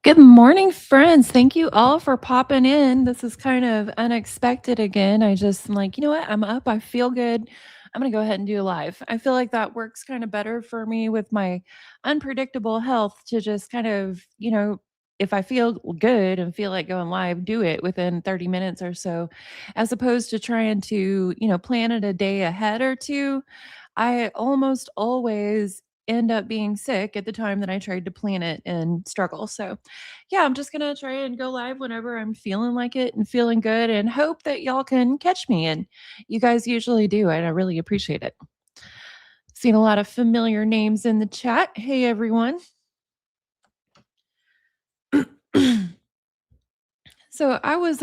Good morning, friends. Thank you all for popping in. This is kind of unexpected again. I just am like, you know what? I'm up. I feel good. I'm going to go ahead and do live. I feel like that works kind of better for me with my unpredictable health to just kind of, if I feel good and feel like going live, do it within 30 minutes or so, as opposed to trying to, plan it a day ahead or two. I almost always end up being sick at the time that I tried to plan it and struggle. So, yeah, I'm just going to try and go live whenever I'm feeling like it and feeling good and hope that y'all can catch me. And you guys usually do, and I really appreciate it. Seen a lot of familiar names in the chat. Hey, everyone. So I was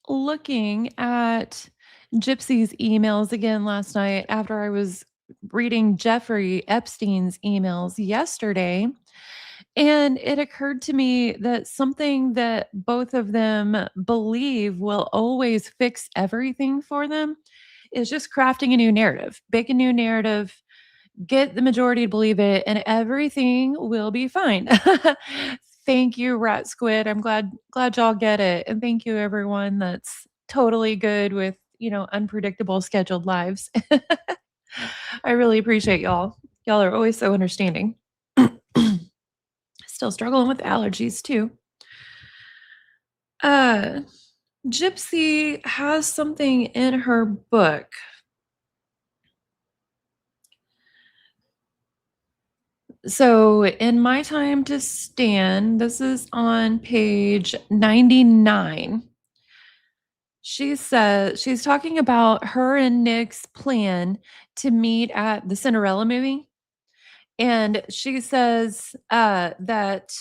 looking at Gypsy's emails again last night after I was reading Jeffrey Epstein's emails yesterday. And it occurred to me that something that both of them believe will always fix everything for them is just crafting a new narrative. Bake a new narrative, get the majority to believe it, and everything will be fine. Thank you, Rat Squid. I'm glad y'all get it. And thank you everyone that's totally good with, unpredictable scheduled lives. I really appreciate y'all. Y'all are always so understanding. Still struggling with allergies too. Uh Gypsy has something in her book. So, in My Time to Stand, this is on page 99. She says she's talking about her and Nick's plan to meet at the Cinderella movie. And she says that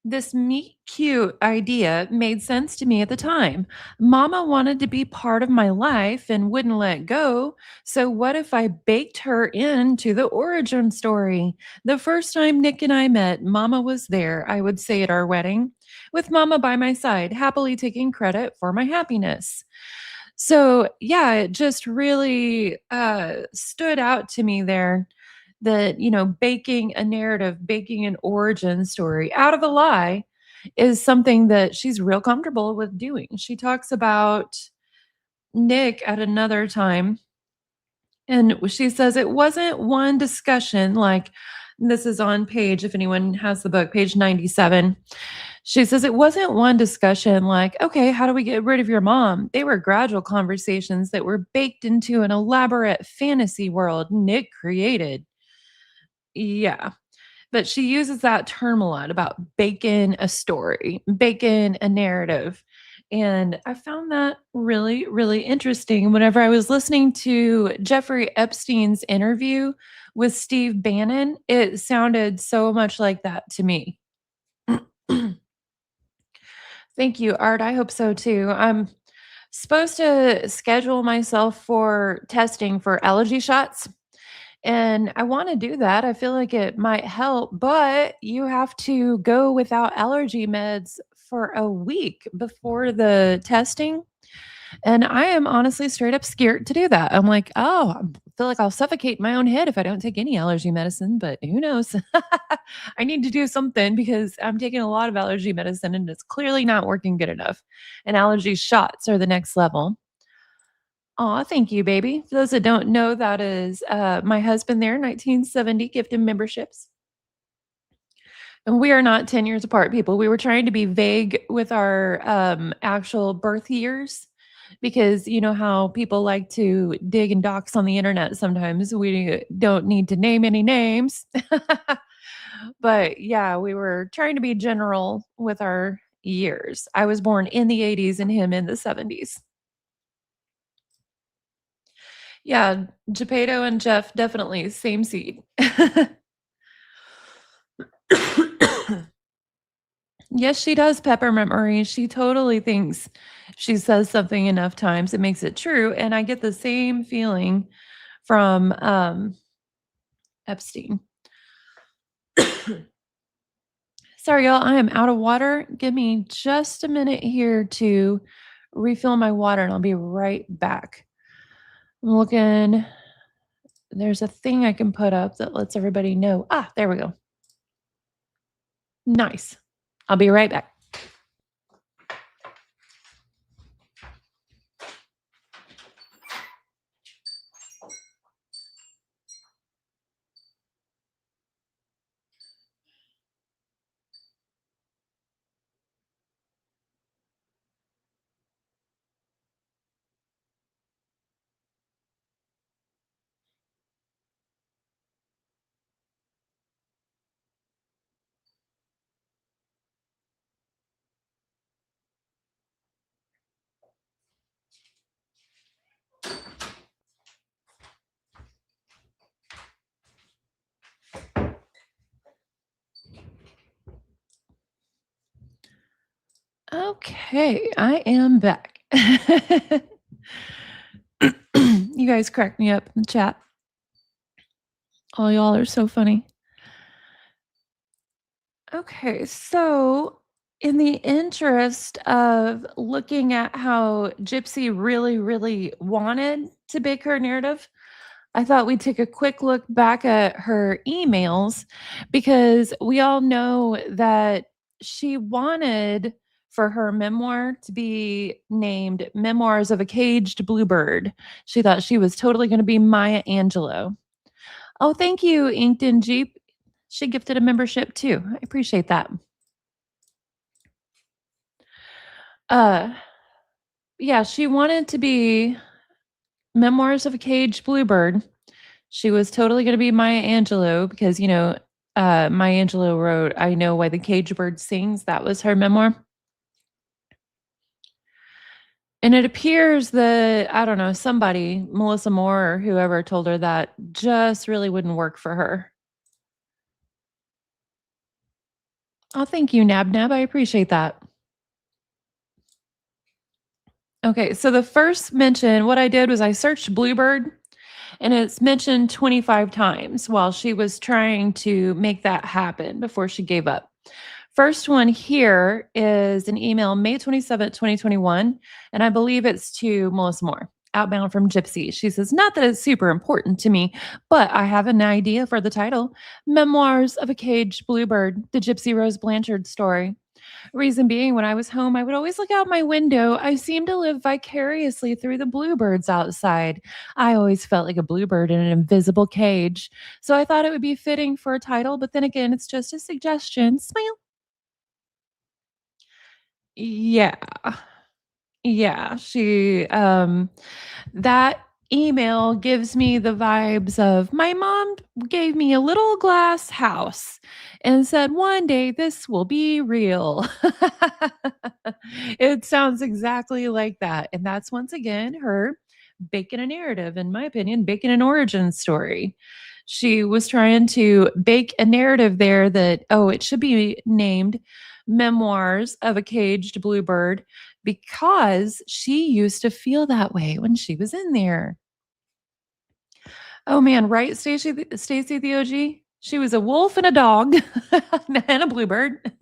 this meet cute idea made sense to me at the time. Mama wanted to be part of my life and wouldn't let go. So, what if I baked her into the origin story? The first time Nick and I met, Mama was there, I would say at our wedding, with Mama by my side, happily taking credit for my happiness. So, yeah, it just really stood out to me there that, baking a narrative, baking an origin story out of a lie is something that she's real comfortable with doing. She talks about Nick at another time, and she says it wasn't one discussion like this is on page, if anyone has the book, page 97. She says it wasn't one discussion like, okay, how do we get rid of your mom? They were gradual conversations that were baked into an elaborate fantasy world Nick created. Yeah. But she uses that term a lot about bacon a story, bacon a narrative. And I found that really, really interesting. Whenever I was listening to Jeffrey Epstein's interview with Steve Bannon, it sounded so much like that to me. Thank you, Art. I hope so too. I'm supposed to schedule myself for testing for allergy shots. And I wanna do that. I feel like it might help, but you have to go without allergy meds for a week before the testing, and I am honestly straight up scared to do that. I'm like, "Oh, I feel like I'll suffocate in my own head if I don't take any allergy medicine," but who knows? I need to do something because I'm taking a lot of allergy medicine, and it's clearly not working good enough, and allergy shots are the next level. Aw, thank you, baby. For those that don't know, that is, my husband there, 1970 gifted memberships. And we are not 10 years apart, people. We were trying to be vague with our, actual birth years because you know how people like to dig and dox on the internet sometimes. We don't need to name any names. But, yeah, we were trying to be general with our years. I was born in the '80s and him in the '70s. Yeah, Geppetto and Jeff, definitely same seed. Yes, she does, Peppermint Marie. She totally thinks she says something enough times, it makes it true, and I get the same feeling from, Epstein. Sorry, y'all, I am out of water. Give me just a minute here to refill my water, and I'll be right back. I'm looking there's a thing I can put up that lets everybody know. Ah, there we go. Nice. I'll be right back. Okay, I am back. You guys crack me up in the chat. All y'all are so funny. Okay, so in the interest of looking at how Gypsy really, really wanted to bake her narrative, I thought we'd take a quick look back at her emails because we all know that she wanted for her memoir to be named Memoirs of a Caged Bluebird. She thought she was totally going to be Maya Angelou. Oh, thank you, Inked Jeep. She gifted a membership too. I appreciate that. Uh, yeah, she wanted to be Memoirs of a Caged Bluebird. She was totally gonna be Maya Angelou because, Maya Angelou wrote I Know Why the Caged Bird Sings. That was her memoir. And it appears that, I don't know, somebody, Melissa Moore or whoever told her that just really wouldn't work for her. Oh, thank you, Nab Nab. I appreciate that. Okay, so the first mention, what I did was I searched Bluebird and it's mentioned 25 times while she was trying to make that happen before she gave up. First one here is an email May 27th, 2021, and I believe it's to Melissa Moore, outbound from Gypsy. She says, not that it's super important to me, but I have an idea for the title Memoirs of a Caged Bluebird, the Gypsy Rose Blanchard story. Reason being, when I was home, I would always look out my window. I seemed to live vicariously through the bluebirds outside. I always felt like a bluebird in an invisible cage. So I thought it would be fitting for a title, but then again, it's just a suggestion. Smile. Yeah. Yeah. That email gives me the vibes of my mom gave me a little glass house and said, one day this will be real. It sounds exactly like that. And that's once again her baking a narrative, in my opinion, baking an origin story. She was trying to bake a narrative there that, oh, it should be named Memoirs of a Caged Bluebird because she used to feel that way when she was in there. Oh man, right, Stacy the OG? She was a wolf and a dog and a bluebird.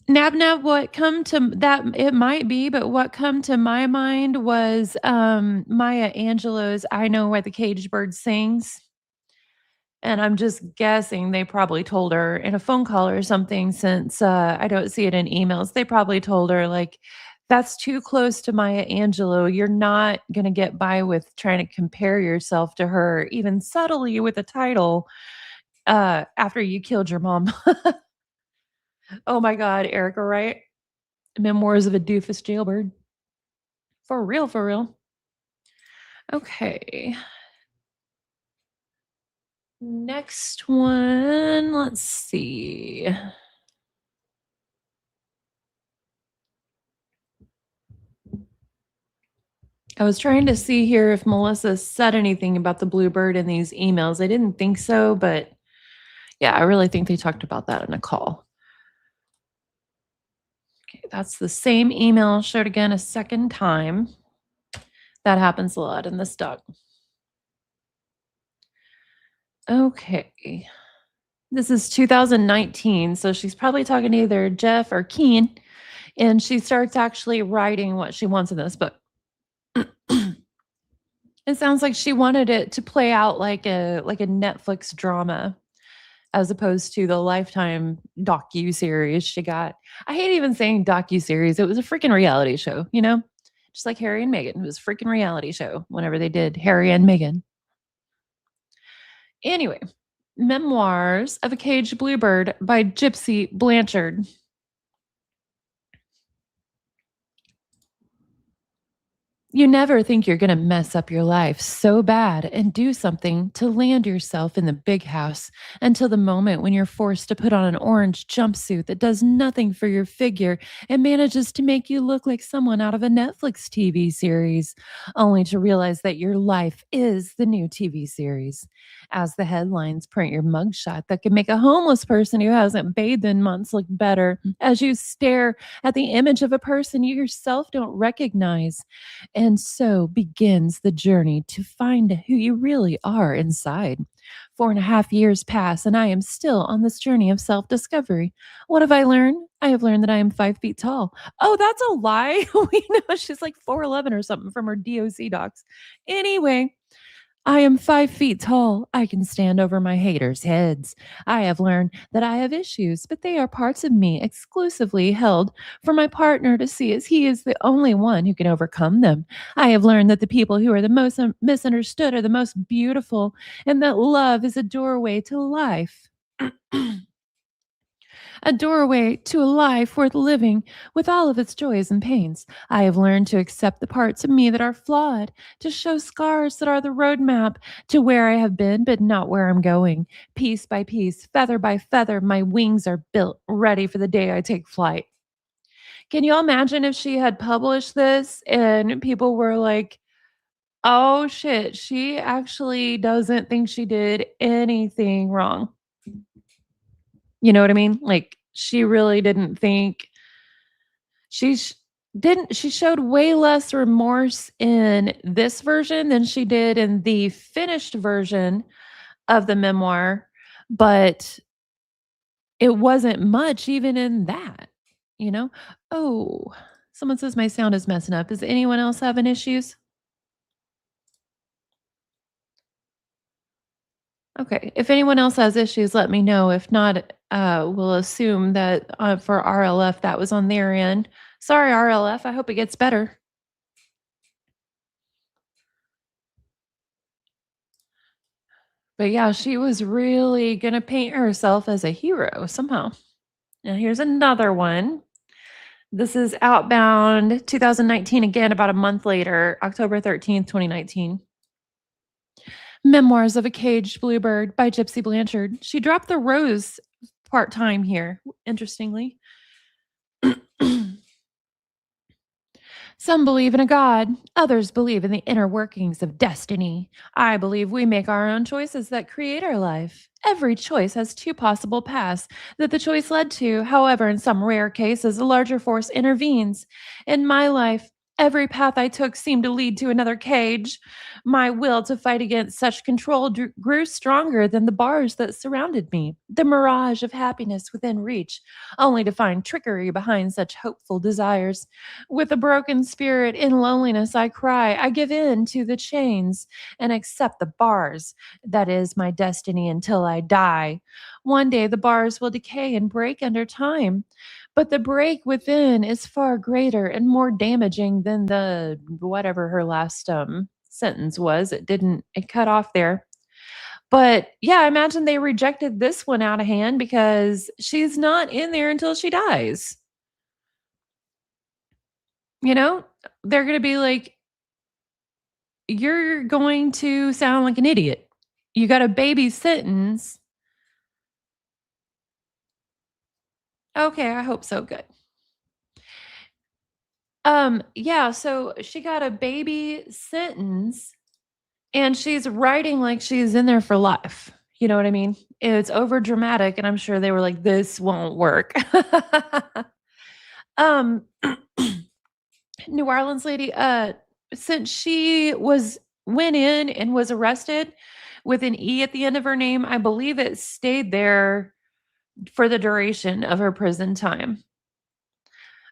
Nab Nab, what come to that it might be, but what come to my mind was Maya Angelou's I Know Why the Caged Bird Sings. And I'm just guessing they probably told her in a phone call or something since, I don't see it in emails. They probably told her, like, "That's too close to Maya Angelou. You're not gonna get by with trying to compare yourself to her, even subtly with a title, after you killed your mom." Oh my god, Erica, right? Memoirs of a Doofus Jailbird. For real, for real. Okay. Next one, let's see. I was trying to see here if Melissa said anything about the bluebird in these emails. I didn't think so, but yeah, I really think they talked about that in a call. Okay, that's the same email showed again a second time. That happens a lot in this doc. Okay. This is 2019, so she's probably talking to either Jeff or Keen, and she starts actually writing what she wants in this book. It sounds like she wanted it to play out like a Netflix drama. as opposed to the Lifetime docu-series she got. I hate even saying docu-series, it was a freaking reality show, you know? Just like Harry and Meghan, it was a freaking reality show whenever they did Harry and Meghan. Anyway, Memoirs of a Caged Bluebird by Gypsy Blanchard. You never think you're going to mess up your life so bad and do something to land yourself in the big house until the moment when you're forced to put on an orange jumpsuit that does nothing for your figure and manages to make you look like someone out of a Netflix TV series, only to realize that your life is the new TV series. As the headlines print your mugshot that can make a homeless person who hasn't bathed in months look better as you stare at the image of a person you yourself don't recognize. And so begins the journey to find who you really are inside. 4.5 years pass, and I am still on this journey of self discovery. What have I learned? I have learned that I am 5 feet tall. Oh, that's a lie. We know she's like 4'11 or something from her DOC docs. Anyway, I am 5 feet tall. I can stand over my haters' heads. I have learned that I have issues, but they are parts of me exclusively held for my partner to see as he is the only one who can overcome them. I have learned that the people who are the most misunderstood are the most beautiful, and that love is a doorway to life. A doorway to a life worth living with all of its joys and pains. I have learned to accept the parts of me that are flawed, to show scars that are the roadmap to where I have been, but not where I'm going. Piece by piece, feather by feather, my wings are built, ready for the day I take flight. Can you imagine if she had published this and people were like, oh shit, she actually doesn't think she did anything wrong? You know what I mean? Like, she really didn't think she sh didn't she showed way less remorse in this version than she did in the finished version of the memoir, but it wasn't much even in that, you know? Oh, someone says my sound is messing up. Is anyone else having issues? Okay. If anyone else has issues, let me know. If not, we'll assume that for RLF, that was on their end. Sorry, RLF. I hope it gets better. But yeah, she was really going to paint herself as a hero somehow. Now, here's another one. This is Outbound 2019, again, about a month later, October 13th, 2019. Memoirs of a Caged Bluebird by Gypsy Blanchard. She dropped the rose part time here, interestingly. Some believe in a God, others believe in the inner workings of destiny. I believe we make our own choices that create our life. Every choice has two possible paths that the choice led to. However, in some rare cases, a larger force intervenes. In my life, every path I took seemed to lead to another cage. My will to fight against such control grew stronger than the bars that surrounded me, the mirage of happiness within reach, only to find trickery behind such hopeful desires. With a broken spirit in loneliness, I cry. I give in to the chains and accept the bars. That is my destiny until I die. One day the bars will decay and break under time. But the break within is far greater and more damaging than the whatever her last sentence was. It cut off there. But yeah, I imagine they rejected this one out of hand because she's not in there until she dies. You know, they're going to be like, you're going to sound like an idiot. You got a baby sentence. Okay, I hope so. Good. Yeah, so she got a baby sentence and she's writing like she's in there for life. You know what I mean? It's over dramatic, and I'm sure they were like, this won't work. um New Orleans lady, since she went in and was arrested with an E at the end of her name, I believe it stayed there for the duration of her prison time.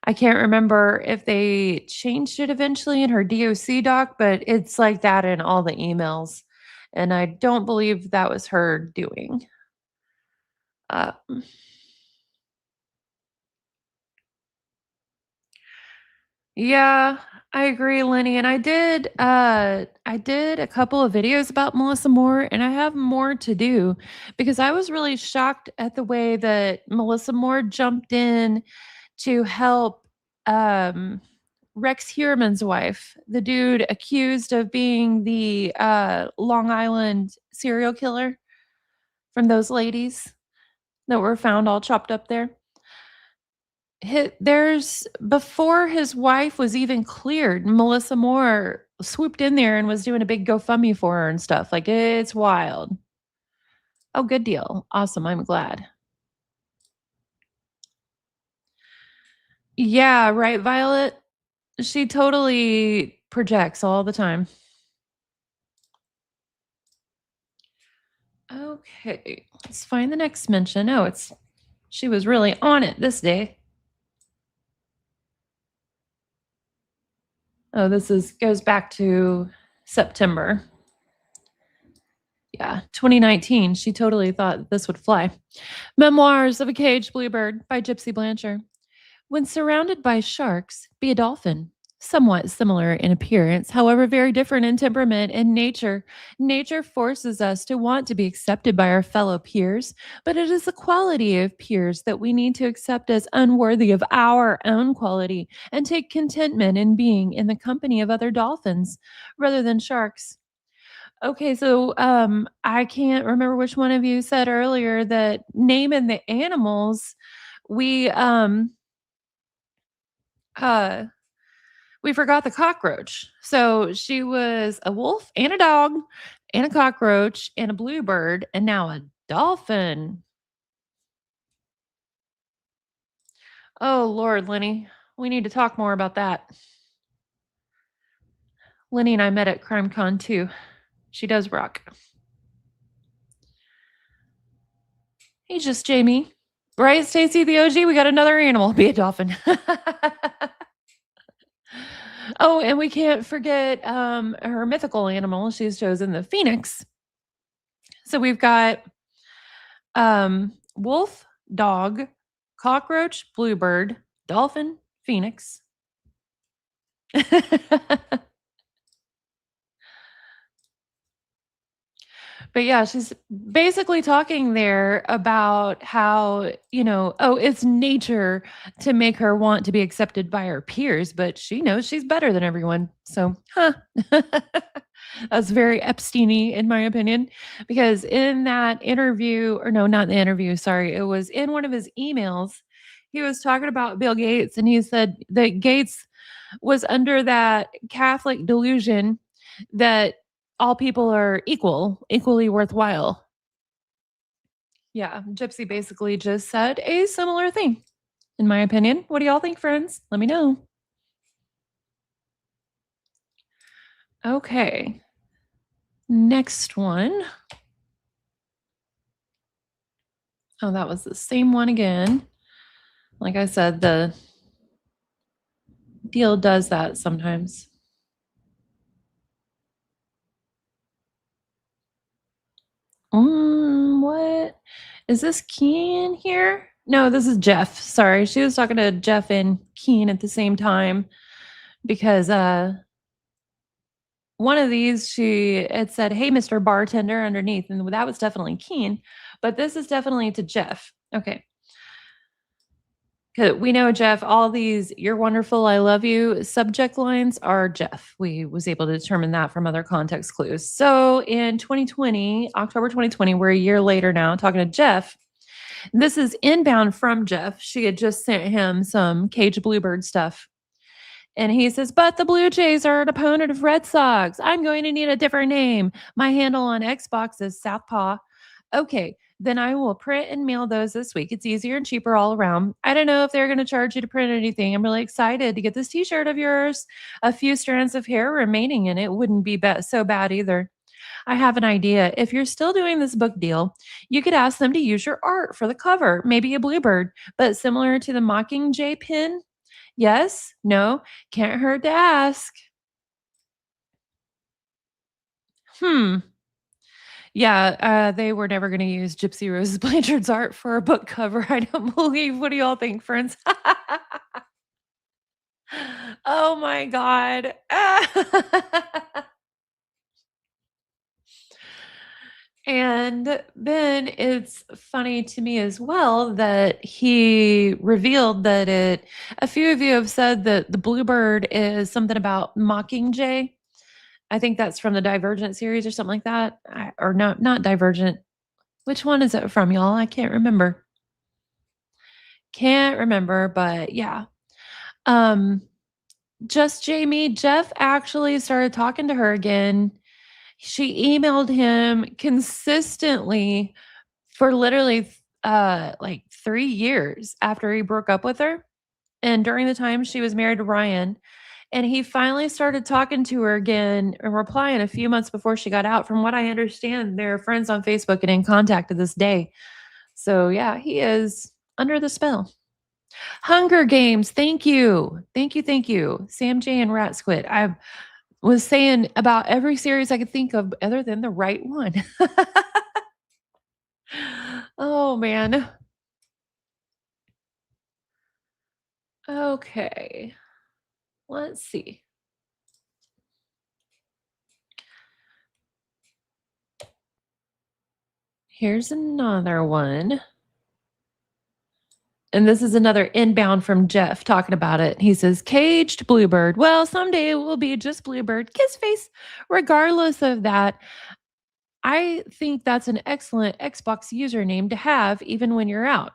I can't remember if they changed it eventually in her DOC doc, but it's like that in all the emails. And I don't believe that was her doing. Uh, yeah, I agree, Lenny. And I did a couple of videos about Melissa Moore, and I have more to do because I was really shocked at the way that Melissa Moore jumped in to help um Rex Heuermann's wife, the dude accused of being the Long Island serial killer from those ladies that were found all chopped up there. There's before his wife was even cleared, Melissa Moore swooped in there and was doing a big GoFundMe for her and stuff. Like, it's wild. Oh, good deal. Awesome. I'm glad. Yeah, right, Violet. She totally projects all the time. Okay, let's find the next mention. Oh, it's she was really on it this day. Oh, this is goes back to September. Yeah, 2019. She totally thought this would fly. Memoirs of a Caged Bluebird by Gypsy Blanchard. When surrounded by sharks, be a dolphin. Somewhat similar in appearance, however, very different in temperament and nature. Nature forces us to want to be accepted by our fellow peers, but it is the quality of peers that we need to accept as unworthy of our own quality and take contentment in being in the company of other dolphins rather than sharks. Okay, so I can't remember which one of you said earlier that naming the animals, we uh we forgot the cockroach. So she was a wolf and a dog and a cockroach and a bluebird and now a dolphin. Oh Lord, Lenny, we need to talk more about that. Lenny and I met at CrimeCon too. She does rock. Hey, just Jamie. Right, Stacy the OG, we got another animal. Be a dolphin. Oh, and we can't forget her mythical animal. She's chosen the phoenix. So we've got wolf, dog, cockroach, bluebird, dolphin, phoenix. But yeah, she's basically talking there about how, oh, it's nature to make her want to be accepted by her peers, but she knows she's better than everyone. So, huh. That's very Epstein in my opinion, because in that interview, or no, not the interview, sorry, it was in one of his emails. He was talking about Bill Gates, and he said that Gates was under that Catholic delusion that all people are equal, equally worthwhile. Yeah, Gypsy basically just said a similar thing, in my opinion. What do y'all think, friends? Let me know. Okay, next one. Oh, that was the same one again. Like I said, the deal does that sometimes. What? Is this Keen here? No, this is Jeff. Sorry. She was talking to Jeff and Keen at the same time because one of these she had said, "Hey, Mr. Bartender" underneath, and that was definitely Keen, but this is definitely to Jeff. Okay. 'Cause we know Jeff, all these "You're wonderful, I love you" subject lines are Jeff. We was able to determine that from other context clues. So in 2020, October 2020, we're a year later now, talking to Jeff. This is inbound from Jeff. She had just sent him some Cage Bluebird stuff. And he says, "But the Blue Jays are an opponent of Red Sox. I'm going to need a different name. My handle on Xbox is Southpaw." Okay, then I will print and mail those this week. It's easier and cheaper all around. I don't know if they're going to charge you to print anything. I'm really excited to get this t shirt of yours. A few strands of hair remaining in it wouldn't be so bad either. I have an idea. If you're still doing this book deal, you could ask them to use your art for the cover, maybe a bluebird, but similar to the Mockingjay pin. Yes? No? Can't hurt to ask. Hmm. Yeah, they were never gonna use Gypsy Rose Blanchard's art for a book cover, I don't believe. What do y'all think, friends? Oh my god. And then it's funny to me as well that he revealed that a few of you have said that the bluebird is something about Mockingjay. I think that's from the Divergent series or something like that. Or no, not Divergent. Which one is it from, y'all? I can't remember. Can't remember, but yeah. Um, just Jamie, Jeff actually started talking to her again. She emailed him consistently for literally like 3 years after he broke up with her, and during the time she was married to Ryan, and he finally started talking to her again and replying a few months before she got out. From what I understand, they're friends on Facebook and in contact to this day. So, yeah, he is under the spell. Hunger Games, thank you. Thank you, thank you. Sam J and Rat Squid. I was saying about every series I could think of other than the right one. Oh, man. Okay. Let's see. Here's another one. And this is another inbound from Jeff talking about it. He says, Caged Bluebird. Well, someday it will be just Bluebird. Kiss face. Regardless of that, I think that's an excellent Xbox username to have even when you're out.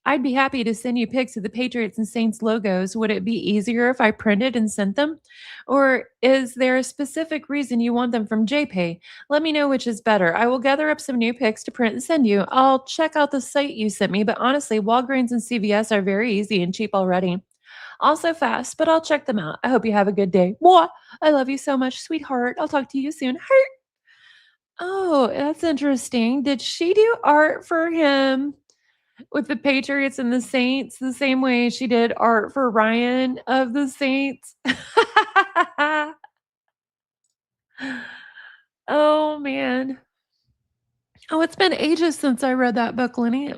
I'd be happy to send you pics of the Patriots and Saints logos. Would it be easier if I printed and sent them? Or is there a specific reason you want them from JPay? Let me know which is better. I will gather up some new pics to print and send you. I'll check out the site you sent me, but honestly, Walgreens and CVS are very easy and cheap already. Also fast, but I'll check them out. I hope you have a good day. Mwah! I love you so much, sweetheart. I'll talk to you soon. Heart. Oh, that's interesting. Did she do art for him with the Patriots and the Saints the same way she did art for Ryan of the Saints? Oh, man. Oh, it's been ages since I read that book, Lenny.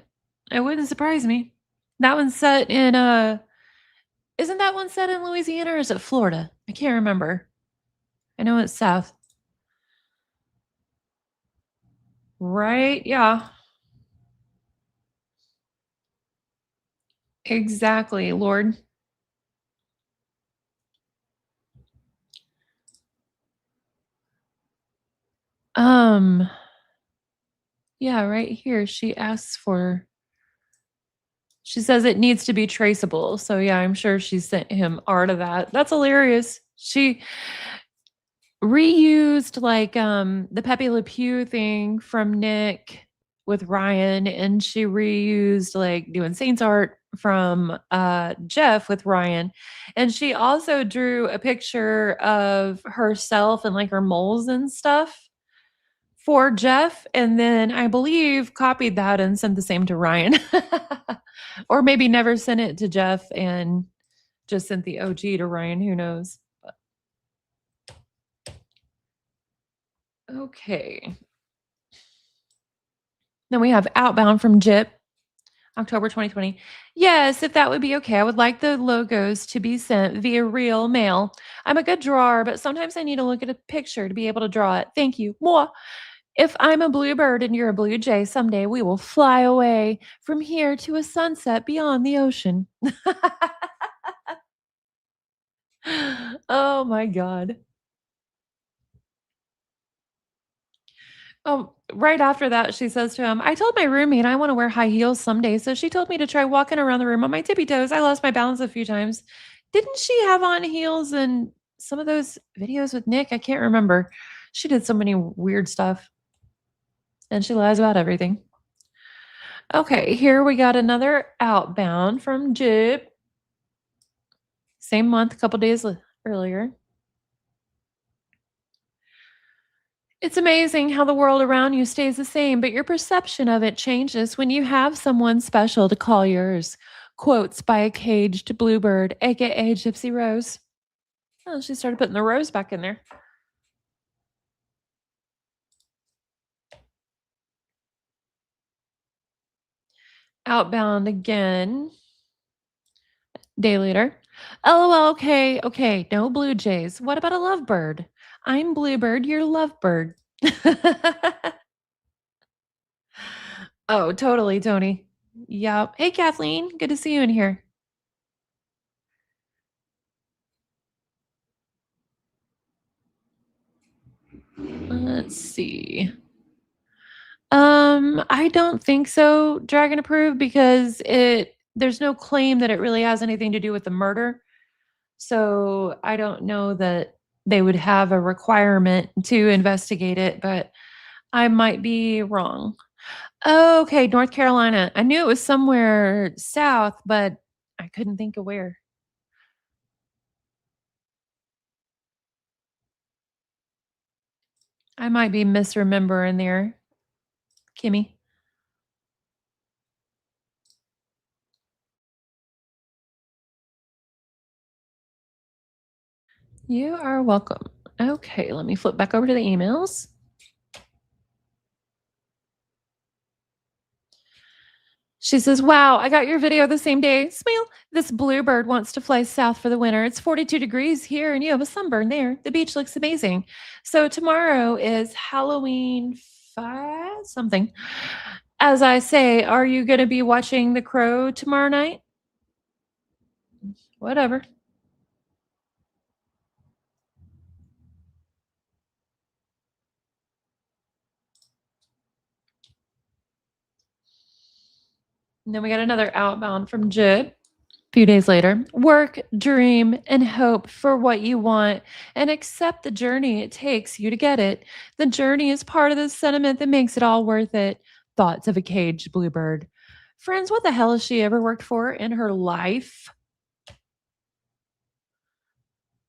It wouldn't surprise me. That one's set in, isn't that one set in Louisiana or is it Florida? I can't remember. I know it's south. Right? Yeah. Exactly, Lord. Um, yeah, right here she asks for she says it needs to be traceable. So yeah, I'm sure she sent him art of that. That's hilarious. She reused like the Pepe Le Pew thing from Nick with Ryan, and she reused like doing Saints art from Jeff with Ryan. And she also drew a picture of herself and like her moles and stuff for Jeff, and then I believe copied that and sent the same to Ryan. Or maybe never sent it to Jeff and just sent the OG to Ryan, who knows? But, okay. Then we have Outbound from Jip, October 2020. Yes, if that would be okay. I would like the logos to be sent via real mail. I'm a good drawer, but sometimes I need to look at a picture to be able to draw it. Thank you. Mwah. If I'm a bluebird and you're a blue jay, someday we will fly away from here to a sunset beyond the ocean. Oh my God. Oh, right after that, she says to him, I told my roommate I want to wear high heels someday. So she told me to try walking around the room on my tippy toes. I lost my balance a few times. Didn't she have on heels in some of those videos with Nick? I can't remember. She did so many weird stuff and she lies about everything. Okay, here we got another outbound from Jib. Same month, a couple days earlier. It's amazing how the world around you stays the same, but your perception of it changes when you have someone special to call yours. Quotes by a caged bluebird, aka Gypsy Rose. Oh, she started putting the rose back in there. Outbound again. Day later. LOL, okay, okay, no blue jays. What about a lovebird? I'm bluebird, you're lovebird. Oh, totally, Tony. Yep. Hey, Kathleen, good to see you in here. Let's see. I don't think so, Dragon approved, because there's no claim that it really has anything to do with the murder. So I don't know that they would have a requirement to investigate it, but I might be wrong. Okay, North Carolina. I knew it was somewhere south, but I couldn't think of where. I might be misremembering there, Kimmy. You are welcome. Okay, let me flip back over to the emails. She says, "Wow, I got your video the same day. Smile. This bluebird wants to fly south for the winter. It's 42 degrees here and you have a sunburn there. The beach looks amazing." So tomorrow is Halloween 5 something. As I say, are you going to be watching The Crow tomorrow night? Whatever. And then we got another outbound from Jib. A few days later, work, dream, and hope for what you want and accept the journey it takes you to get it. The journey is part of the sentiment that makes it all worth it. Thoughts of a caged bluebird. Friends, what the hell has she ever worked for in her life?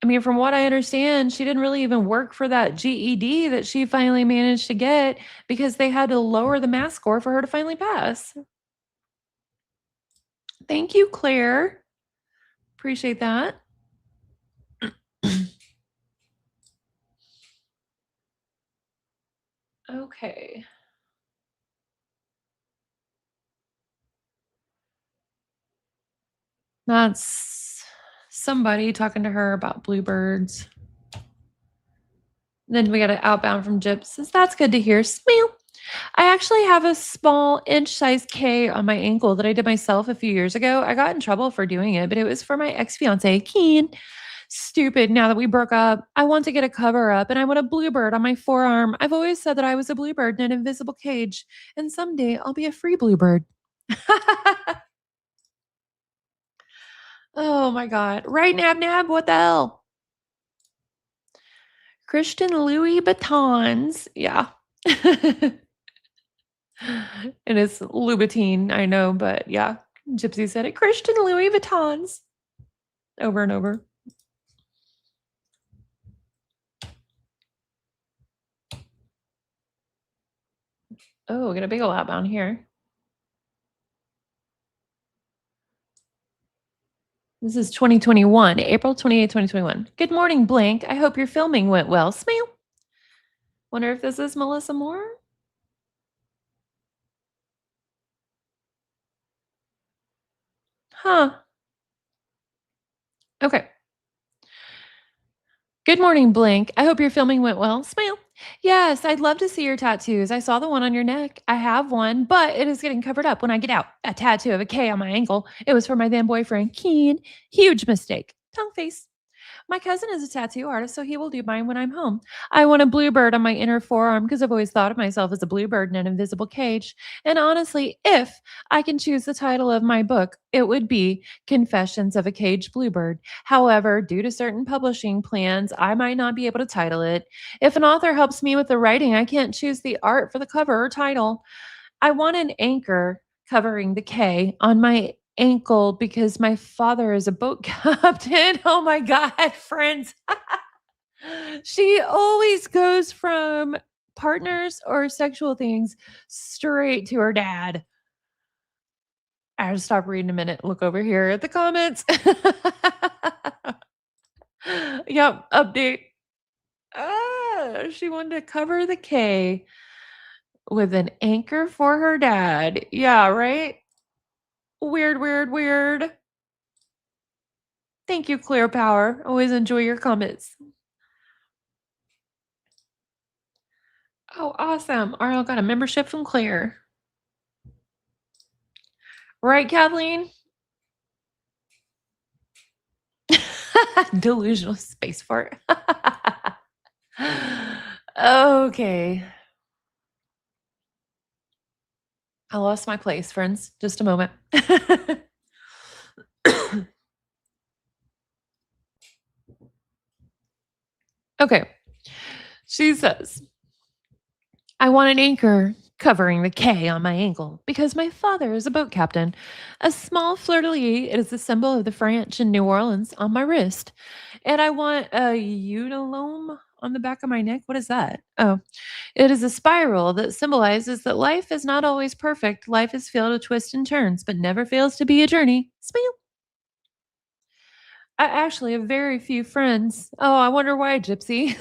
I mean, from what I understand, she didn't really even work for that GED that she finally managed to get because they had to lower the math score for her to finally pass. Thank you, Claire. Appreciate that. Okay. That's somebody talking to her about bluebirds. Then we got an outbound from Gypsy. Says, "That's good to hear. Smile. I actually have a small inch-sized K on my ankle that I did myself a few years ago. I got in trouble for doing it, but it was for my ex-fiance, Keen. Stupid. Now that we broke up, I want to get a cover up and I want a bluebird on my forearm. I've always said that I was a bluebird in an invisible cage, and someday I'll be a free bluebird." Oh my God. Right, Nab Nab? What the hell? Christian Louis Vuittons. Yeah. And it's Louboutin, I know, but yeah, Gypsy said it. Christian Louis Vuittons over and over. Oh, we got a big ol' outbound here. This is 2021, April 28th, 2021. Good morning, Blank. I hope your filming went well. Smile. Wonder if this is Melissa Moore? Huh. Okay. Good morning, Blink. I hope your filming went well. Smile. Yes, I'd love to see your tattoos. I saw the one on your neck. I have one, but it is getting covered up when I get out. A tattoo of a K on my ankle. It was for my then boyfriend, Keen. Huge mistake. Tongue face. My cousin is a tattoo artist, so he will do mine when I'm home. I want a bluebird on my inner forearm because I've always thought of myself as a bluebird in an invisible cage. And honestly, if I can choose the title of my book, it would be Confessions of a Caged Bluebird. However, due to certain publishing plans, I might not be able to title it. If an author helps me with the writing, I can't choose the art for the cover or title. I want an anchor covering the K on my ankle because my father is a boat captain. Oh my God, friends. She always goes from partners or sexual things straight to her dad. I have to stop reading a minute. Look over here at the comments. Yep, update. She wanted to cover the K with an anchor for her dad. Yeah, right? Weird, weird, weird. Thank you, Clear Power. Always enjoy your comments. Oh, awesome. Ariel got a membership from Claire. Right, Kathleen? Delusional space fart. Okay. I lost my place, friends. Just a moment. Okay. She says, I want an anchor covering the K on my ankle because my father is a boat captain. A small fleur de lis, it is the symbol of the French in New Orleans, on my wrist. And I want a unilome on the back of my neck. What is that? Oh, it is a spiral that symbolizes that life is not always perfect. Life is filled with twists and turns, but never fails to be a journey. Smile. I actually have very few friends. Oh, I wonder why, Gypsy.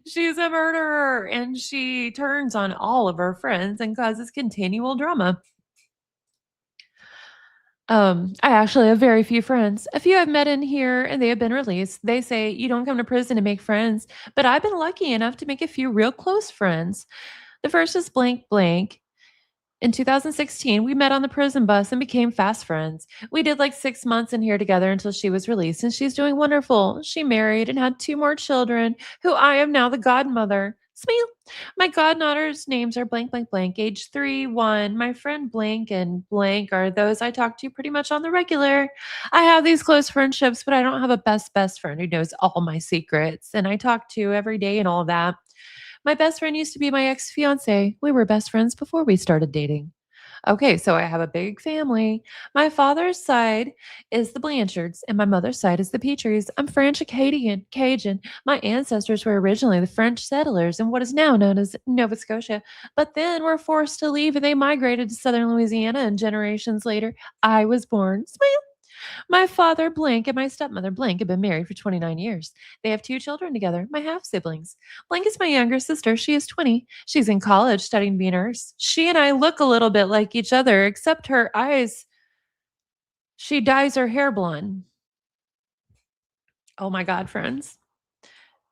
She's a murderer and she turns on all of her friends and causes continual drama. I actually have very few friends. A few I've met in here and they have been released. They say you don't come to prison to make friends, but I've been lucky enough to make a few real close friends. The first is blank blank. In 2016, we met on the prison bus and became fast friends. We did like 6 months in here together until she was released, and she's doing wonderful. She married and had two more children, who I am now the godmother. Smile. My goddaughters' names are blank, blank, blank, age 3, 1. My friend blank and blank are those I talk to pretty much on the regular. I have these close friendships, but I don't have a best friend who knows all my secrets and I talk to every day and all that. My best friend used to be my ex fiance. We were best friends before we started dating. Okay, so I have a big family. My father's side is the Blanchards, and my mother's side is the Petries. I'm French Acadian, Cajun. My ancestors were originally the French settlers in what is now known as Nova Scotia, but then were forced to leave and they migrated to southern Louisiana, and generations later, I was born. My father, Blank, and my stepmother, Blank, have been married for 29 years. They have two children together, my half siblings. Blank is my younger sister. She is 20. She's in college studying to be a nurse. She and I look a little bit like each other, except her eyes, she dyes her hair blonde. Oh my God, friends.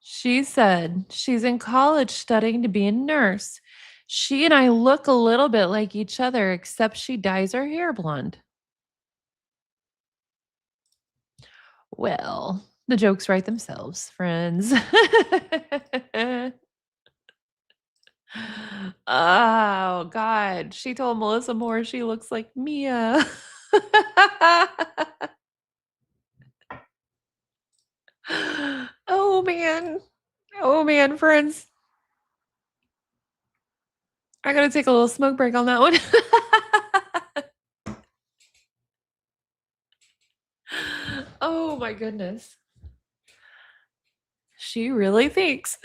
She said she's in college studying to be a nurse. She and I look a little bit like each other, except she dyes her hair blonde. Well, the jokes write themselves, friends. Oh, God. She told Melissa Moore she looks like Mia. Oh, man. Oh, man, friends. I gotta take a little smoke break on that one. Oh, my goodness. She really thinks.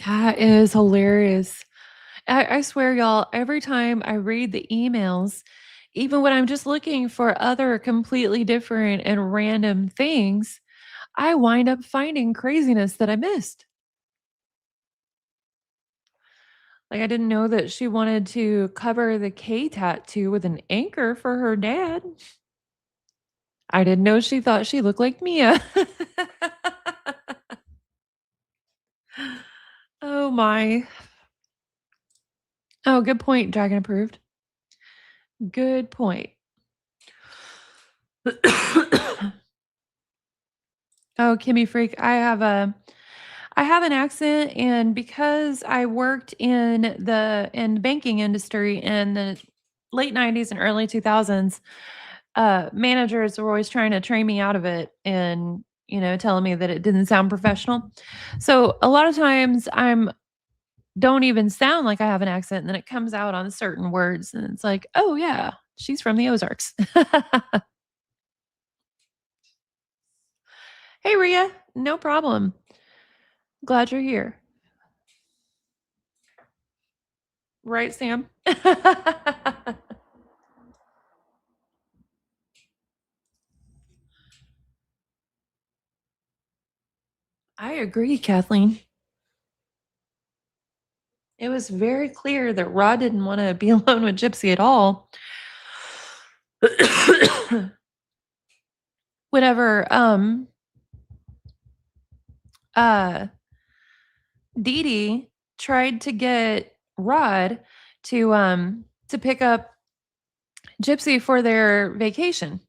That is hilarious. I swear, y'all, every time I read the emails, even when I'm just looking for other completely different and random things, I wind up finding craziness that I missed. Like, I didn't know that she wanted to cover the K tattoo with an anchor for her dad. I didn't know she thought she looked like Mia. Oh my. Oh, good point, Dragon approved. Good point. Oh, Kimmy Freak, I have an accent, and because I worked in the banking industry in the late 90s and early 2000s, managers were always trying to train me out of it and, telling me that it didn't sound professional. So a lot of times I'm don't even sound like I have an accent, and then it comes out on certain words, and it's like, "Oh, yeah, she's from the Ozarks." Hey, Rhea, no problem. Glad you're here. Right, Sam? I agree, Kathleen. It was very clear that Rod didn't want to be alone with Gypsy at all. Whenever uh Dee Dee tried to get Rod to pick up Gypsy for their vacation.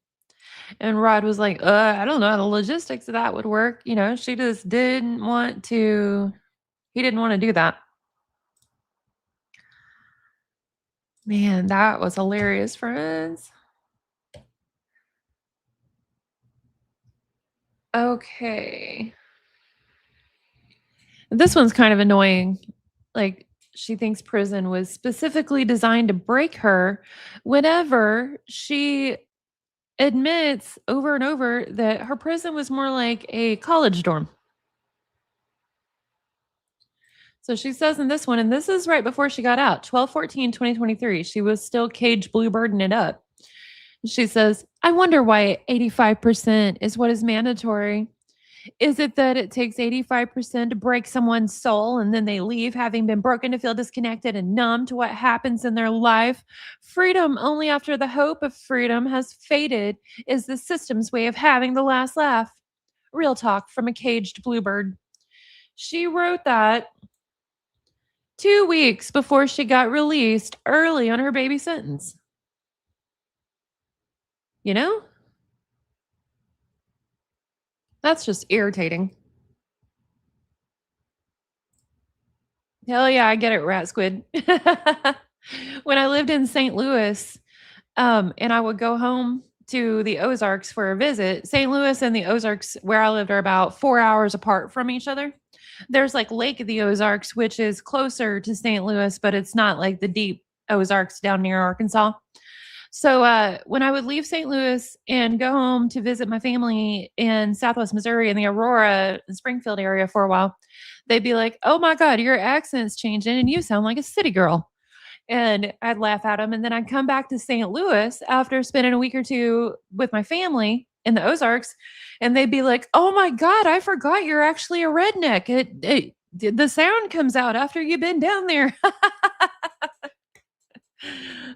And Rod was like, I don't know how the logistics of that would work. You know, she just didn't want to, he didn't want to do that. Man, that was hilarious, friends. Okay. This one's kind of annoying. Like, she thinks prison was specifically designed to break her whenever she admits over and over that her prison was more like a college dorm. So she says in this one, and this is right before she got out, 12/14/2023, she was still cage bluebirding it up. She says, I wonder why 85% is what is mandatory. Is it that it takes 85% to break someone's soul and then they leave having been broken to feel disconnected and numb to what happens in their life? Freedom only after the hope of freedom has faded is the system's way of having the last laugh. Real talk from a caged bluebird. She wrote that 2 weeks before she got released early on her baby sentence. You know? That's just irritating. Hell yeah, I get it, rat squid. When I lived in St. Louis, and I would go home to the Ozarks for a visit. St. Louis and the Ozarks, where I lived, are about 4 hours apart from each other. There's like Lake of the Ozarks, which is closer to St. Louis, but it's not like the deep Ozarks down near Arkansas. So when I would leave St. Louis and go home to visit my family in Southwest Missouri in the Aurora and Springfield area for a while, they'd be like, "Oh my God, your accent's changing and you sound like a city girl." And I'd laugh at them. And then I'd come back to St. Louis after spending a week or two with my family in the Ozarks, and they'd be like, "Oh my God, I forgot you're actually a redneck. The sound comes out after you've been down there."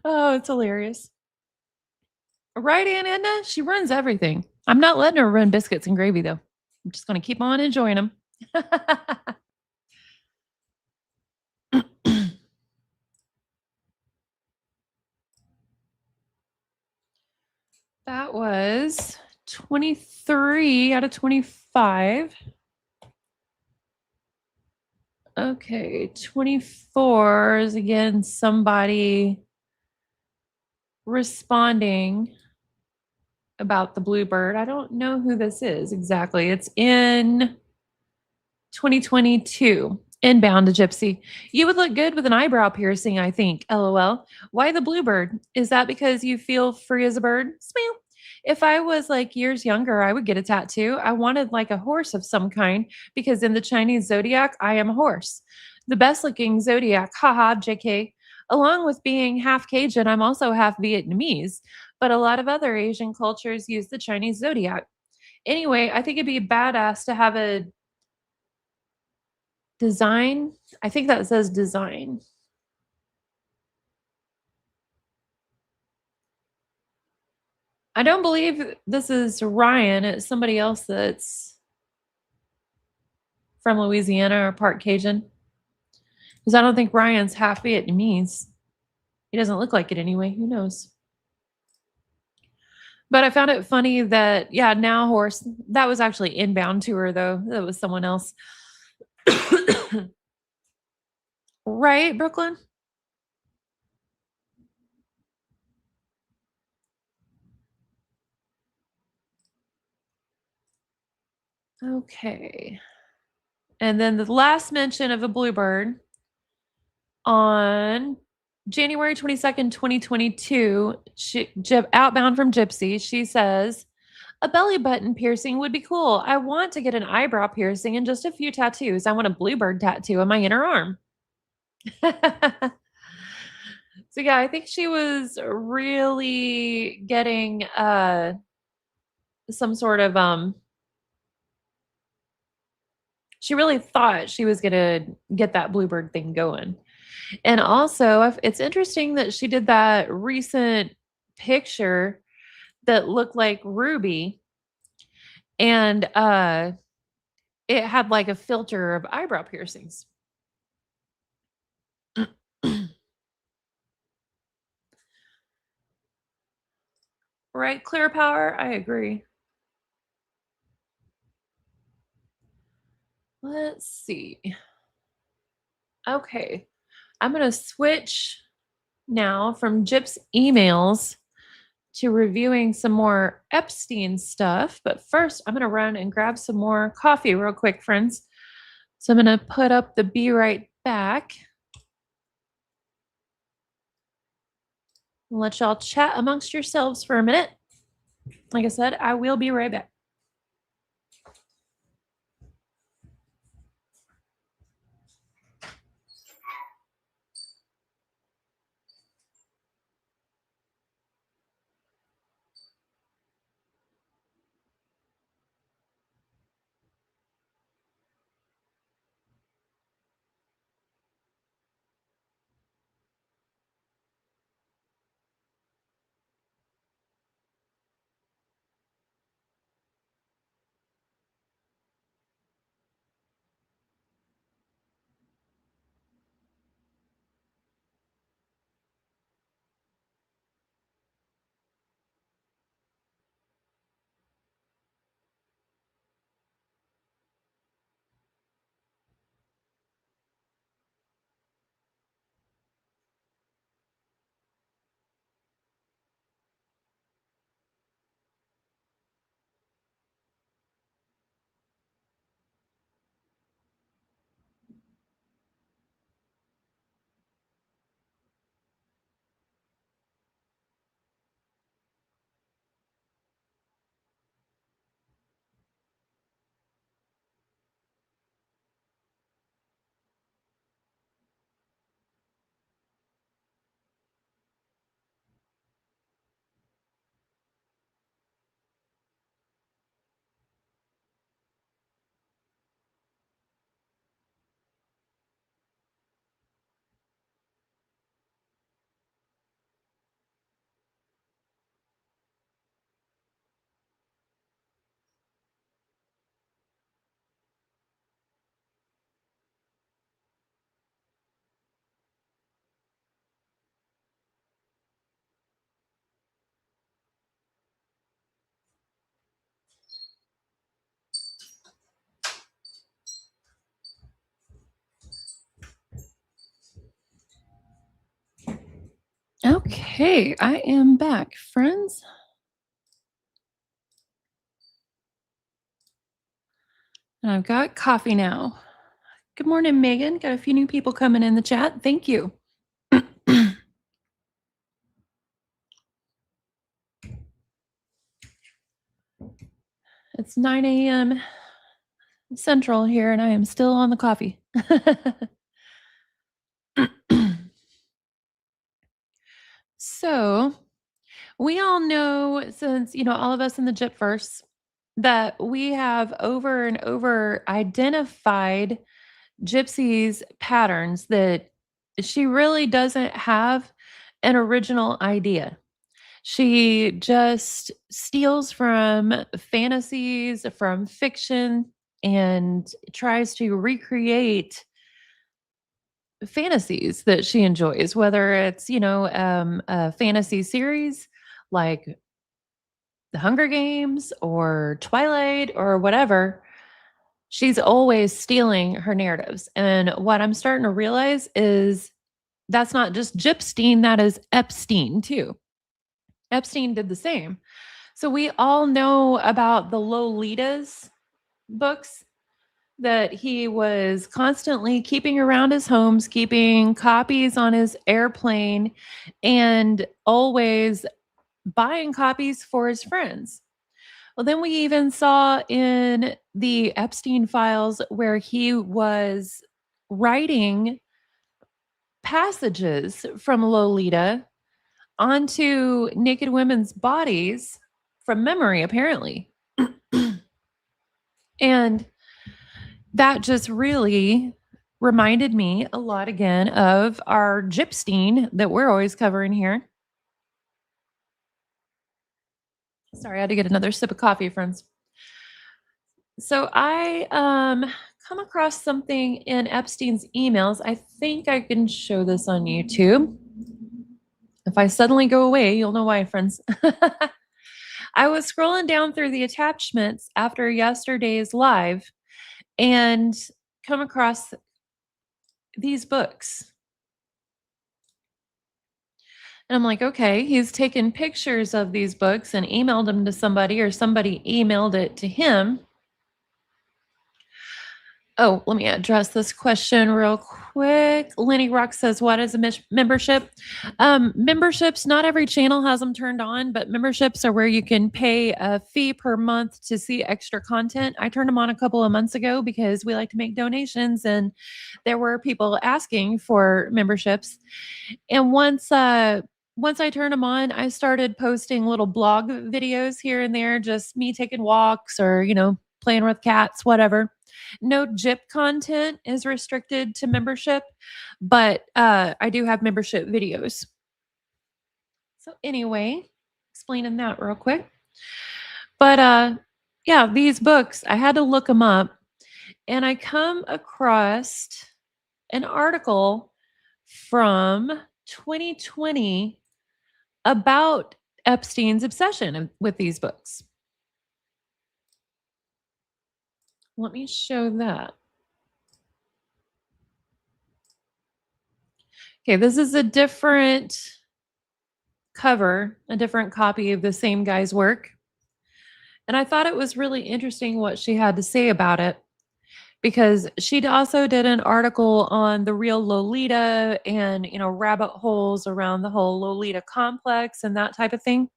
Oh, it's hilarious. Right, Aunt Edna? She runs everything. I'm not letting her run biscuits and gravy, though. I'm just going to keep on enjoying them. That was 23 out of 25. Okay, 24 is again somebody responding about the bluebird. I don't know who this is exactly. It's in 2022. Inbound to Gypsy. You would look good with an eyebrow piercing, I think. LOL. Why the bluebird? Is that because you feel free as a bird? Smile. If I was like years younger, I would get a tattoo. I wanted like a horse of some kind because in the Chinese zodiac, I am a horse. The best looking zodiac, haha, JK. Along with being half Cajun, I'm also half Vietnamese, but a lot of other Asian cultures use the Chinese zodiac. Anyway, I think it'd be badass to have a design. I think that says design. I don't believe this is Ryan. It's somebody else that's from Louisiana or part Cajun. Because I don't think Ryan's half Vietnamese. He doesn't look like it anyway. Who knows? But I found it funny that, yeah, now horse, that was actually inbound to her, though. That was someone else. Right, Brooklyn? Okay. And then the last mention of a bluebird on January 22nd, 2022, outbound from Gypsy, she says, a belly button piercing would be cool. I want to get an eyebrow piercing and just a few tattoos. I want a bluebird tattoo on my inner arm. So yeah, I think she was really getting some sort of She really thought she was gonna get that Bluebird thing going. And also, it's interesting that she did that recent picture that looked like Ruby, and, it had, like, a filter of eyebrow piercings. Right, clear power? I agree. Let's see. Okay. I'm gonna switch now from Jip's emails to reviewing some more Epstein stuff. But first, I'm gonna run and grab some more coffee real quick, friends. So I'm gonna put up the be right back. Let y'all chat amongst yourselves for a minute. Like I said, I will be right back. Okay, I am back, friends. And I've got coffee now. Good morning, Megan. Got a few new people coming in the chat. Thank you. It's 9 a.m. Central here, and I am still on the coffee. So, we all know, since, all of us in the Gypverse, that we have over and over identified Gypsy's patterns, that she really doesn't have an original idea. She just steals from fantasies, from fiction, and tries to recreate fantasies that she enjoys, whether it's, a fantasy series like The Hunger Games or Twilight or whatever. She's always stealing her narratives. And what I'm starting to realize is that's not just Gypstein, that is Epstein too. Epstein did the same. So we all know about the Lolitas books that he was constantly keeping around his homes, keeping copies on his airplane, and always buying copies for his friends. Well, then we even saw in the Epstein files where he was writing passages from Lolita onto naked women's bodies from memory, apparently. And that just really reminded me a lot again of our Gypstein that we're always covering here. Sorry, I had to get another sip of coffee, friends. So I come across something in Epstein's emails. I think I can show this on YouTube. If I suddenly go away, you'll know why, friends. I was scrolling down through the attachments after yesterday's live and come across these books. And I'm like, okay, he's taken pictures of these books and emailed them to somebody, or somebody emailed it to him. Oh, let me address this question real quick. Lenny Rock says, "What is a membership?" Memberships, not every channel has them turned on, but memberships are where you can pay a fee per month to see extra content. I turned them on a couple of months ago because we like to make donations, and there were people asking for memberships. And once I turned them on, I started posting little blog videos here and there, just me taking walks or, playing with cats, whatever. No JIP content is restricted to membership, but I do have membership videos. So anyway, explaining that real quick. But yeah, these books, I had to look them up, and I come across an article from 2020 about Epstein's obsession with these books. Let me show that. Okay, this is a different cover, a different copy of the same guy's work. And I thought it was really interesting what she had to say about it, because she also did an article on the real Lolita and, rabbit holes around the whole Lolita complex and that type of thing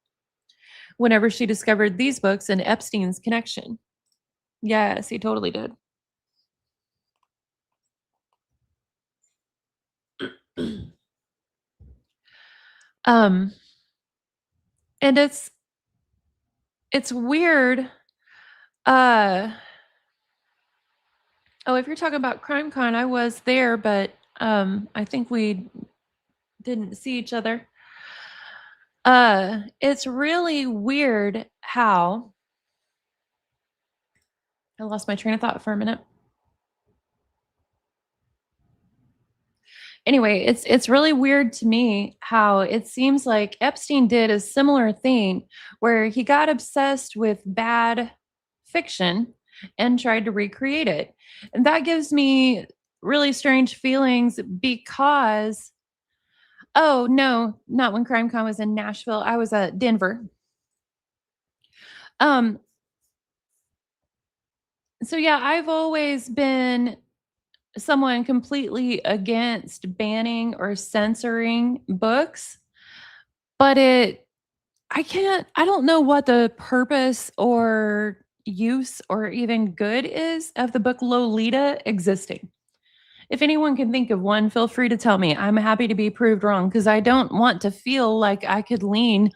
whenever she discovered these books and Epstein's connection. Yes, he totally did. um and it's weird. uh oh, if you're talking about CrimeCon, I was there, but I think we didn't see each other. It's really weird how I lost my train of thought for a minute. Anyway, it's really weird to me how it seems like Epstein did a similar thing where he got obsessed with bad fiction and tried to recreate it. And that gives me really strange feelings because, oh no, not when CrimeCon was in Nashville. I was at Denver. Um so yeah, I've always been someone completely against banning or censoring books, but I don't know what the purpose or use or even good is of the book Lolita existing. If anyone can think of one, feel free to tell me. I'm happy to be proved wrong, because I don't want to feel like I could lean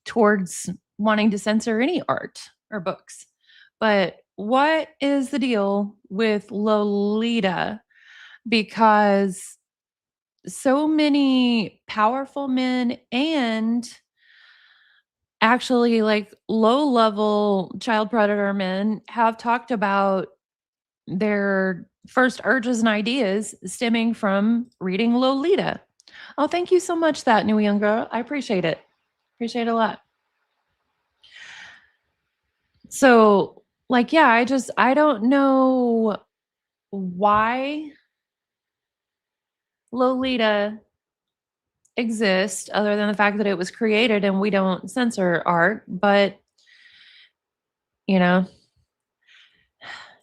towards wanting to censor any art or books. But what is the deal with Lolita? Because so many powerful men and actually like low level child predator men have talked about their first urges and ideas stemming from reading Lolita. Oh, thank you so much, that new young girl. I appreciate it. Appreciate it a lot. So, like, yeah, I don't know why Lolita exists other than the fact that it was created and we don't censor art, but you know,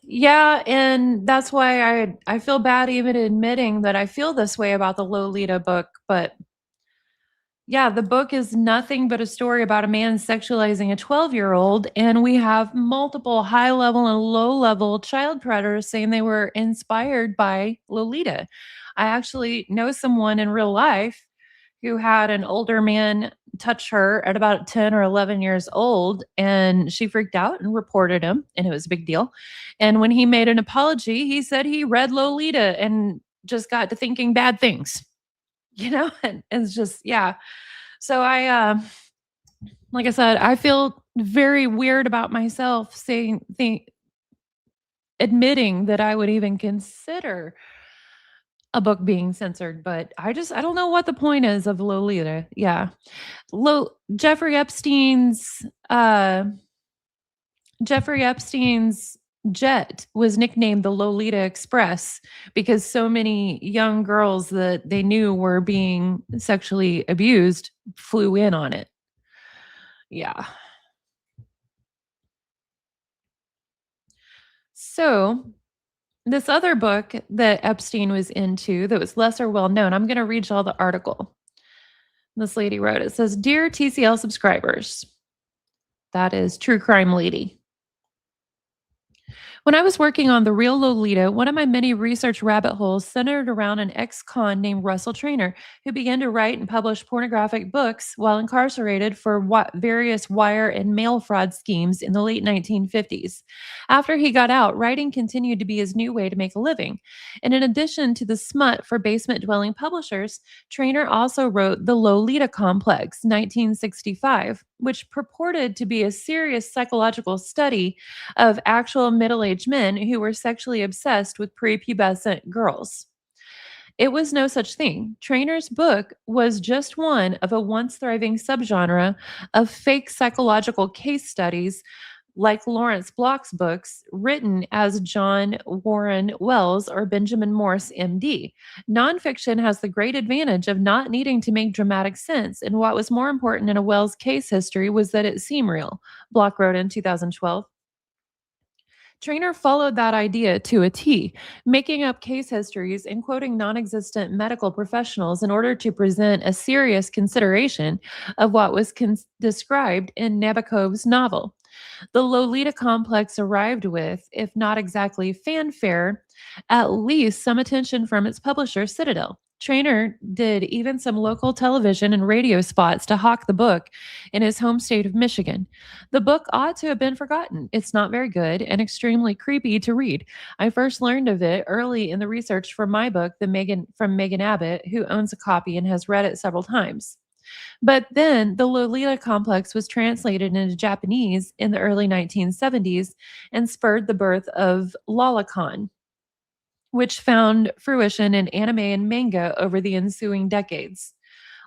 yeah, and that's why I feel bad even admitting that I feel this way about the Lolita book, but yeah, the book is nothing but a story about a man sexualizing a 12-year-old, and we have multiple high level and low level child predators saying they were inspired by Lolita. I actually know someone in real life who had an older man touch her at about 10 or 11 years old, and she freaked out and reported him, and it was a big deal. And when he made an apology, he said he read Lolita and just got to thinking bad things, and it's just, yeah. So like I said, I feel very weird about myself admitting that I would even consider a book being censored, but I don't know what the point is of Lolita. Yeah. Lo Jeffrey Epstein's uh Jeffrey Epstein's jet was nicknamed the Lolita Express because so many young girls that they knew were being sexually abused flew in on it. Yeah. So, this other book that Epstein was into that was lesser well known, I'm going to read y'all the article. This lady wrote, it says, "Dear TCL subscribers," that is True Crime Lady. When I was working on The Real Lolita, one of my many research rabbit holes centered around an ex con named Russell Trainer, who began to write and publish pornographic books while incarcerated for various wire and mail fraud schemes in the late 1950s. After he got out, writing continued to be his new way to make a living. And in addition to the smut for basement dwelling publishers, Trainer also wrote The Lolita Complex, 1965, which purported to be a serious psychological study of actual middle aged men who were sexually obsessed with prepubescent girls. It was no such thing. Trainer's book was just one of a once thriving subgenre of fake psychological case studies like Lawrence Block's books, written as John Warren Wells or Benjamin Morse, MD. Nonfiction has the great advantage of not needing to make dramatic sense, and what was more important in a Wells case history was that it seemed real, Block wrote in 2012. Trainer followed that idea to a T, making up case histories and quoting non existent medical professionals in order to present a serious consideration of what was described in Nabokov's novel. The Lolita complex arrived with, if not exactly fanfare, at least some attention from its publisher, Citadel. Trainer did even some local television and radio spots to hawk the book in his home state of Michigan. The book ought to have been forgotten. It's not very good and extremely creepy to read. I first learned of it early in the research for my book, from Megan Abbott, who owns a copy and has read it several times. But then the Lolita complex was translated into Japanese in the early 1970s and spurred the birth of Lolicon, which found fruition in anime and manga over the ensuing decades.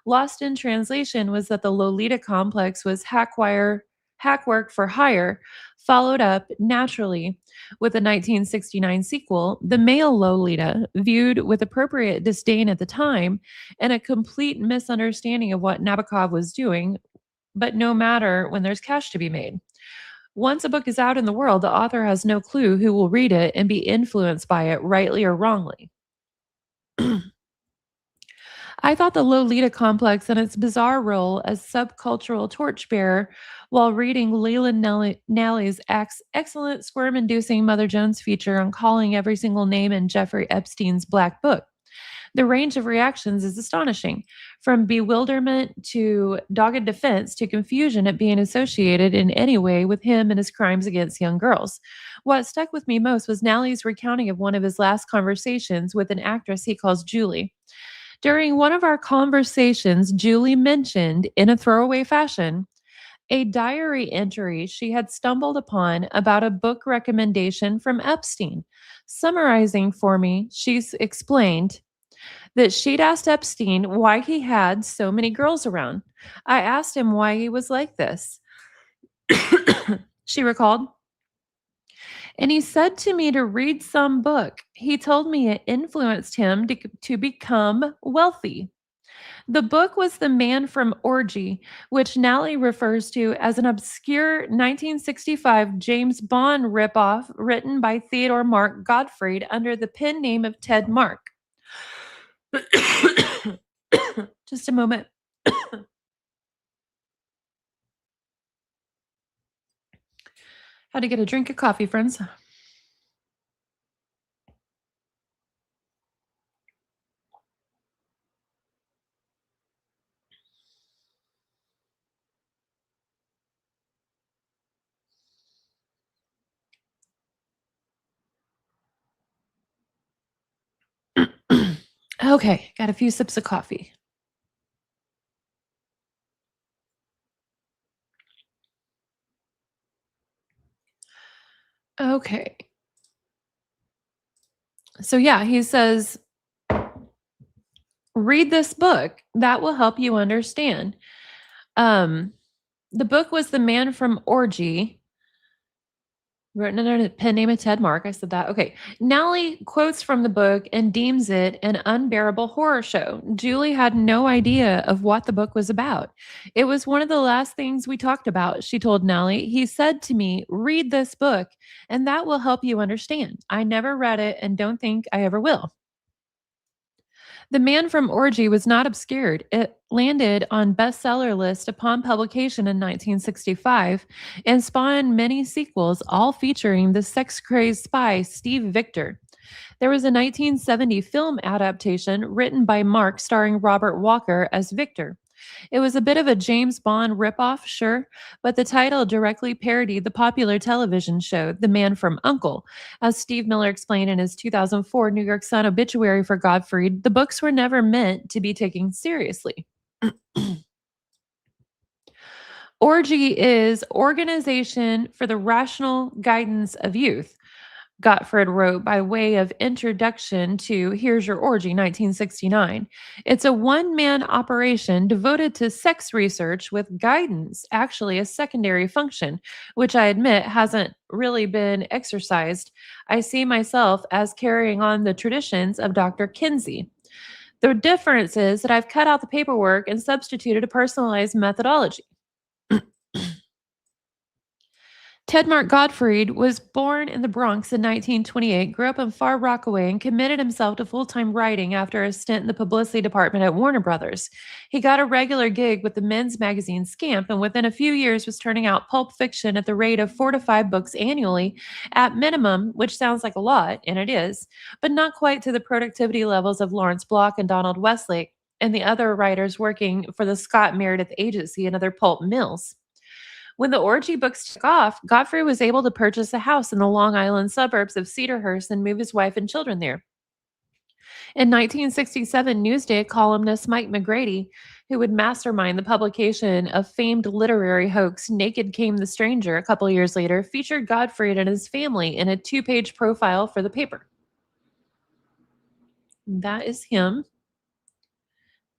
Lost in translation was that the Lolita complex was hack work for hire, followed up naturally with a 1969 sequel, The Male Lolita, viewed with appropriate disdain at the time and a complete misunderstanding of what Nabokov was doing, but no matter when there's cash to be made. Once a book is out in the world, the author has no clue who will read it and be influenced by it, rightly or wrongly. I thought the Lolita complex and its bizarre role as subcultural torchbearer while reading Leland Nally's excellent squirm inducing Mother Jones feature on calling every single name in Jeffrey Epstein's Black Book. The range of reactions is astonishing, from bewilderment to dogged defense to confusion at being associated in any way with him and his crimes against young girls. What stuck with me most was Nally's recounting of one of his last conversations with an actress he calls Julie. During one of our conversations, Julie mentioned, in a throwaway fashion, a diary entry she had stumbled upon about a book recommendation from Epstein. Summarizing for me, explained that she'd asked Epstein why he had so many girls around. I asked him why he was like this. She recalled, and he said to me to read some book. He told me it influenced him to become wealthy. The book was The Man from Orgy, which Nally refers to as an obscure 1965 James Bond ripoff written by Theodore Mark Gottfried under the pen name of Ted Mark. Just a moment. Had to get a drink of coffee, friends. Okay, got a few sips of coffee. Okay. So yeah, he says, read this book. That will help you understand. Um, the book was The Man from Orgy, written under the pen name of Ted Mark. I said that. Okay. Nally quotes from the book and deems it an unbearable horror show. Julie had no idea of what the book was about. It was one of the last things we talked about, she told Nally. He said to me, read this book, and that will help you understand. I never read it and don't think I ever will. The Man from Orgy was not obscured. It landed on bestseller list upon publication in 1965 and spawned many sequels, all featuring the sex-crazed spy Steve Victor. There was a 1970 film adaptation written by Mark starring Robert Walker as Victor. It was a bit of a James Bond ripoff, sure, but the title directly parodied the popular television show The Man from Uncle. As Steve Miller explained in his 2004 New York Sun obituary for Godfrey, the books were never meant to be taken seriously. Orgy is Organization for the Rational Guidance of Youth. Gottfried wrote by way of introduction to Here's Your Orgy, 1969. It's a one man operation devoted to sex research with guidance, actually a secondary function, which I admit hasn't really been exercised. I see myself as carrying on the traditions of Dr. Kinsey. The difference is that I've cut out the paperwork and substituted a personalized methodology. Ted Mark Gottfried was born in the Bronx in 1928, grew up in Far Rockaway, and committed himself to full time writing after a stint in the publicity department at Warner Brothers. He got a regular gig with the men's magazine Scamp, and within a few years was turning out pulp fiction at the rate of 4 to 5 books annually at minimum, which sounds like a lot, and it is, but not quite to the productivity levels of Lawrence Block and Donald Westlake and the other writers working for the Scott Meredith Agency and other pulp mills. When the orgy books took off, Godfrey was able to purchase a house in the Long Island suburbs of Cedarhurst and move his wife and children there. In 1967, Newsday columnist Mike McGrady, who would mastermind the publication of famed literary hoax Naked Came the Stranger a couple years later, featured Godfrey and his family in a 2 page profile for the paper. That is him.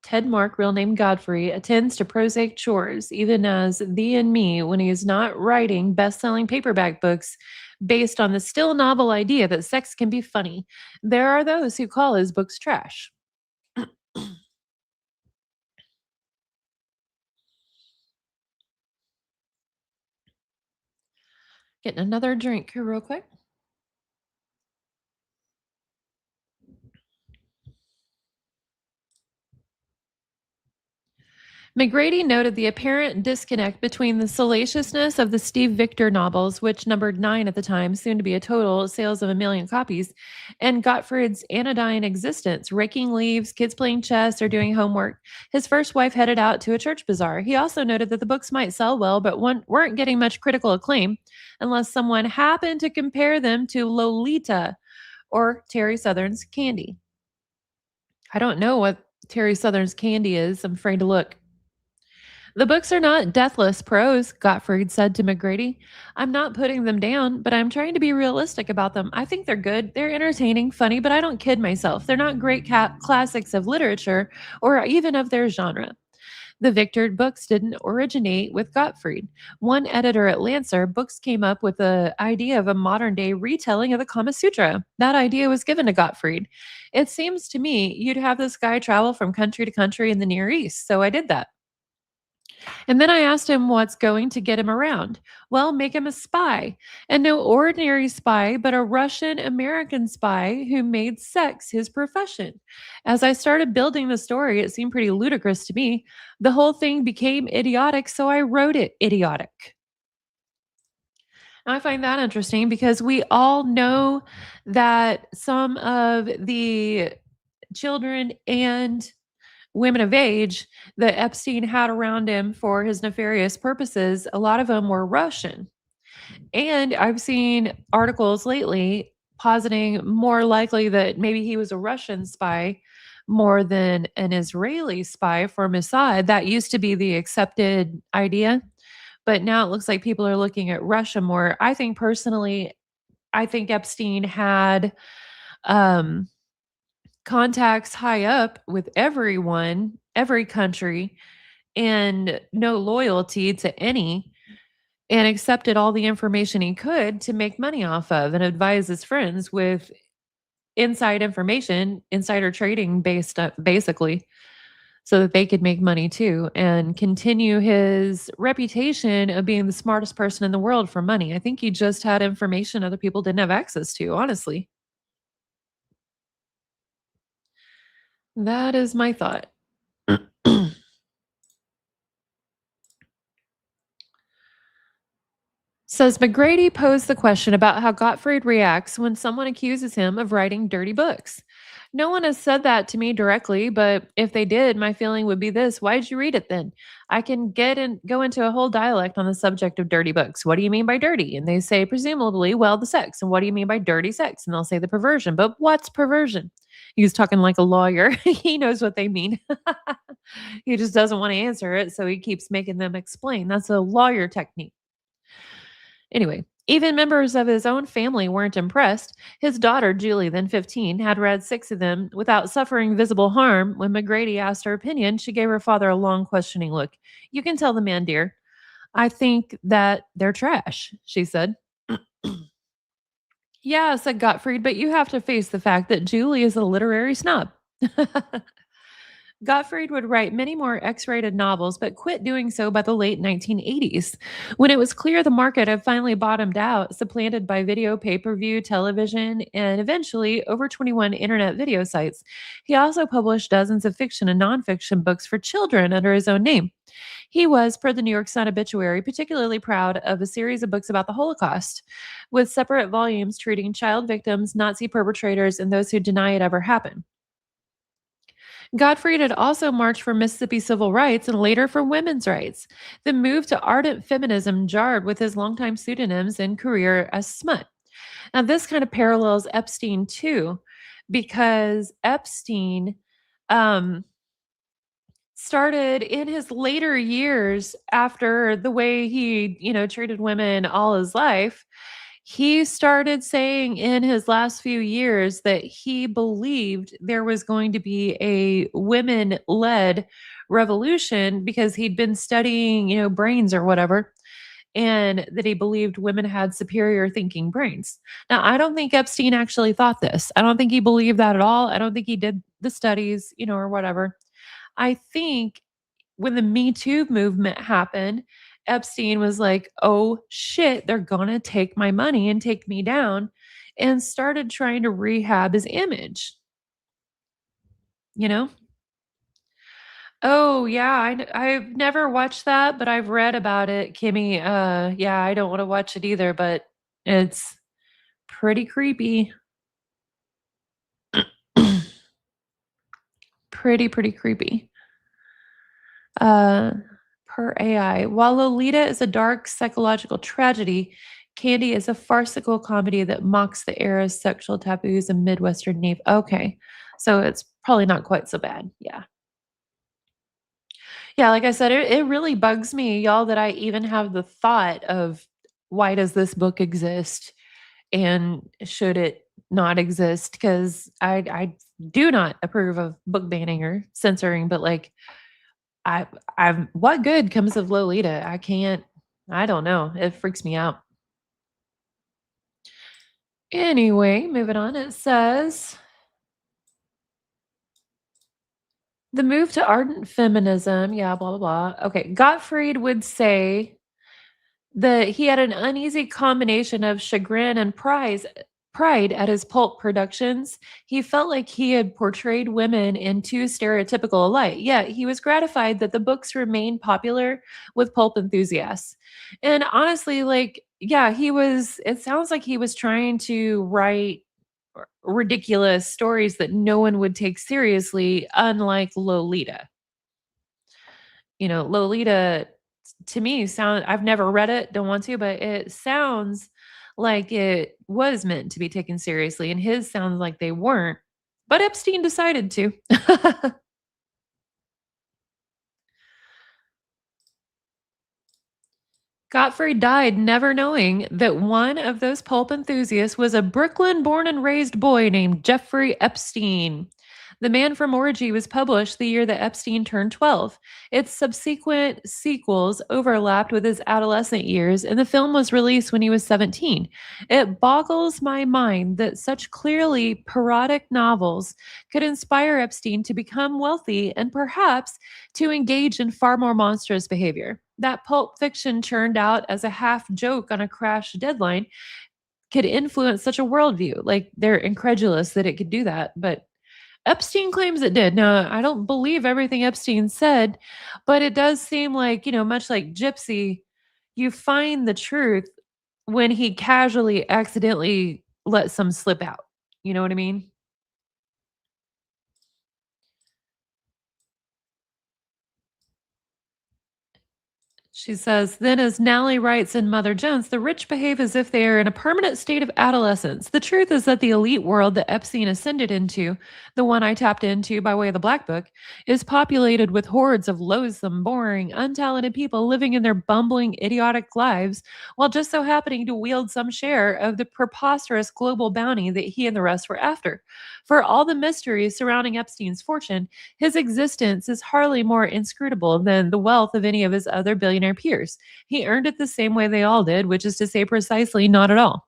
Ted Mark, real name Godfrey, attends to prosaic chores, even as Thee and Me when he is not writing best selling paperback books based on the still novel idea that sex can be funny. There are those who call his books trash. Getting another drink here, real quick. McGrady noted the apparent disconnect between the salaciousness of the Steve Victor novels, which numbered 9 at the time, soon to be a total sales of 1 million copies, and Gottfried's anodyne existence, raking leaves, kids playing chess, or doing homework. His first wife headed out to a church bazaar. He also noted that the books might sell well, but weren't getting much critical acclaim unless someone happened to compare them to Lolita or Terry Southern's Candy. I don't know what Terry Southern's Candy is. I'm afraid to look. The books are not deathless prose, Gottfried said to McGrady. I'm not putting them down, but I'm trying to be realistic about them. I think they're good. They're entertaining, funny, but I don't kid myself. They're not great classics of literature or even of their genre. The Victor books didn't originate with Gottfried. One editor at Lancer Books came up with the idea of a modern day retelling of the Kama Sutra. That idea was given to Gottfried. It seems to me you'd have this guy travel from country to country in the Near East, so I did that. And then I asked him what's going to get him around. Well, make him a spy. And no ordinary spy, but a Russian American spy who made sex his profession. As I started building the story, it seemed pretty ludicrous to me. The whole thing became idiotic, so I wrote it idiotic. I find that interesting because we all know that some of the children and women of age that Epstein had around him for his nefarious purposes, a lot of them were Russian. And I've seen articles lately positing more likely that maybe he was a Russian spy more than an Israeli spy for Mossad. That used to be the accepted idea, but now it looks like people are looking at Russia more. I think personally, I think Epstein had um, contacts high up with everyone, every country, and no loyalty to any, and accepted all the information he could to make money off of and advise his friends with inside information, insider trading based basically, so that they could make money too and continue his reputation of being the smartest person in the world for money. I think he just had information other people didn't have access to, honestly. That is my thought. Says McGrady posed the question about how Gottfried reacts when someone accuses him of writing dirty books. No one has said that to me directly, but if they did, my feeling would be this: why'd you read it then? I can go into a whole dialect on the subject of dirty books. What do you mean by dirty? And they say, presumably, well, the sex. And what do you mean by dirty sex? And they'll say the perversion. But what's perversion? He's talking like a lawyer. He knows what they mean. He just doesn't want to answer it, so he keeps making them explain. That's a lawyer technique. Anyway, even members of his own family weren't impressed. His daughter, Julie, then 15, had read 6 of them without suffering visible harm. When McGrady asked her opinion, she gave her father a long, questioning look. You can tell the man, dear. I think that they're trash, she said. Yeah, said Gottfried, but you have to face the fact that Julie is a literary snob. Gottfried would write many more X rated novels, but quit doing so by the late 1980s. When it was clear the market had finally bottomed out, supplanted by video, pay per view, television, and eventually over 21 internet video sites, he also published dozens of fiction and nonfiction books for children under his own name. He was, per the New York Sun obituary, particularly proud of a series of books about the Holocaust, with separate volumes treating child victims, Nazi perpetrators, and those who deny it ever happened. Gottfried had also marched for Mississippi civil rights and later for women's rights. The move to ardent feminism jarred with his longtime pseudonyms and career as smut. Now, this kind of parallels Epstein too, because Epstein um, started in his later years after the way he, treated women all his life. He started saying in his last few years that he believed there was going to be a women led revolution because he'd been studying, brains or whatever, and that he believed women had superior thinking brains. Now, I don't think Epstein actually thought this. I don't think he believed that at all. I don't think he did the studies, or whatever. I think when the Me Too movement happened, Epstein was like, oh shit, they're gonna take my money and take me down, and started trying to rehab his image, you know? Oh, yeah, I've never watched that, but I've read about it, Kimmy. Yeah, I don't want to watch it either, but it's pretty creepy. Pretty creepy. Uh, per AI. While Lolita is a dark psychological tragedy, Candy is a farcical comedy that mocks the era's sexual taboos and Midwestern Navy. Okay. So it's probably not quite so bad. Yeah. Yeah, like I said, it really bugs me, y'all, that I even have the thought of why does this book exist and should it not exist? Because I do not approve of book banning or censoring, but like I I'm what good comes of Lolita? I don't know. It freaks me out. Anyway, moving on. It says the move to ardent feminism, yeah, blah blah blah. Okay, Gottfried would say that he had an uneasy combination of chagrin and pride at his pulp productions. He felt like he had portrayed women in too stereotypical a light, yet he was gratified that the books remained popular with pulp enthusiasts. And honestly, like, yeah, it sounds like he was trying to write ridiculous stories that no one would take seriously, unlike Lolita. Lolita to me sound I've never read it, don't want to, but it sounds like it was meant to be taken seriously, and his sounds like they weren't. But Epstein decided to. Godfrey died never knowing that one of those pulp enthusiasts was a Brooklyn born and raised boy named Jeffrey Epstein. The Man from Orgy was published the year that Epstein turned 12. Its subsequent sequels overlapped with his adolescent years, and the film was released when he was 17. It boggles my mind that such clearly parodic novels could inspire Epstein to become wealthy and perhaps to engage in far more monstrous behavior. That Pulp Fiction churned out as a half joke on a crash deadline could influence such a worldview. Like they're incredulous that it could do that, but Epstein claims it did. Now, I don't believe everything Epstein said, but it does seem like, much like Gypsy, you find the truth when he casually accidentally let some slip out. You know what I mean? She says, then as Nally writes in Mother Jones, the rich behave as if they are in a permanent state of adolescence. The truth is that the elite world that Epstein ascended into, the one I tapped into by way of the Black Book, is populated with hordes of loathsome, boring, untalented people living in their bumbling, idiotic lives while just so happening to wield some share of the preposterous global bounty that he and the rest were after. For all the mysteries surrounding Epstein's fortune, his existence is hardly more inscrutable than the wealth of any of his other billionaire peers. He earned it the same way they all did, which is to say, precisely not at all.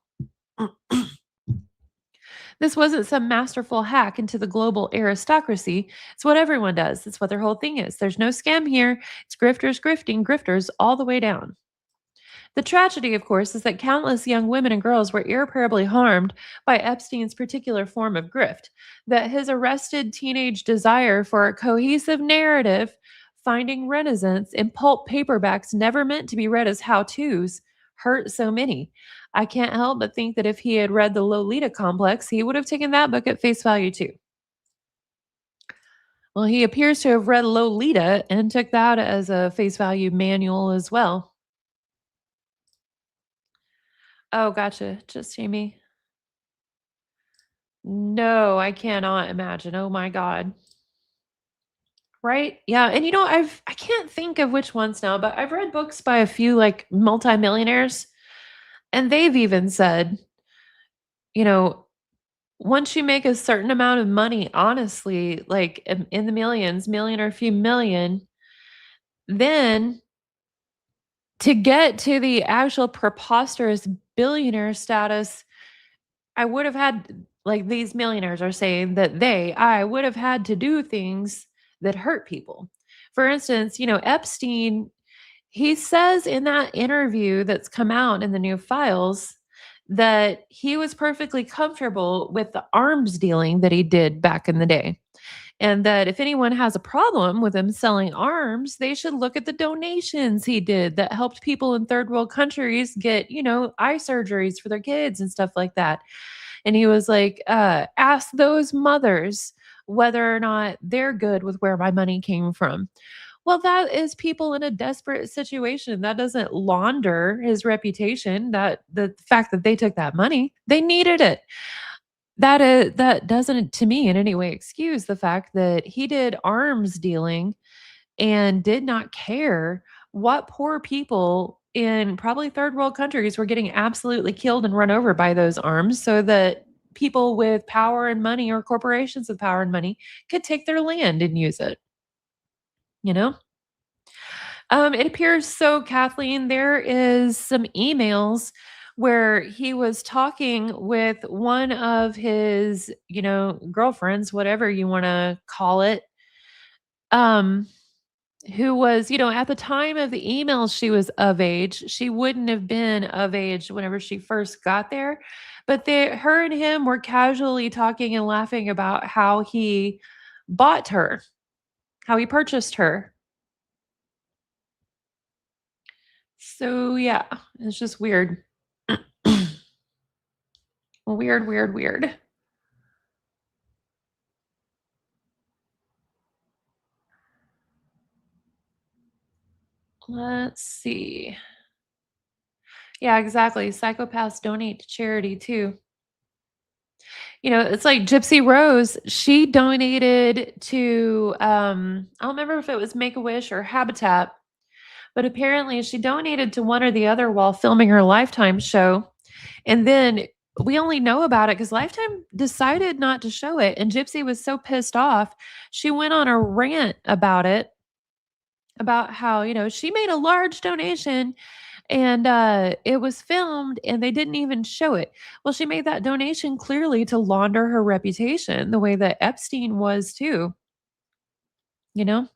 This wasn't some masterful hack into the global aristocracy. It's what everyone does. It's what their whole thing is. There's no scam here. It's grifters grifting grifters all the way down. The tragedy, of course, is that countless young women and girls were irreparably harmed by Epstein's particular form of grift, that his arrested teenage desire for a cohesive narrative, finding renaissance in pulp paperbacks never meant to be read as how to's, hurt so many. I can't help but think that if he had read the Lolita complex, he would have taken that book at face value too. Well, he appears to have read Lolita and took that as a face value manual as well. Oh, gotcha. Just Jamie. No, I cannot imagine. Oh my god. Right? Yeah, and I can't think of which ones now, but I've read books by a few like multimillionaires and they've even said, you know, once you make a certain amount of money, honestly, like in the millions, million or a few million, then to get to the actual preposterous billionaire status, I would have had like these millionaires are saying that I would have had to do things that hurt people. For instance, Epstein, he says in that interview that's come out in the new files that he was perfectly comfortable with the arms dealing that he did back in the day. And that if anyone has a problem with him selling arms, they should look at the donations he did that helped people in third world countries get, eye surgeries for their kids and stuff like that. And he was like, ask those mothers whether or not they're good with where my money came from. Well, that is people in a desperate situation. That doesn't launder his reputation. That the fact that they took that money, they needed it. That doesn't to me in any way excuse the fact that he did arms dealing and did not care what poor people in probably third world countries were getting absolutely killed and run over by those arms so that people with power and money or corporations with power and money could take their land and use it, you know? It appears so, Kathleen, there is some emails where he was talking with one of his, girlfriends, whatever you want to call it, um, who was, at the time of the emails, she was of age. She wouldn't have been of age whenever she first got there. But her and him were casually talking and laughing about how he bought her, how he purchased her. So yeah, it's just weird. Weird, weird, weird. Let's see. Yeah, exactly. Psychopaths donate to charity too. It's like Gypsy Rose, she donated to, I don't remember if it was Make-A-Wish or Habitat, but apparently she donated to one or the other while filming her Lifetime show. And then we only know about it because Lifetime decided not to show it. And Gypsy was so pissed off, she went on a rant about it, about how, she made a large donation and it was filmed and they didn't even show it. Well, she made that donation clearly to launder her reputation the way that Epstein was too, you know?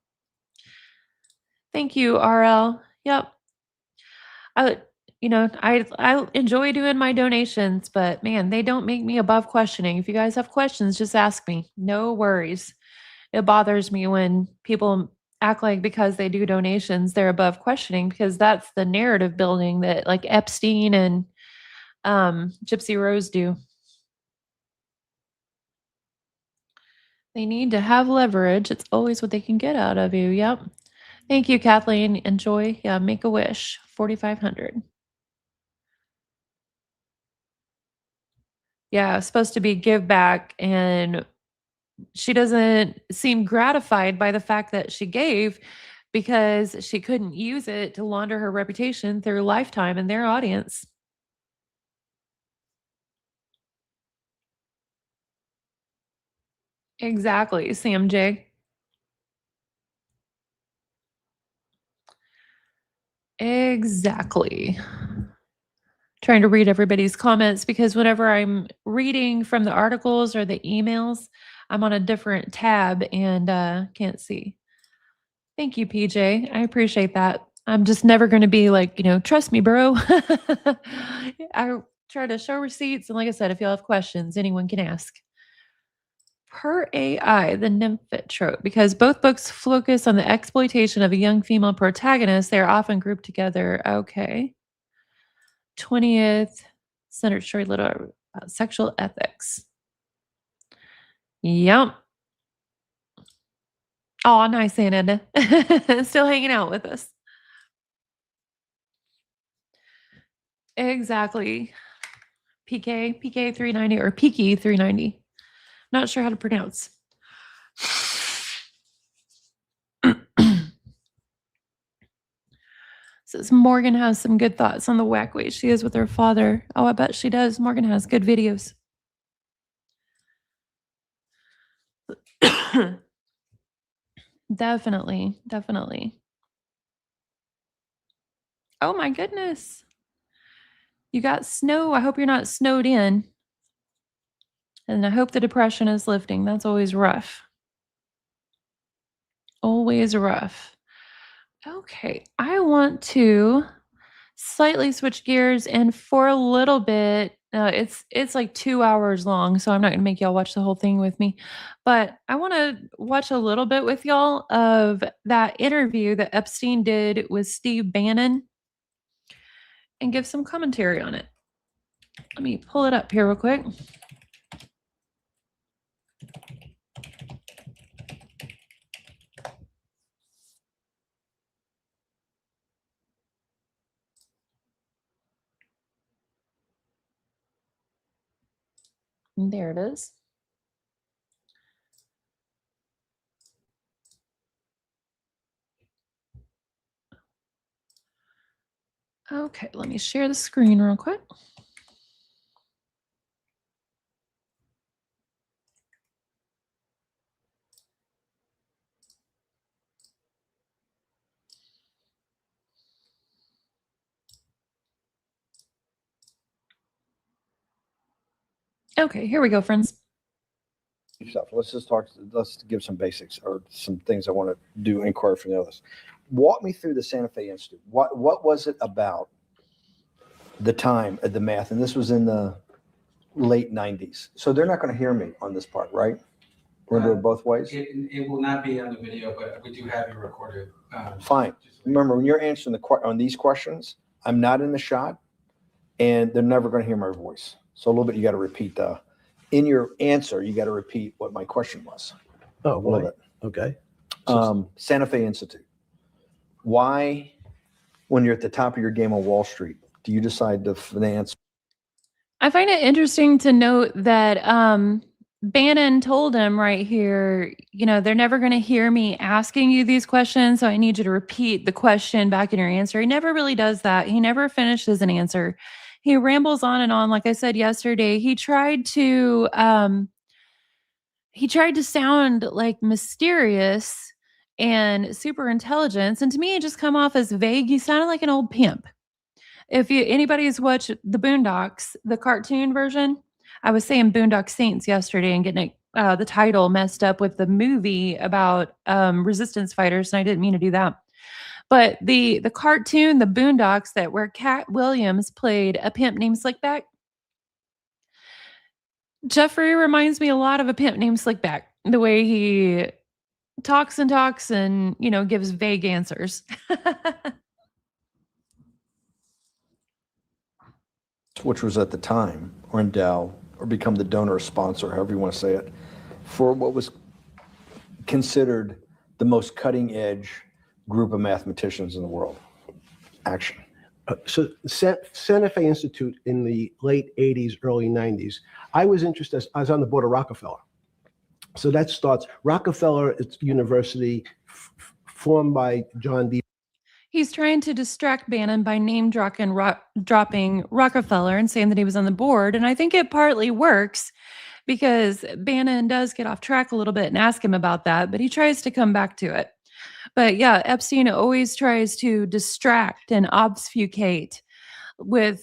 Thank you, RL. Yep. I I enjoy doing my donations, but man, they don't make me above questioning. If you guys have questions, just ask me. No worries. It bothers me when people act like because they do donations, they're above questioning because that's the narrative building that like Epstein and Gypsy Rose do. They need to have leverage. It's always what they can get out of you. Yep. Thank you, Kathleen. Enjoy. Yeah, make a wish. 4,500. Yeah, it's supposed to be give back, and she doesn't seem gratified by the fact that she gave because she couldn't use it to launder her reputation through Lifetime and their audience. Exactly, Sam J. Exactly. Trying to read everybody's comments because whenever I'm reading from the articles or the emails, I'm on a different tab and can't see. Thank you, PJ. I appreciate that. I'm just never going to be like, trust me, bro. I try to show receipts. And like I said, if y'all have questions, anyone can ask. Per AI, the nymphet trope, because both books focus on the exploitation of a young female protagonist, they are often grouped together. Okay. 20th Century Story Little Sexual Ethics. Yep. Oh, nice, Anna. Still hanging out with us. Exactly. PK 390 or PK 390. Not sure how to pronounce. Says Morgan has some good thoughts on the whack way she is with her father. Oh, I bet she does. Morgan has good videos. Definitely. Definitely. Oh my goodness. You got snow. I hope you're not snowed in. And I hope the depression is lifting. That's always rough. Always rough. Okay. I want to slightly switch gears and for a little bit it's like 2 hours long, so I'm not gonna make y'all watch the whole thing with me, but I want to watch a little bit with y'all of that interview that Epstein did with Steve Bannon and give some commentary on it. Let me pull it up here real quick. There it is. Okay, let me share the screen real quick. Okay, here we go, friends. Stuff. Let's give some basics or some things I want to do inquire from the others. Walk me through the Santa Fe Institute. What was it about the time of the math? And this was in the late 90s. So they're not going to hear me on this part, right? We're going to do it both ways? It will not be on the video, but we do have you recorded. Fine. Remember, when you're answering on these questions, I'm not in the shot, and they're never going to hear my voice. So a little bit, you got to repeat in your answer, you got to repeat what my question was. Oh, a little bit. Okay. Santa Fe Institute. Why, when you're at the top of your game on Wall Street, do you decide to finance? I find it interesting to note that Bannon told him right here, they're never going to hear me asking you these questions. So I need you to repeat the question back in your answer. He never really does that. He never finishes an answer. He rambles on and on. Like I said yesterday, he tried to sound like mysterious and super intelligence. And to me, it just come off as vague. He sounded like an old pimp. If anybody's watched the Boondocks, the cartoon version, I was saying Boondock Saints yesterday and getting the title messed up with the movie about resistance fighters, and I didn't mean to do that. But the cartoon, the Boondocks, that where Cat Williams played a pimp named Slickback, Jeffrey reminds me a lot of a pimp named Slickback. The way he talks and gives vague answers. Which was at the time, or endow, or become the donor or sponsor, however you want to say it, for what was considered the most cutting edge group of mathematicians in the world. Action. So Santa Fe Institute in the late 80s, early 90s, I was interested, I was on the board of Rockefeller. So that starts, Rockefeller University, formed by John D. He's trying to distract Bannon by name dropping Rockefeller and saying that he was on the board. And I think it partly works because Bannon does get off track a little bit and ask him about that, but he tries to come back to it. But yeah, Epstein always tries to distract and obfuscate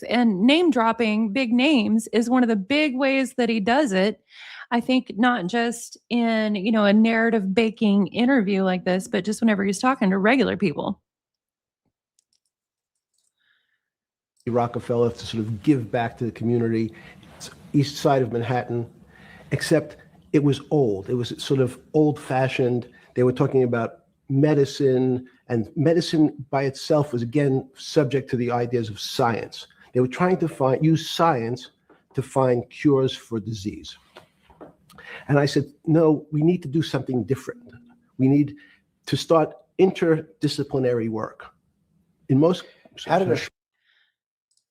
and name dropping big names is one of the big ways that he does it. I think not just in, a narrative baking interview like this, but just whenever he's talking to regular people. Rockefeller to sort of give back to the community, east side of Manhattan, except it was old. It was sort of old-fashioned. They were talking about medicine, and medicine by itself was, again, subject to the ideas of science. They were trying to use science to find cures for disease. And I said, no, we need to do something different. We need to start interdisciplinary work. In most...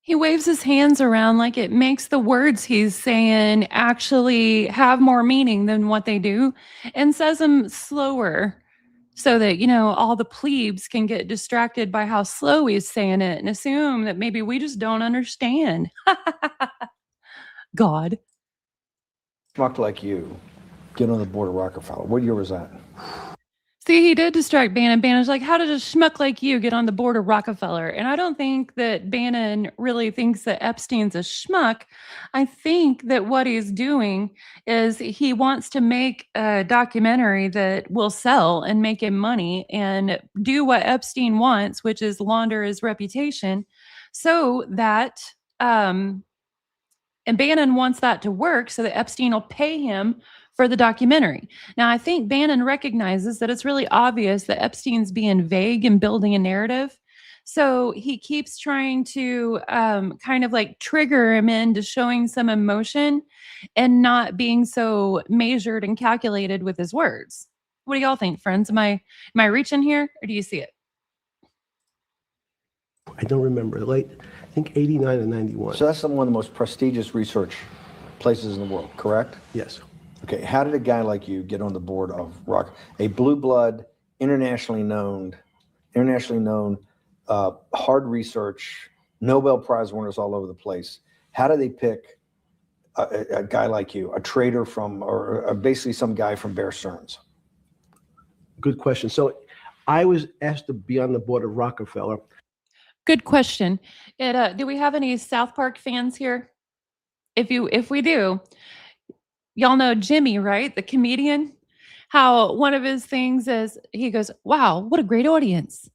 He waves his hands around like it makes the words he's saying actually have more meaning than what they do, and says them slower so that, all the plebes can get distracted by how slow he's saying it and assume that maybe we just don't understand. God. Schmuck like you, get on the board of Rockefeller. What year was that? See, he did distract Bannon. Bannon's like, how did a schmuck like you get on the board of Rockefeller? And I don't think that Bannon really thinks that Epstein's a schmuck. I think that what he's doing is he wants to make a documentary that will sell and make him money and do what Epstein wants, which is launder his reputation so that, and Bannon wants that to work so that Epstein will pay him for the documentary. Now, I think Bannon recognizes that it's really obvious that Epstein's being vague and building a narrative. So he keeps trying to kind of like trigger him into showing some emotion and not being so measured and calculated with his words. What do y'all think, friends? Am I reaching here, or do you see it? I don't remember. I think 89 and 91. So that's one of the most prestigious research places in the world, correct? Yes. Okay, how did a guy like you get on the board of a blue blood, internationally known, hard research, Nobel Prize winners all over the place? How do they pick a guy like you, a trader from, or basically some guy from Bear Stearns? Good question. So I was asked to be on the board of Rockefeller. Good question. Do we have any South Park fans here? If we do, y'all know Jimmy, right? The comedian. How one of his things is he goes, "Wow, what a great audience!"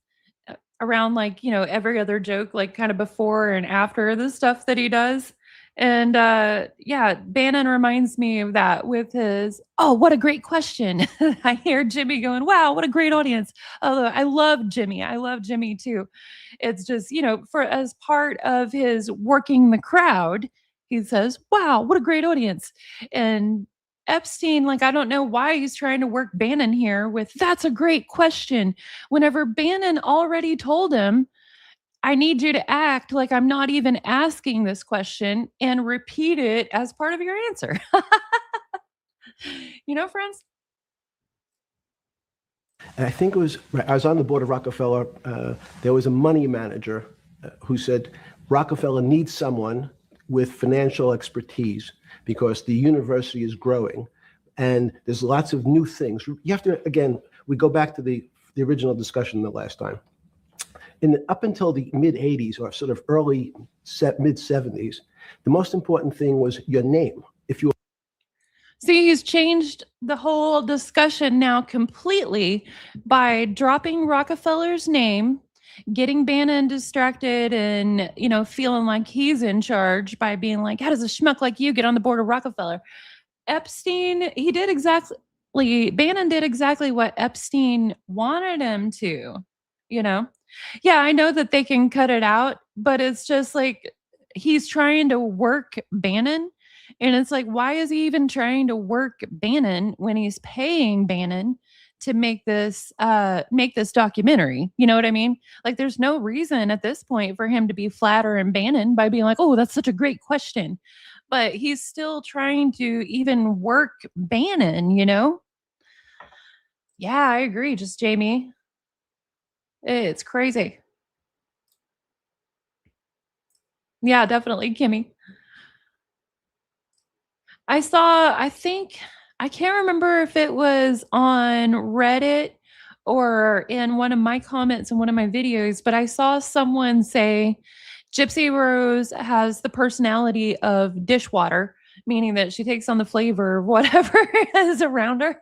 Around every other joke, like kind of before and after the stuff that he does. And yeah, Bannon reminds me of that with his, "Oh, what a great question." I hear Jimmy going, "Wow, what a great audience." Although I love Jimmy. I love Jimmy too. It's just, for as part of his working the crowd, he says, "Wow, what a great audience." And Epstein, I don't know why he's trying to work Bannon here with, "That's a great question," whenever Bannon already told him, I need you to act like I'm not even asking this question and repeat it as part of your answer. Friends? And I think it was, I was on the board of Rockefeller. There was a money manager who said Rockefeller needs someone with financial expertise because the university is growing and there's lots of new things. You have to, again, we go back to the original discussion the last time. Up until the mid 80s or sort of early mid 70s, the most important thing was your name. If you See, he's changed the whole discussion now completely by dropping Rockefeller's name, getting Bannon distracted and, feeling like he's in charge by being like, how does a schmuck like you get on the board of Rockefeller? Epstein, Bannon did exactly what Epstein wanted him to, you know? Yeah, I know that they can cut it out, but it's just like he's trying to work Bannon. And it's like, why is he even trying to work Bannon when he's paying Bannon to make this documentary? You know what I mean? Like there's no reason at this point for him to be flattering Bannon by being like, oh, that's such a great question. But he's still trying to even work Bannon. Yeah, I agree, just Jamie. It's crazy. Yeah, definitely, Kimmy. I can't remember if it was on Reddit or in one of my comments in one of my videos, but I saw someone say Gypsy Rose has the personality of dishwater, meaning that she takes on the flavor of whatever is around her.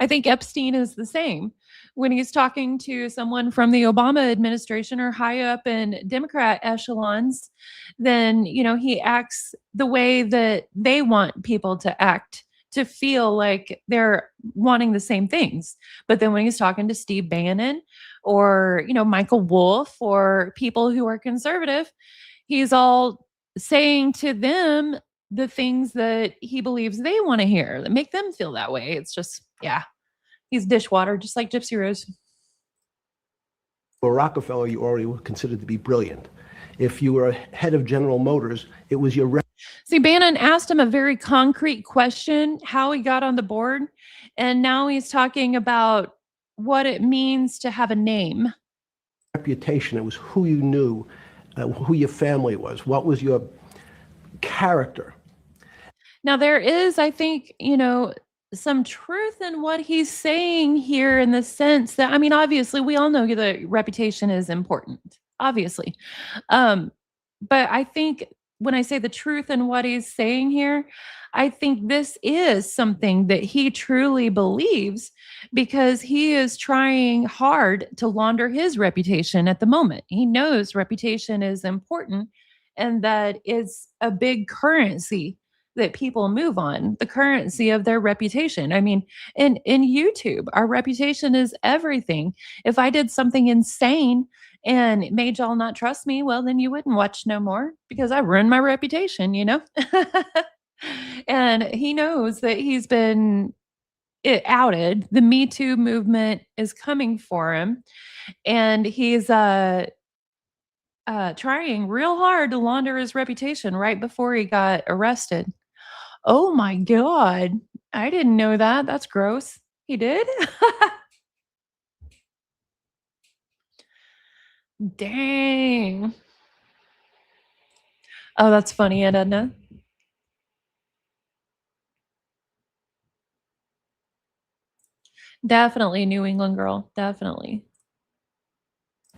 I think Epstein is the same. When he's talking to someone from the Obama administration or high up in Democrat echelons, then, he acts the way that they want people to act to feel like they're wanting the same things. But then when he's talking to Steve Bannon or, Michael Wolff or people who are conservative, he's all saying to them the things that he believes they want to hear that make them feel that way. It's just, yeah, he's dishwater, just like Gypsy Rose. were Rockefeller, you already were considered to be brilliant. If you were head of General Motors, it was your See, Bannon asked him a very concrete question, how he got on the board. And now he's talking about what it means to have a name. reputation. It was who you knew, who your family was, what was your character. Now, there is, I think, some truth in what he's saying here in the sense that, obviously, we all know the reputation is important, obviously. But I think when I say the truth in what he's saying here, I think this is something that he truly believes because he is trying hard to launder his reputation at the moment. He knows reputation is important and that it's a big currency that people move on, the currency of their reputation. In YouTube, our reputation is everything. If I did something insane and it made y'all not trust me, well, then you wouldn't watch no more because I ruined my reputation. And he knows that he's been outed. The Me Too movement is coming for him, and he's trying real hard to launder his reputation right before he got arrested. Oh my God. I didn't know that. That's gross. He did? Dang. Oh, that's funny, Edna. Definitely New England girl. Definitely.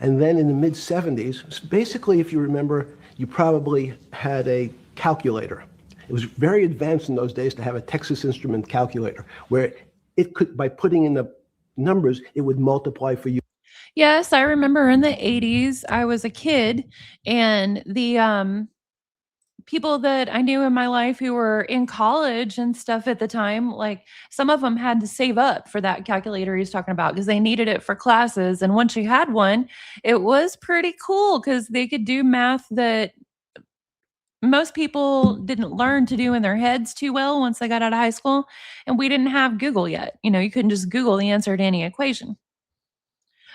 And then in the mid 70s, basically, if you remember, you probably had a calculator. It was very advanced in those days to have a Texas Instrument calculator where it could, by putting in the numbers, it would multiply for you. Yes, I remember in the 80s, I was a kid, and the people that I knew in my life who were in college and stuff at the time, like some of them had to save up for that calculator he's talking about because they needed it for classes. And once you had one, it was pretty cool because they could do math that most people didn't learn to do in their heads too well once they got out of high school. And we didn't have Google yet. You couldn't just Google the answer to any equation.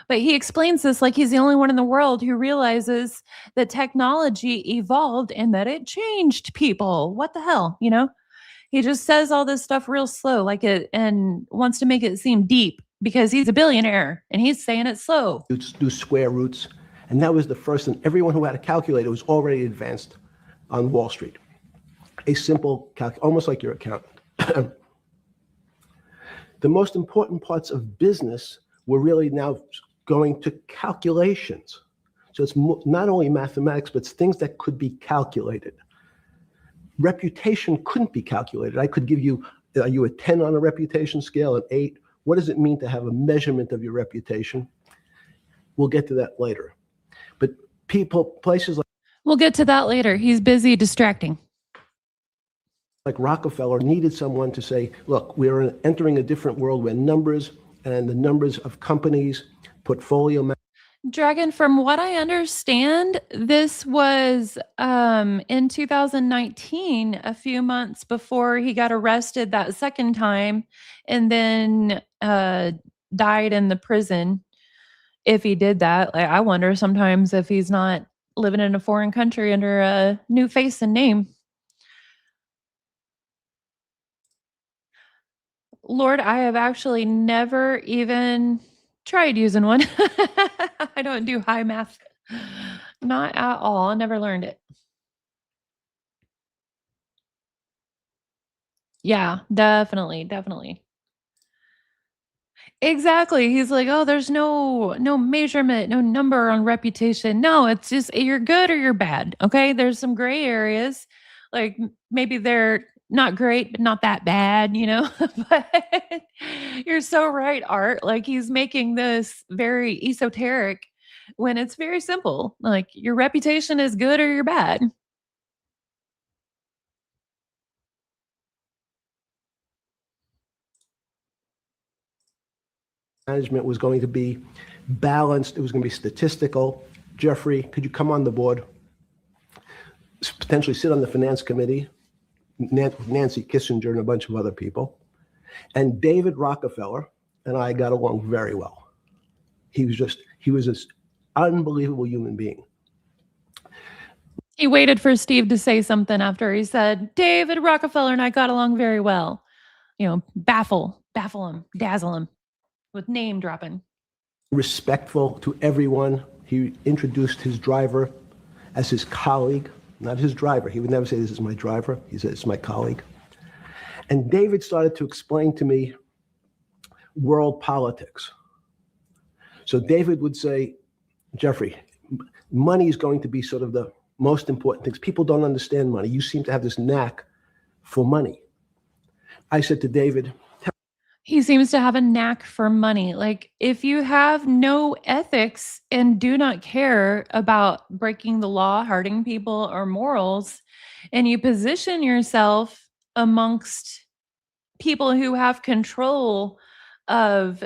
But he explains this like he's the only one in the world who realizes that technology evolved and that it changed people. What the hell, you know? He just says all this stuff real slow, like it, and wants to make it seem deep because he's a billionaire and he's saying it slow. Do square roots. And that was the first, and everyone who had a calculator was already advanced on Wall Street. A simple almost like your accountant. The most important parts of business were really now going to calculations. So it's not only mathematics, but it's things that could be calculated. Reputation couldn't be calculated. I could give you, are you a 10 on a reputation scale, an 8? What does it mean to have a measurement of your reputation? We'll get to that later. But places We'll get to that later. He's busy distracting. like Rockefeller needed someone to say, look, we're entering a different world where numbers and the numbers of companies, portfolio. Dragon, from what I understand, this was in 2019, a few months before he got arrested that second time and then died in the prison. If he did that, like, I wonder sometimes if he's not living in a foreign country under a new face and name. Lord, I have actually never even tried using one. I don't do high math. Not at all. I never learned it. Yeah, definitely, definitely. Exactly. He's like, "Oh, there's no measurement, no number on reputation." No, it's just you're good or you're bad. Okay? There's some gray areas. Like maybe they're not great, but not that bad, you know? But you're so right, Art. Like he's making this very esoteric when it's very simple. Like your reputation is good or you're bad. Management was going to be balanced. It was going to be statistical. Jeffrey, could you come on the board? Potentially sit on the finance committee. Nancy Kissinger and a bunch of other people. And David Rockefeller and I got along very well. He was this unbelievable human being. He waited for Steve to say something after he said, David Rockefeller and I got along very well. You know, baffle him, dazzle him with name dropping. Respectful to everyone. He introduced his driver as his colleague, not his driver. He would never say, this is my driver. He said, it's my colleague. And David started to explain to me world politics. So David would say, Jeffrey, money is going to be sort of the most important things. People don't understand money. You seem to have this knack for money. I said to David, he seems to have a knack for money. Like if you have no ethics and do not care about breaking the law, hurting people, or morals, and you position yourself amongst people who have control of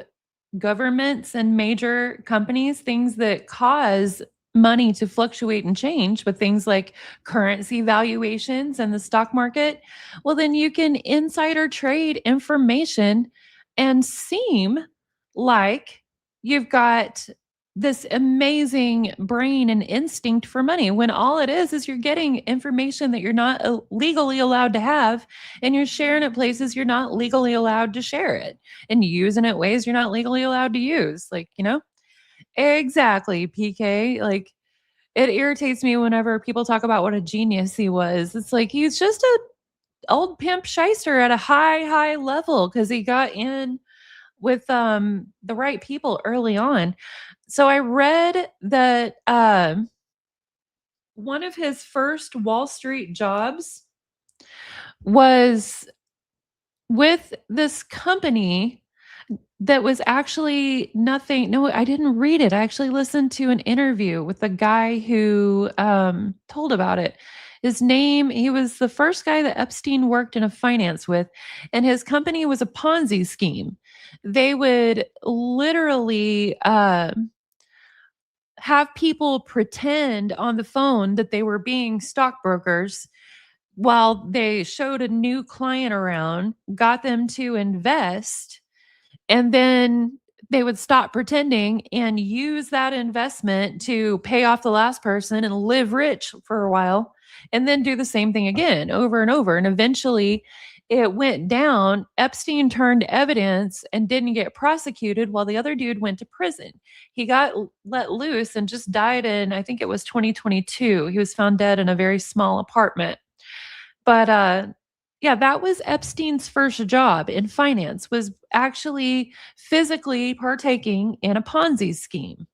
governments and major companies, things that cause money to fluctuate and change with things like currency valuations and the stock market, well, then you can insider trade information and seem like you've got this amazing brain and instinct for money when all it is you're getting information that you're not legally allowed to have and you're sharing it places you're not legally allowed to share it and using it ways you're not legally allowed to use. Like, you know, exactly, PK. Like it irritates me whenever people talk about what a genius he was. It's like he's just a old pimp shyster at a high level because he got in with the right people early on. So I read that one of his first Wall Street jobs was with this company that was actually nothing. No, I didn't read it. I actually listened to an interview with the guy who told about it. His name, he was the first guy that Epstein worked in a finance with, and his company was a Ponzi scheme. They would literally have people pretend on the phone that they were being stockbrokers while they showed a new client around, got them to invest, and then they would stop pretending and use that investment to pay off the last person and live rich for a while, and then do the same thing again over and over. And eventually it went down. Epstein turned evidence and didn't get prosecuted while the other dude went to prison. He got let loose and just died in, I think it was 2022. He was found dead in a very small apartment. But yeah, that was Epstein's first job in finance, was actually physically partaking in a Ponzi scheme.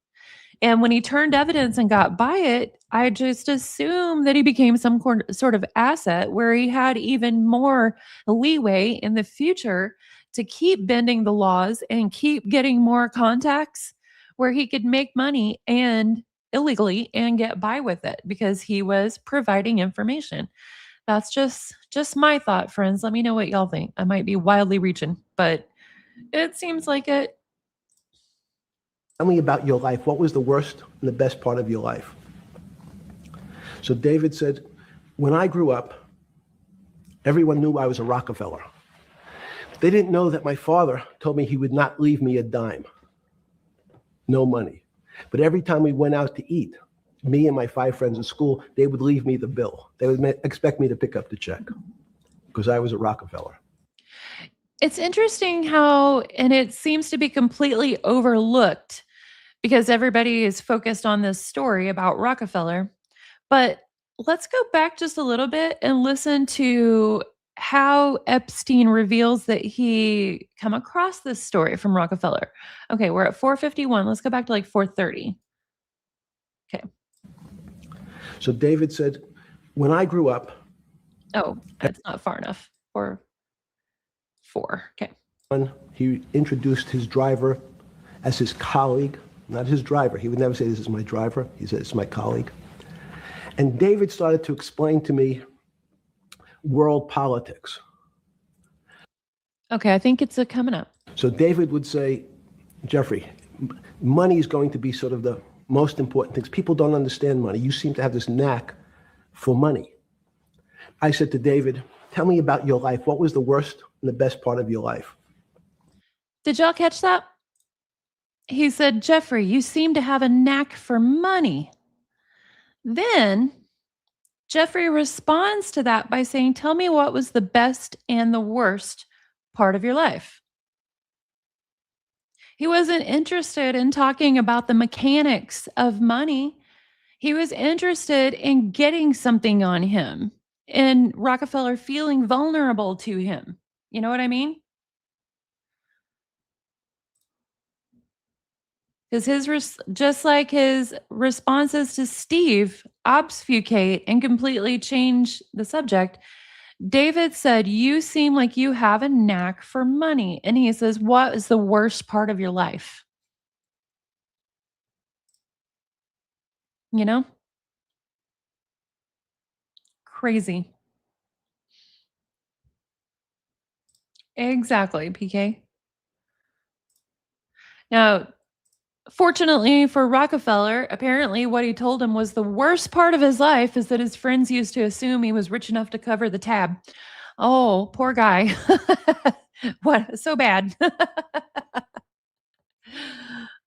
And when he turned evidence and got by it, I just assumed that he became some sort of asset where he had even more leeway in the future to keep bending the laws and keep getting more contacts where he could make money and illegally and get by with it because he was providing information. That's just my thought, friends. Let me know what y'all think. I might be wildly reaching, but it seems like it. Tell me about your life. What was the worst and the best part of your life? So David said, when I grew up, everyone knew I was a Rockefeller. They didn't know that my father told me he would not leave me a dime. No money. But every time we went out to eat, me and my 5 friends at school, they would leave me the bill. They would expect me to pick up the check because I was a Rockefeller. It's interesting how, and it seems to be completely overlooked because everybody is focused on this story about Rockefeller. But let's go back just a little bit and listen to how Epstein reveals that he come across this story from Rockefeller. Okay, we're at 451. Let's go back to like 430. Okay. So David said, when I grew up, Oh, that's not far enough. 4. Okay. he introduced his driver as his colleague, not his driver. He would never say, this is my driver. He said, it's my colleague. And David started to explain to me world politics. Okay, I think it's coming up. So David would say, Jeffrey, money is going to be sort of the most important things. People don't understand money. You seem to have this knack for money. I said to David, tell me about your life. What was the worst and the best part of your life? Did y'all catch that? He said, Jeffrey, you seem to have a knack for money. Then Jeffrey responds to that by saying, tell me what was the best and the worst part of your life. He wasn't interested in talking about the mechanics of money. He was interested in getting something on him and Rockefeller feeling vulnerable to him. You know what I mean? Because just like his responses to Steve obfuscate and completely change the subject, David said, you seem like you have a knack for money. And he says, what is the worst part of your life? You know? Crazy. Exactly, PK. Now, fortunately for Rockefeller, apparently what he told him was the worst part of his life is that his friends used to assume he was rich enough to cover the tab. Oh, poor guy. What? So bad.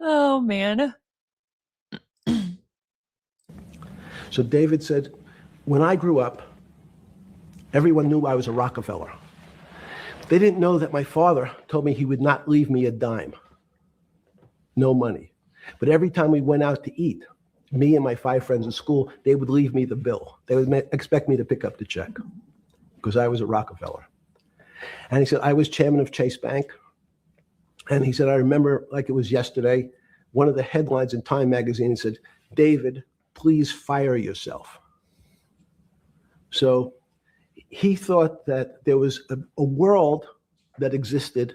Oh, man. So David said, when I grew up, everyone knew I was a Rockefeller. They didn't know that my father told me he would not leave me a dime. No money. But every time we went out to eat, me and my 5 friends at school, they would leave me the bill. They would expect me to pick up the check because I was a Rockefeller. And he said, I was chairman of Chase Bank. And he said, I remember like it was yesterday, one of the headlines in Time magazine said, David, please fire yourself. So he thought that there was a world that existed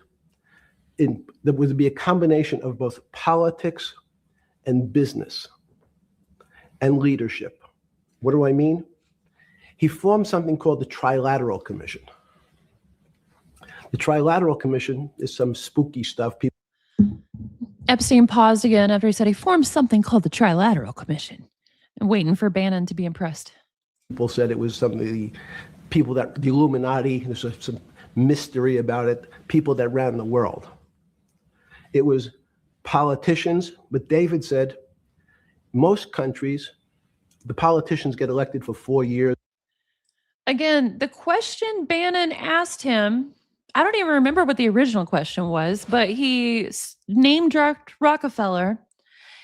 that would be a combination of both politics and business and leadership. What do I mean? He formed something called the Trilateral Commission. The Trilateral Commission is some spooky stuff. Epstein paused again after he said he formed something called the Trilateral Commission, and waiting for Bannon to be impressed. People said it was something, the Illuminati, there's some mystery about it, people that ran the world. It was politicians, but David said most countries, the politicians get elected for 4 years. Again, the question Bannon asked him, I don't even remember what the original question was, but he name dropped Rockefeller.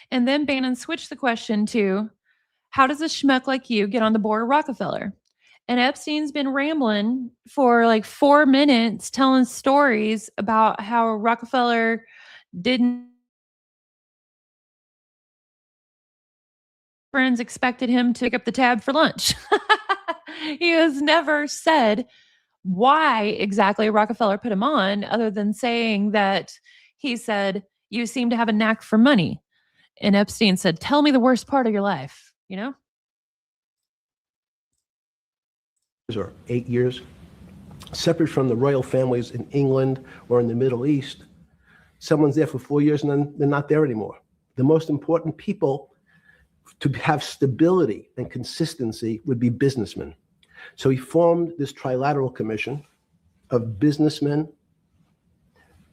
And then Bannon switched the question to, how does a schmuck like you get on the board of Rockefeller? And Epstein's been rambling for like 4 minutes telling stories about how Rockefeller didn't. Friends expected him to pick up the tab for lunch. He has never said why exactly Rockefeller put him on, other than saying that he said, "You seem to have a knack for money." And Epstein said, "Tell me the worst part of your life," you know? Or 8 years, separate from the royal families in England or in the Middle East. Someone's there for 4 years and then they're not there anymore. The most important people to have stability and consistency would be businessmen. So he formed this trilateral commission of businessmen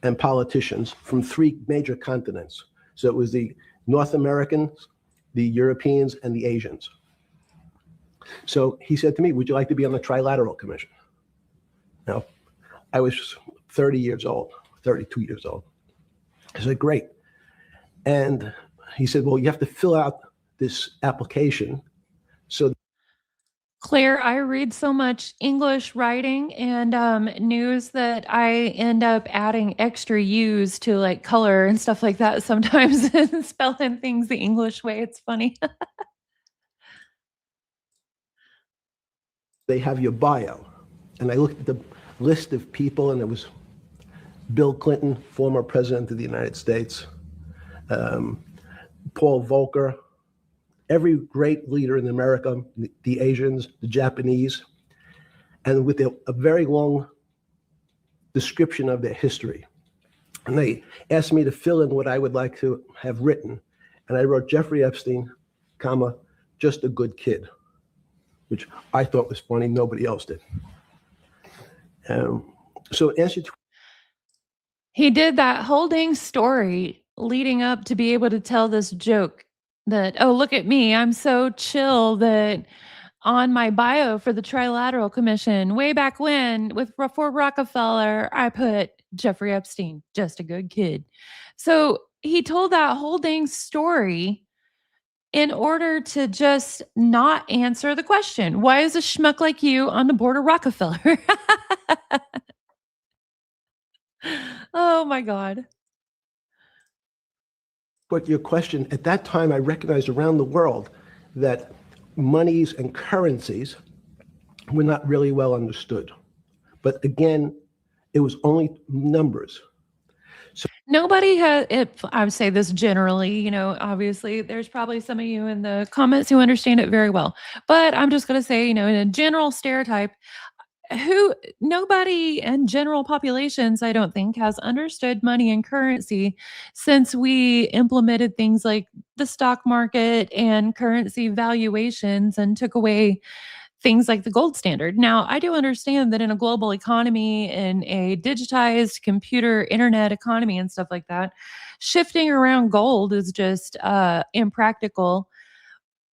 and politicians from 3 major continents. So it was the North Americans, the Europeans, and the Asians. So he said to me, would you like to be on the Trilateral Commission? Now, I was 30 years old, 32 years old. I said, great. And he said, well, you have to fill out this application. So Claire, I read so much English writing and news that I end up adding extra U's to like color and stuff like that sometimes and spelling things the English way. It's funny. they have your bio. And I looked at the list of people, and it was Bill Clinton, former president of the United States, Paul Volcker, every great leader in America, the Asians, the Japanese, and with a very long description of their history. And they asked me to fill in what I would like to have written. And I wrote Jeffrey Epstein, comma, just a good kid, which I thought was funny. Nobody else did. So answer to He did that whole dang story leading up to be able to tell this joke that, oh, look at me. I'm so chill that on my bio for the Trilateral Commission, way back when for Rockefeller, I put Jeffrey Epstein, just a good kid. So he told that whole dang story in order to just not answer the question. Why is a schmuck like you on the board of Rockefeller? Oh my God. But your question, at that time, I recognized around the world that monies and currencies were not really well understood. But again, it was only numbers. Nobody has, I would say this generally, obviously there's probably some of you in the comments who understand it very well. But I'm just going to say, in a general stereotype, nobody in general populations, I don't think, has understood money and currency since we implemented things like the stock market and currency valuations and took away things like the gold standard. Now, I do understand that in a global economy, in a digitized computer, internet economy, and stuff like that, shifting around gold is just impractical.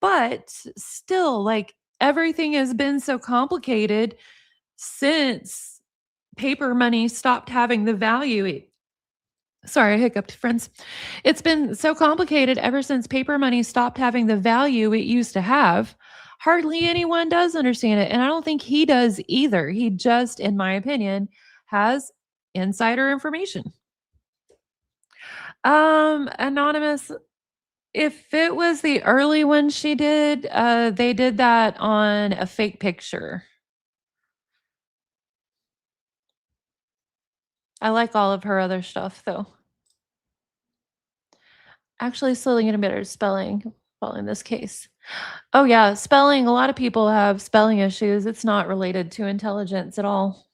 But still, like everything has been so complicated since paper money stopped having the value. Sorry, I hiccuped, friends. It's been so complicated ever since paper money stopped having the value it used to have. Hardly anyone does understand it. And I don't think he does either. He just, in my opinion, has insider information. Anonymous, if it was the early one she did, they did that on a fake picture. I like all of her other stuff, though. Actually, slowly getting better at spelling following this case. Oh, yeah, spelling. A lot of people have spelling issues. It's not related to intelligence at all.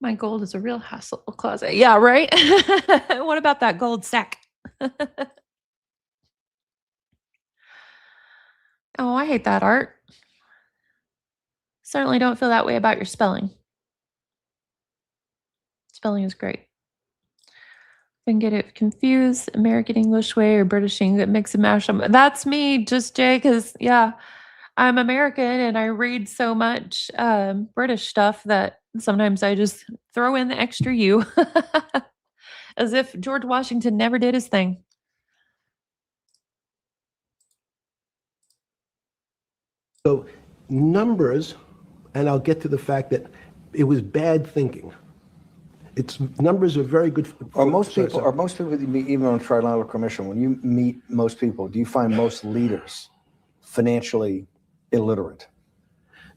My gold is a real hassle closet. Yeah, right? What about that gold sack? Oh, I hate that art. Certainly don't feel that way about your spelling. Spelling is great. Then get it confused, American English way or British English, mix and mash them. That's me, just Jay, because yeah, I'm American and I read so much British stuff that sometimes I just throw in the extra U as if George Washington never did his thing. So numbers, and I'll get to the fact that it was bad thinking. It's numbers are very good. Are most people that you meet, even on Trilateral Commission, when you meet most people, do you find most leaders financially illiterate,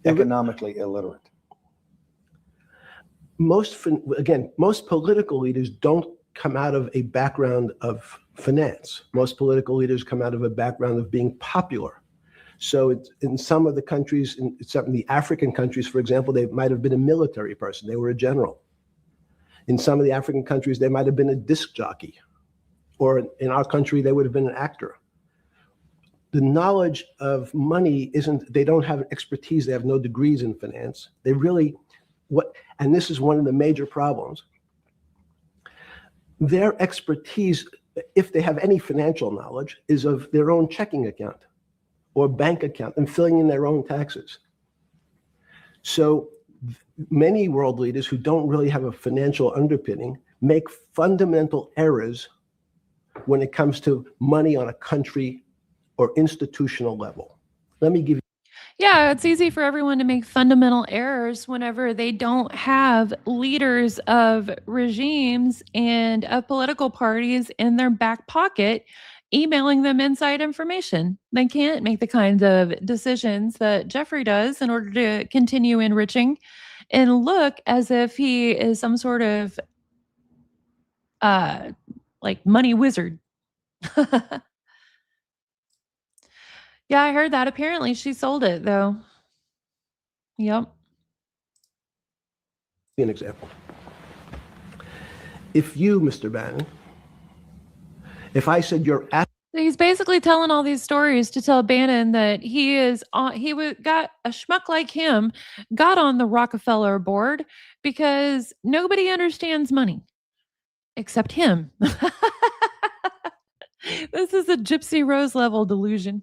economically illiterate? Most political leaders don't come out of a background of finance. Most political leaders come out of a background of being popular. So in some of the countries, in some of the African countries, for example, they might have been a military person. They were a general. In some of the African countries, they might have been a disc jockey. Or in our country, they would have been an actor. The knowledge of money they don't have expertise. They have no degrees in finance. They really, and this is one of the major problems. Their expertise, if they have any financial knowledge, is of their own checking account or bank account and filling in their own taxes. So many world leaders who don't really have a financial underpinning make fundamental errors when it comes to money on a country or institutional level. Let me give you. Yeah, it's easy for everyone to make fundamental errors whenever they don't have leaders of regimes and of political parties in their back pocket emailing them inside information. They can't make the kinds of decisions that Jeffrey does in order to continue enriching and look as if he is some sort of like money wizard. Yeah, I heard that. Apparently she sold it though. Yep. An example. If you, Mr. Bannon, if I said you're at He's basically telling all these stories to tell Bannon that he is on. Got a schmuck like him, got on the Rockefeller board because nobody understands money except him. This is a Gypsy Rose level delusion.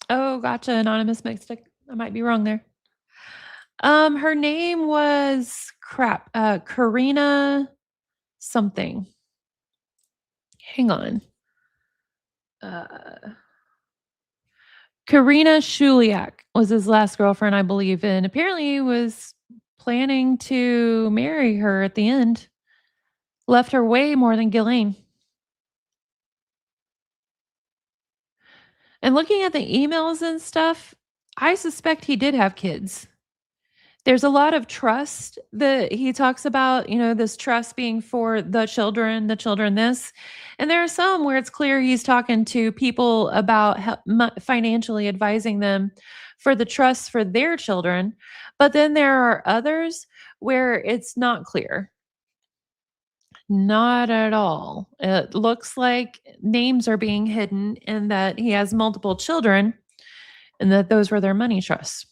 Oh, gotcha. Anonymous Mystic. I might be wrong there. Her name was Karina something. Hang on. Karina Shuliak was his last girlfriend, I believe, and apparently he was planning to marry her at the end. Left her way more than Ghislaine. And looking at the emails and stuff, I suspect he did have kids. There's a lot of trust that he talks about, this trust being for the children this. And there are some where it's clear he's talking to people about financially advising them for the trust for their children. But then there are others where it's not clear. Not at all. It looks like names are being hidden and that he has multiple children and that those were their money trusts.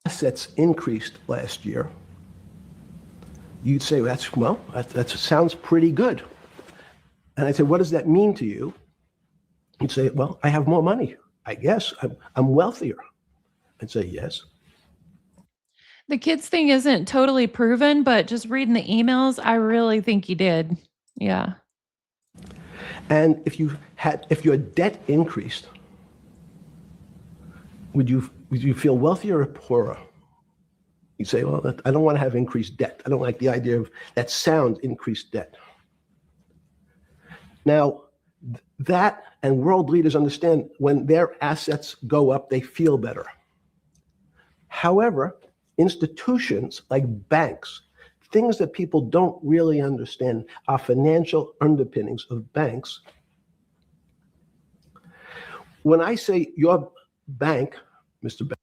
Assets increased last year, you'd say, that sounds pretty good. And I said, what does that mean to you? You'd say, well, I have more money. I guess I'm wealthier. I'd say, yes. The kids thing isn't totally proven, but just reading the emails, I really think he did. Yeah. And if your debt increased, would you feel wealthier or poorer? You'd say, well, I don't want to have increased debt. I don't like the idea of that sound, increased debt. Now, that and world leaders understand when their assets go up, they feel better. However, institutions like banks, things that people don't really understand are financial underpinnings of banks. When I say your bank, Mr. Bank.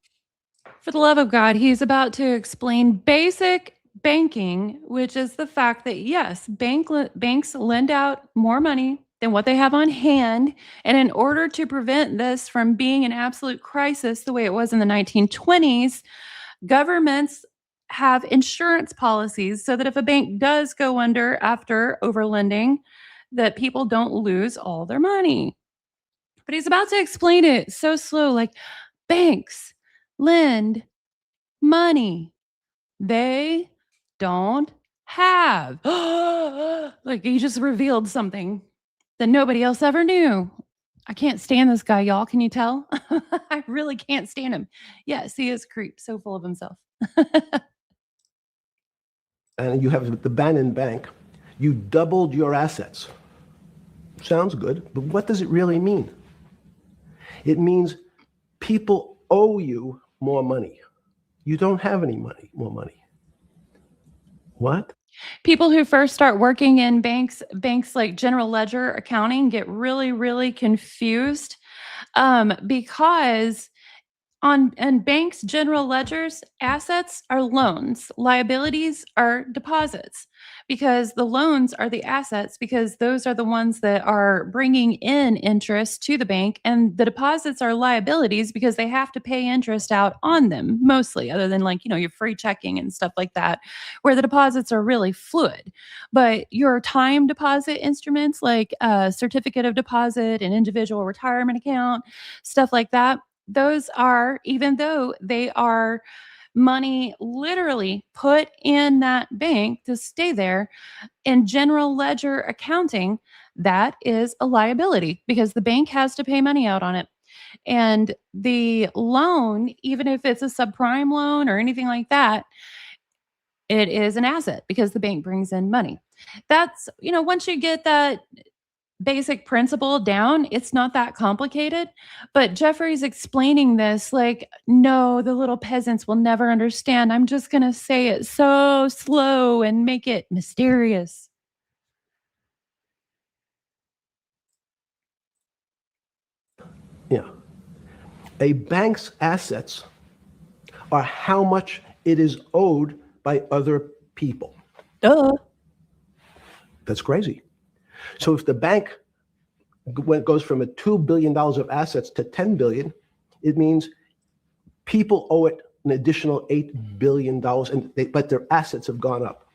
For the love of God, he's about to explain basic banking, which is the fact that, yes, banks lend out more money than what they have on hand. And in order to prevent this from being an absolute crisis the way it was in the 1920s, governments have insurance policies so that if a bank does go under after overlending, that people don't lose all their money. But he's about to explain it so slow, like banks lend money they don't have. Like he just revealed something that nobody else ever knew. I can't stand this guy, y'all. Can you tell? I really can't stand him. Yes, he is a creep, so full of himself. And you have the Bannon Bank, you doubled your assets. Sounds good, but what does it really mean? It means people owe you more money. You don't have any money, more money. What? People who first start working in banks like general ledger accounting get really, really confused because on banks' general ledgers, assets are loans, liabilities are deposits, because the loans are the assets, because those are the ones that are bringing in interest to the bank, and the deposits are liabilities because they have to pay interest out on them, mostly, other than like, your free checking and stuff like that, where the deposits are really fluid. But your time deposit instruments like a certificate of deposit, an individual retirement account, stuff like that, those are, even though they are money literally put in that bank to stay there, in general ledger accounting, that is a liability because the bank has to pay money out on it. And the loan, even if it's a subprime loan or anything like that, it is an asset because the bank brings in money. That's, once you get that basic principle down, it's not that complicated. But Jeffrey's explaining this like, no, the little peasants will never understand. I'm just going to say it so slow and make it mysterious. Yeah. A bank's assets are how much it is owed by other people. Duh. That's crazy. So if the bank goes from $2 billion of assets to $10 billion, it means people owe it an additional $8 billion, but their assets have gone up.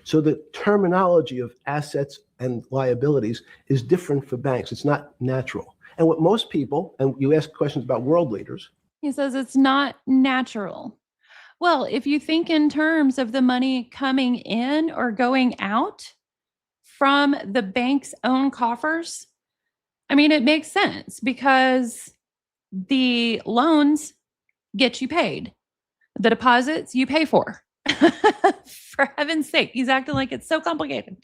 So the terminology of assets and liabilities is different for banks. It's not natural. And what most people, and you ask questions about world leaders. He says it's not natural. Well, if you think in terms of the money coming in or going out from the bank's own coffers, I mean, it makes sense because the loans get you paid. The deposits you pay for. For heaven's sake, he's acting like it's so complicated.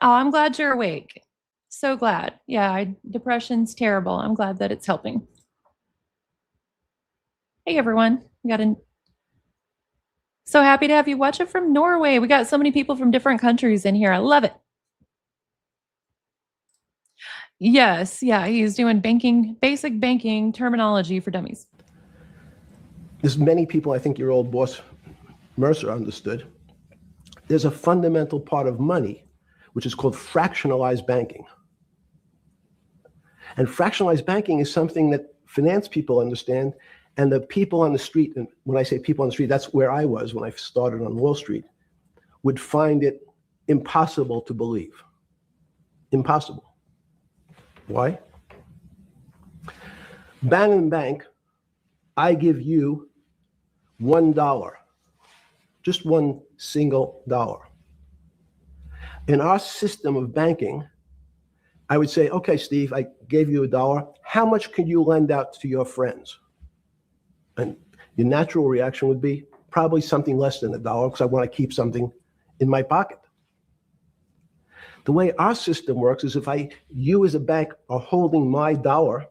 Oh, I'm glad you're awake. So glad. Yeah, depression's terrible. I'm glad that it's helping. Hey, everyone. So happy to have you watch it from Norway. We got so many people from different countries in here. I love it. Yes, yeah, he's doing basic banking terminology for dummies. There's many people, I think your old boss, Mercer, understood. There's a fundamental part of money, which is called fractionalized banking. And fractionalized banking is something that finance people understand, and the people on the street, and when I say people on the street, that's where I was when I started on Wall Street, would find it impossible to believe. Impossible. Why? Bannon Bank, I give you $1, just one single dollar. In our system of banking, I would say, okay, Steve, I gave you $1. How much can you lend out to your friends? And your natural reaction would be probably something less than $1 because I want to keep something in my pocket. The way our system works is if you as a bank are holding my dollar,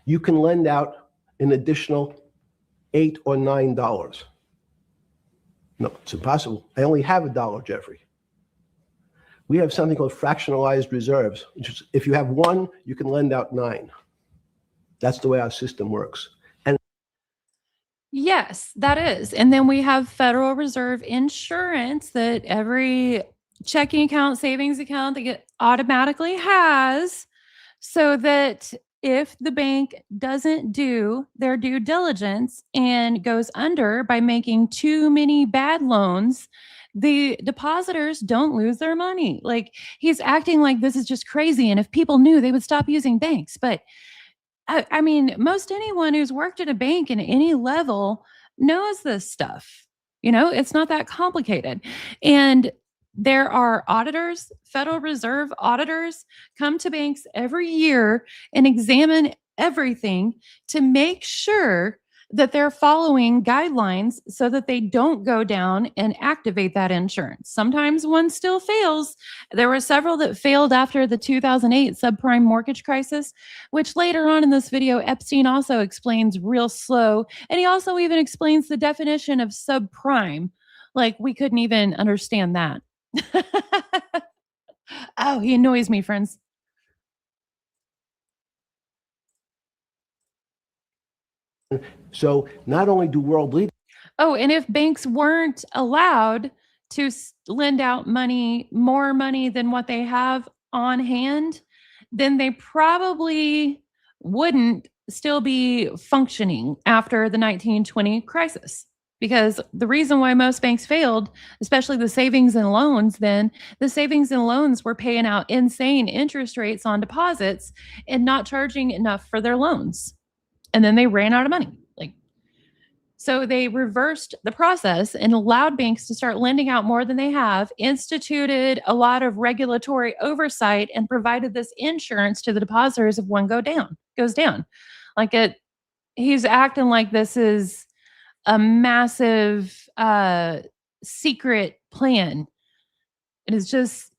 you can lend out an additional $8 or $9. No, it's impossible. I only have $1, Jeffrey. We have something called fractionalized reserves, which is if you have 1, you can lend out 9. That's the way our system works. And yes, that is. And then we have Federal Reserve insurance that every checking account, savings account, they get automatically has, so that if the bank doesn't do their due diligence and goes under by making too many bad loans, the depositors don't lose their money. Like, he's acting like this is just crazy. And if people knew, they would stop using banks. But I mean, most anyone who's worked at a bank in any level knows this stuff. It's not that complicated. And there are auditors, Federal Reserve auditors come to banks every year and examine everything to make sure that they're following guidelines so that they don't go down and activate that insurance. Sometimes one still fails. There were several that failed after the 2008 subprime mortgage crisis, which later on in this video, Epstein also explains real slow. And he also even explains the definition of subprime. Like, we couldn't even understand that. Oh, he annoys me, friends. So not only do world leaders. Oh, and if banks weren't allowed to lend out more money than what they have on hand, then they probably wouldn't still be functioning after the 1920 crisis. Because the reason why most banks failed, especially the savings and loans, the savings and loans were paying out insane interest rates on deposits and not charging enough for their loans. And then they ran out of money. So they reversed the process and allowed banks to start lending out more than they have, instituted a lot of regulatory oversight, and provided this insurance to the depositors if one goes down. He's acting like this is a massive secret plan. It is just,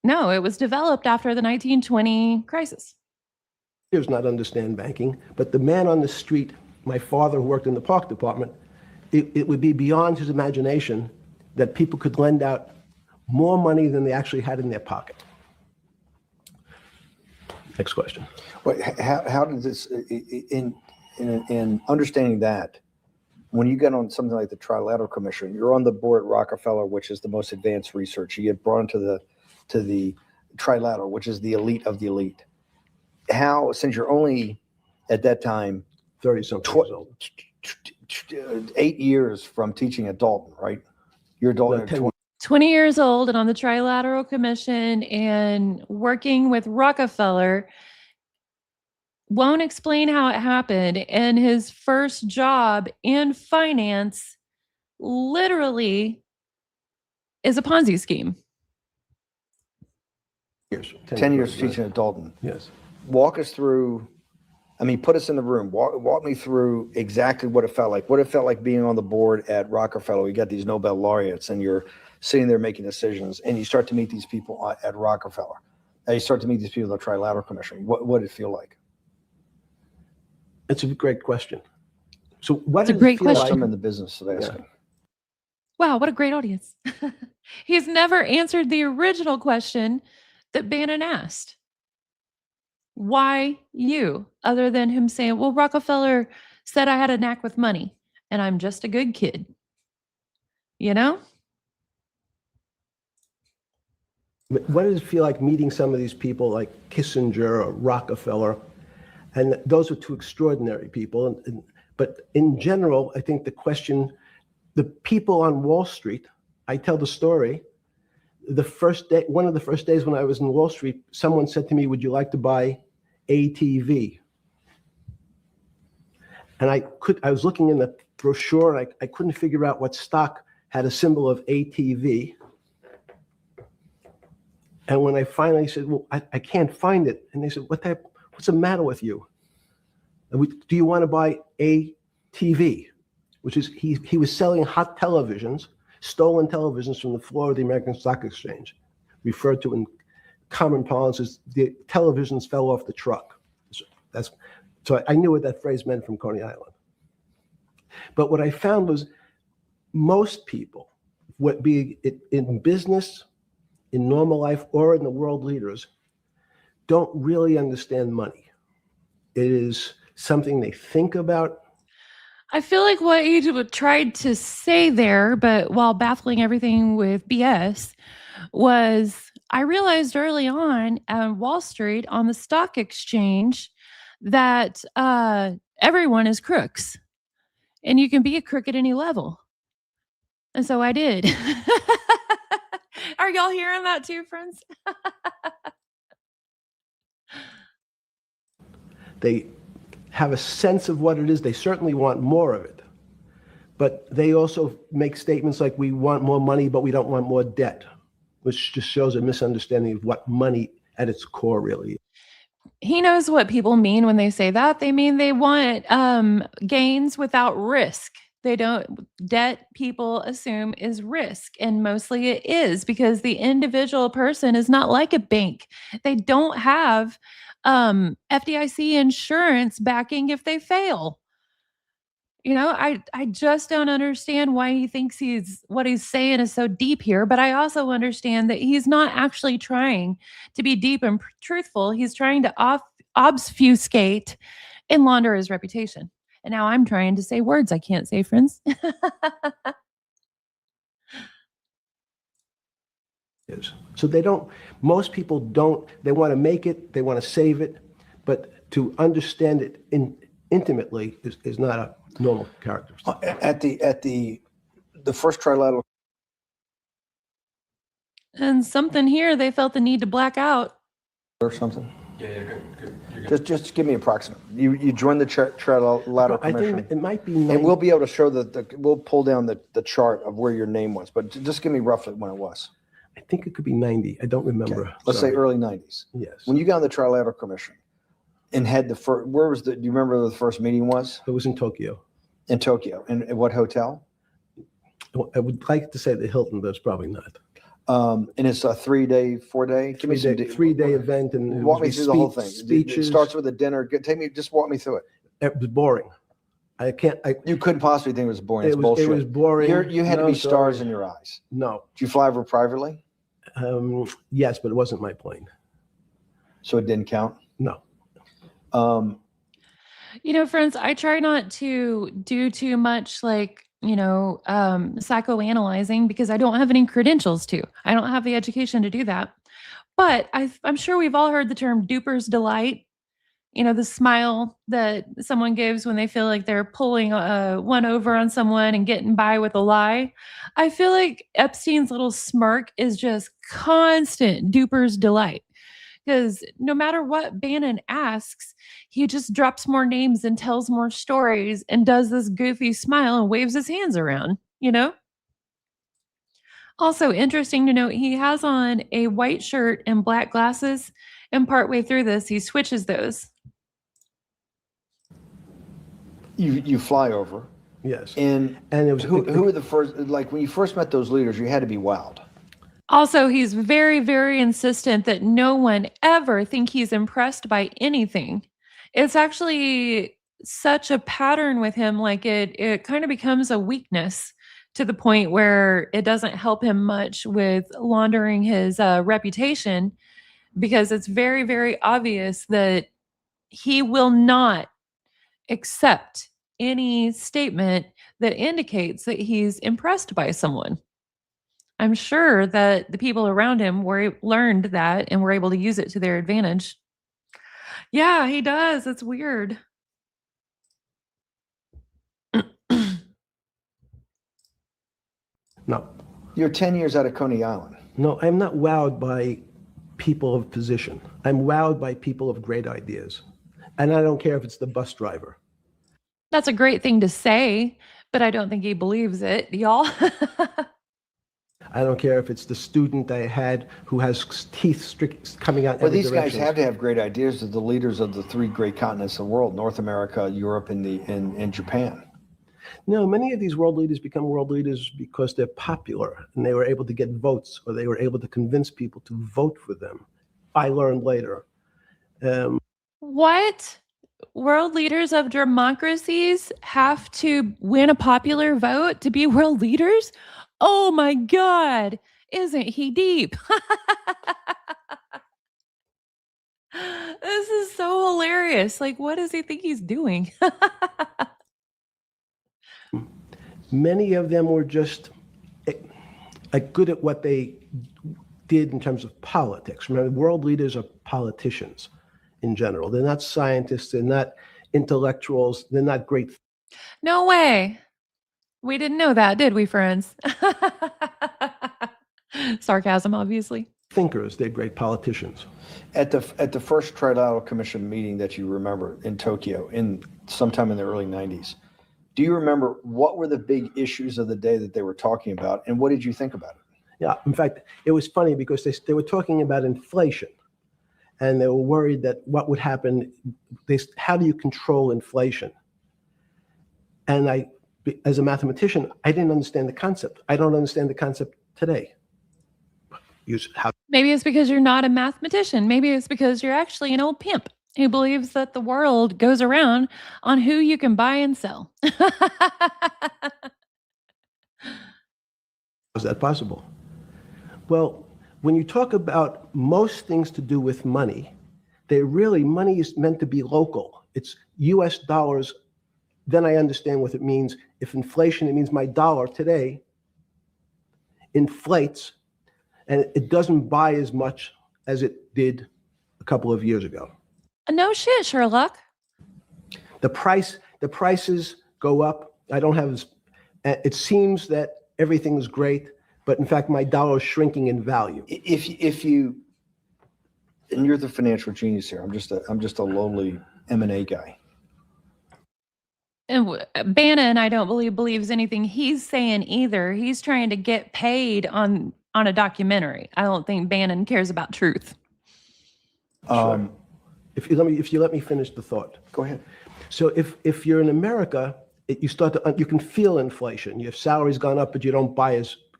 no, it was developed after the 1920 crisis. Does not understand banking, but the man on the street, my father who worked in the park department, it would be beyond his imagination that people could lend out more money than they actually had in their pocket. Next question. But how did this, in understanding that, when you get on something like the Trilateral Commission, you're on the board at Rockefeller, which is the most advanced research. You get brought into the Trilateral, which is the elite of the elite. How, since you're only at that time 30-something years old. 8 years from teaching at Dalton, right? You're a Dalton at 20 years old and on the Trilateral Commission and working with Rockefeller, won't explain how it happened. And his first job in finance literally is a Ponzi scheme. 10 years teaching at Dalton. Yes. Walk us through, put us in the room. Walk me through exactly what it felt like. What it felt like being on the board at Rockefeller. You got these Nobel laureates and you're sitting there making decisions and you start to meet these people at Rockefeller. And you start to meet these people at the Trilateral Commission. What did it feel like? It's a great question. So what It's a great question. I'm in the business of asking. Yeah. Wow, what a great audience. He's never answered the original question that Bannon asked. Why you? Other than him saying, well, Rockefeller said I had a knack with money and I'm just a good kid. What does it feel like meeting some of these people like Kissinger or Rockefeller? And those are two extraordinary people. But in general, I think the people on Wall Street, I tell the story, one of the first days when I was in Wall Street, someone said to me, would you like to buy ATV? And I was looking in the brochure and I couldn't figure out what stock had a symbol of ATV. And when I finally said, well, I can't find it. And they said, what's the matter with you? Do you want to buy ATV? Which is, he was selling hot televisions, stolen televisions from the floor of the American Stock Exchange, referred to in common parlance as the televisions fell off the truck. So I knew what that phrase meant from Coney Island. But what I found was most people, be it in business, in normal life, or in the world leaders, don't really understand money. It is something they think about. I feel like what you tried to say there, but while baffling everything with BS, was I realized early on on Wall Street, on the stock exchange, that everyone is crooks and you can be a crook at any level. And so I did. Are y'all hearing that too, friends? They have a sense of what it is. They certainly want more of it. But they also make statements like, we want more money, but we don't want more debt, which just shows a misunderstanding of what money at its core really is. He knows what people mean when they say that. They mean they want gains without risk. They don't, debt people assume is risk, and mostly it is because the individual person is not like a bank. They don't have FDIC insurance backing if they fail. You know, I just don't understand why he thinks what he's saying is so deep here, but I also understand that he's not actually trying to be deep and truthful. He's trying to obfuscate and launder his reputation. And now I'm trying to say words I can't say, friends. So most people don't, they want to make it, they want to save it, but to understand it intimately is not a normal character. At the first trilateral. And something here, they felt the need to black out. Or something. Yeah, good. You're good. Just give me approximate. You joined the trilateral I commission. think it might be And we'll be able to show we'll pull down the chart of where your name was, but just give me roughly when it was. I think it could be 90. I don't remember. Okay. Let's say early 90s. Yes. When you got on the trilateral commission and had the first, do you remember where the first meeting was? It was in Tokyo. In Tokyo. And at what hotel? I would like to say the Hilton, but it's probably not. And it's a 3-day, 4-day? Give me some 3-day event, and walk me through the whole thing. Speeches. It starts with a dinner. Just walk me through it. It was boring. You couldn't possibly think it was boring. It's bullshit. It was boring. You had to be stars in your eyes. No. Did you fly over privately? Yes, but it wasn't my plane. So it didn't count? No. You know, friends, I try not to do too much psychoanalyzing because I don't have any credentials to. I don't have the education to do that. But I'm sure we've all heard the term duper's delight. You know, the smile that someone gives when they feel like they're pulling one over on someone and getting by with a lie. I feel like Epstein's little smirk is just constant duper's delight. Because no matter what Bannon asks, he just drops more names and tells more stories and does this goofy smile and waves his hands around, you know? Also, interesting to note, he has on a white shirt and black glasses, and partway through this, he switches those. You fly over. Yes. And it was who were the first, like when you first met those leaders, you had to be wowed. Also, he's very, very insistent that no one ever think he's impressed by anything. It's actually such a pattern with him, like it kind of becomes a weakness to the point where it doesn't help him much with laundering his reputation, because it's very, very obvious that he will not accept any statement that indicates that he's impressed by someone. I'm sure that the people around him learned that and were able to use it to their advantage. Yeah, he does. It's weird. No. You're 10 years out of Coney Island. No, I'm not wowed by people of position. I'm wowed by people of great ideas. And I don't care if it's the bus driver. That's a great thing to say, but I don't think he believes it, y'all. I don't care if it's the student I had who has teeth coming out. Well, these guys have to have great ideas. They're the leaders of the 3 great continents of the world: North America, Europe, and Japan. No, many of these world leaders become world leaders because they're popular and they were able to get votes, or they were able to convince people to vote for them. I learned later. What? World leaders of democracies have to win a popular vote to be world leaders? Oh my God, isn't he deep? This is so hilarious. Like, what does he think he's doing? Many of them were just good at what they did in terms of politics. Remember, world leaders are politicians. in general. They're not scientists. They're not intellectuals. They're not great No way. We didn't know that, did we, friends? Sarcasm, obviously. thinkers. They're great politicians. At the first Trilateral Commission meeting that you remember in Tokyo in sometime in the early 90s, do you remember what were the big issues of the day that they were talking about, and what did you think about it? Yeah, in fact, it was funny because they were talking about inflation, and they were worried that what would happen. How do you control inflation? And as a mathematician, I didn't understand the concept. I don't understand the concept today. Maybe it's because you're not a mathematician. Maybe it's because you're actually an old pimp who believes that the world goes around on who you can buy and sell. Is that possible? Well, when you talk about most things to do with money, money is meant to be local. It's US dollars. Then I understand what it means. If inflation, it means my dollar today inflates and it doesn't buy as much as it did a couple of years ago. No shit, Sherlock. The prices go up. It seems that everything's great, but in fact, my dollar is shrinking in value. If you, and you're the financial genius here. I'm just a lowly M&A guy. And Bannon, I don't believes anything he's saying either. He's trying to get paid on a documentary. I don't think Bannon cares about truth. Sure. If you let me finish the thought. Go ahead. So if you're in America, you can feel inflation. Your salary's gone up, but you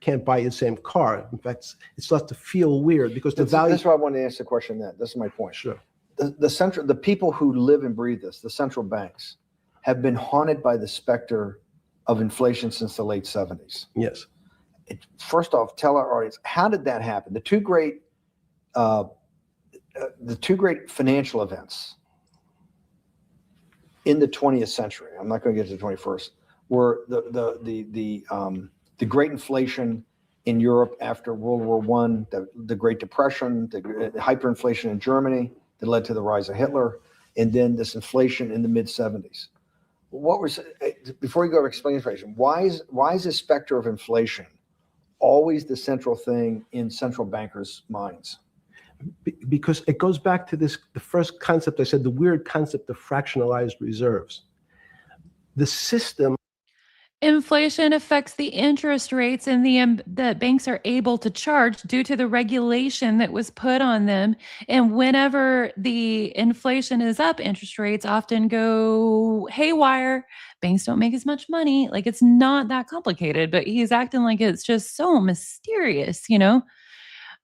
can't buy the same car. In fact, it starts to feel weird because the value. That's why I wanted to ask the question. This is my point. Sure. The people who live and breathe this, the central banks, have been haunted by the specter of inflation since the late 70s. Yes. First off, tell our audience, how did that happen? The two great financial events in the 20th century, I'm not going to get to the 21st, were the great inflation in Europe after World War I, the Great Depression, the hyperinflation in Germany that led to the rise of Hitler, and then this inflation in the mid-70s. Before you go to explain inflation, why is this specter of inflation always the central thing in central bankers' minds? Because it goes back to the first concept I said, the weird concept of fractionalized reserves. The system. Inflation affects the interest rates and that banks are able to charge due to the regulation that was put on them. And whenever the inflation is up, interest rates often go haywire. Banks don't make as much money. Like, it's not that complicated, but he's acting like it's just so mysterious,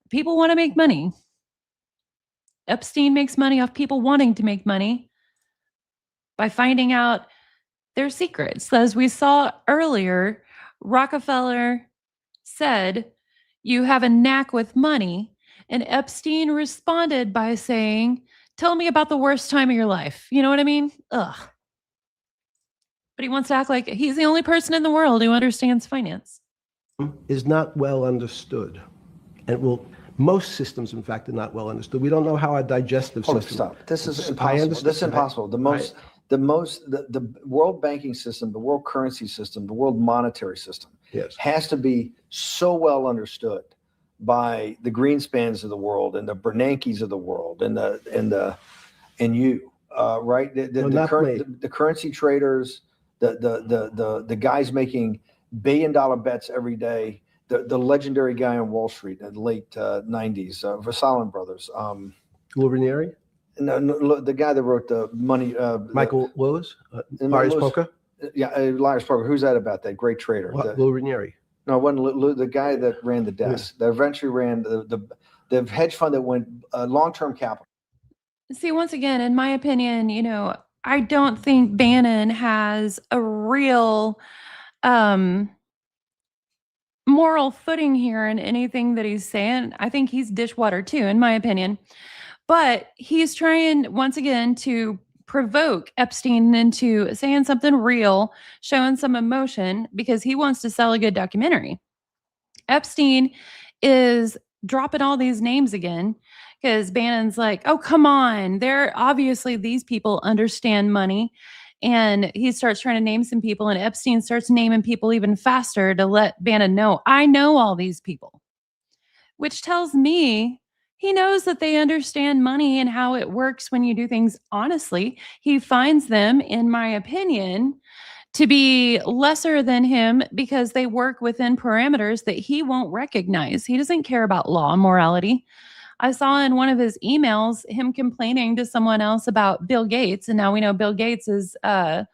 People want to make money. Epstein makes money off people wanting to make money by finding out their secrets. As we saw earlier, Rockefeller said, "You have a knack with money." And Epstein responded by saying, "Tell me about the worst time of your life." You know what I mean? Ugh. But he wants to act like he's the only person in the world who understands finance. Is not well understood. And most systems, in fact, are not well understood. We don't know how our digestive system. Stop. This is impossible. This is impossible. The world banking system, the world currency system, the world monetary system has to be so well understood by the Greenspans of the world and the Bernankes of the world and you, right? The currency traders, the guys making billion-dollar bets every day. The legendary guy on Wall Street in the late 90s, Vassalin Brothers. Lou Ranieri? No, the guy that wrote the money. Michael Lewis? Lars Poker? Yeah, Lars Poker. Who's that about? That great trader. Lou Ranieri. No, it wasn't Lou, the guy that ran the desk. That eventually ran the hedge fund that went long-term capital. See, once again, in my opinion, I don't think Bannon has a real moral footing here in anything that he's saying. I think he's dishwater too, in my opinion. But he's trying, once again, to provoke Epstein into saying something real, showing some emotion, because he wants to sell a good documentary. Epstein is dropping all these names again, because Bannon's like, oh, come on. They're obviously these people understand money. And he starts trying to name some people, and Epstein starts naming people even faster to let Bannon know, I know all these people, which tells me he knows that they understand money and how it works when you do things honestly. He finds them, in my opinion, to be lesser than him because they work within parameters that he won't recognize. He doesn't care about law and morality. I saw in one of his emails him complaining to someone else about Bill Gates, and now we know Bill Gates is a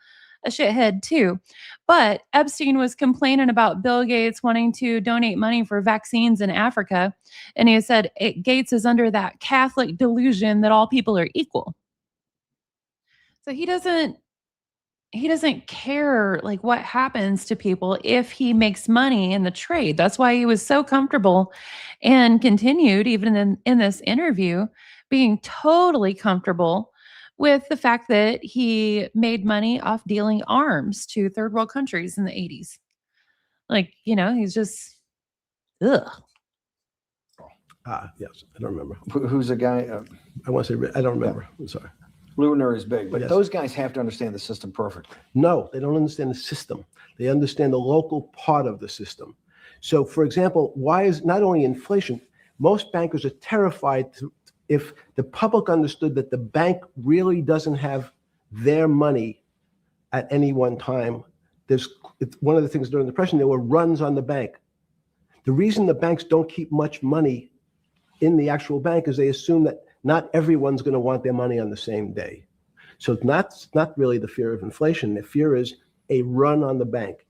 shithead too. But Epstein was complaining about Bill Gates wanting to donate money for vaccines in Africa, and he said Gates is under that Catholic delusion that all people are equal. So he doesn't care like what happens to people if he makes money in the trade. That's why he was so comfortable and continued even in this interview being totally comfortable with the fact that he made money off dealing arms to third world countries in the 80s. Like, he's just ugh. Yes, I don't remember. Who's the guy? I want to say, I don't remember. I'm sorry. Lunar is big, but Yes. those guys have to understand the system perfectly. No, they don't understand the system. They understand the local part of the system. So, for example, why is not only inflation, most bankers are terrified if the public understood that the bank really doesn't have their money at any one time. It's one of the things during the Depression, there were runs on the bank. The reason the banks don't keep much money in the actual bank is they assume that not everyone's going to want their money on the same day. So it's not really the fear of inflation. The fear is a run on the bank.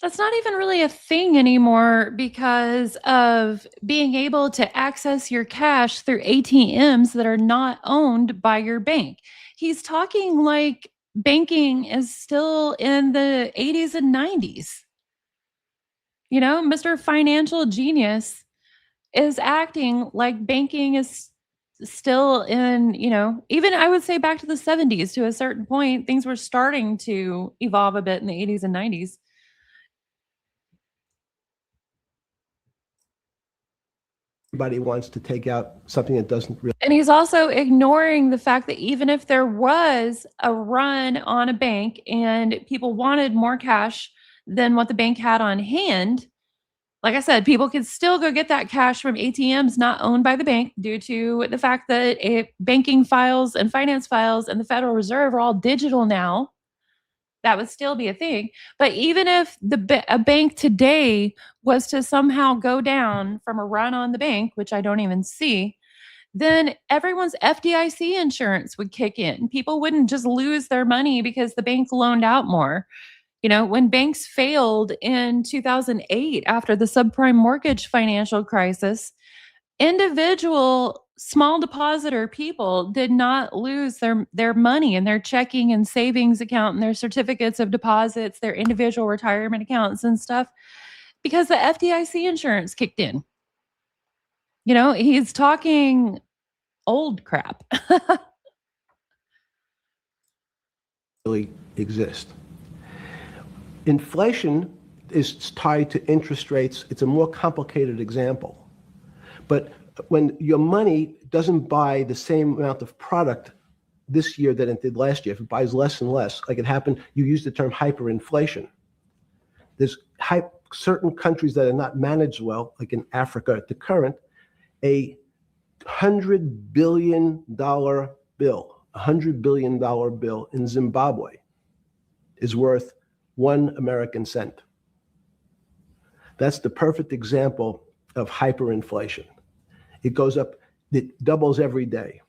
That's not even really a thing anymore because of being able to access your cash through ATMs that are not owned by your bank. He's talking like banking is still in the 80s and 90s. Mr. Financial Genius is acting like banking is still in, even I would say back to the 70s to a certain point. Things were starting to evolve a bit in the 80s and 90s. Everybody wants to take out something that doesn't really. And he's also ignoring the fact that even if there was a run on a bank and people wanted more cash than what the bank had on hand, like I said, people could still go get that cash from ATMs not owned by the bank due to the fact that banking files and finance files and the Federal Reserve are all digital now. That would still be a thing. But even if a bank today was to somehow go down from a run on the bank, which I don't even see, then everyone's FDIC insurance would kick in. People wouldn't just lose their money because the bank loaned out more. When banks failed in 2008 after the subprime mortgage financial crisis, individual small depositor people did not lose their money in their checking and savings account and their certificates of deposits, their individual retirement accounts and stuff, because the FDIC insurance kicked in. He's talking old crap. Really exist. Inflation is tied to interest rates. It's a more complicated example. But when your money doesn't buy the same amount of product this year than it did last year, if it buys less and less, like it happened, you used the term hyperinflation. There's certain countries that are not managed well, like in Africa at the current, a $100 billion bill in Zimbabwe is worth 1 American cent. That's the perfect example of hyperinflation. It goes up, it doubles every day.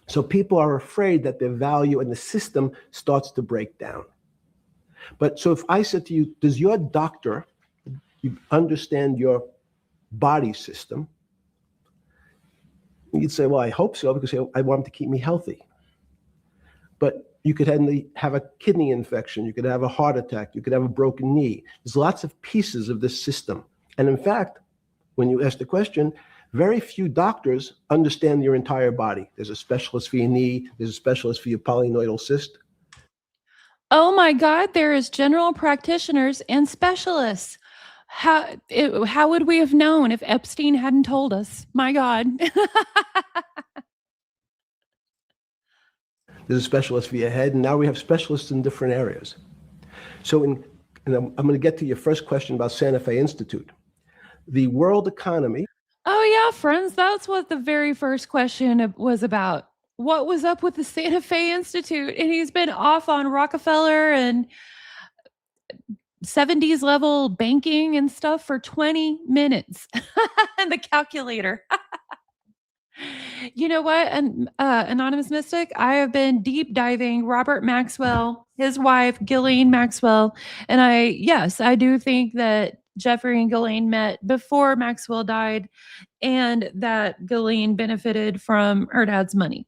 So people are afraid that their value and the system starts to break down. But so if I said to you, does your doctor understand your body system? You'd say, well, I hope so, because I want him to keep me healthy. But you could have a kidney infection, you could have a heart attack, you could have a broken knee. There's lots of pieces of this system. And in fact, when you ask the question, very few doctors understand your entire body. There's a specialist for your knee, there's a specialist for your polynoidal cyst. Oh my God, there is general practitioners and specialists. How would we have known if Epstein hadn't told us? My God. There's a specialist for your head, and now we have specialists in different areas. So and I'm going to get to your first question about Santa Fe Institute. The world economy. Oh, yeah, friends. That's what the very first question was about. What was up with the Santa Fe Institute? And he's been off on Rockefeller and 70s level banking and stuff for 20 minutes. And the calculator. You know what? And Anonymous Mystic, I have been deep diving Robert Maxwell, his wife, Ghislaine Maxwell. And I do think that Jeffrey and Ghislaine met before Maxwell died, and that Ghislaine benefited from her dad's money.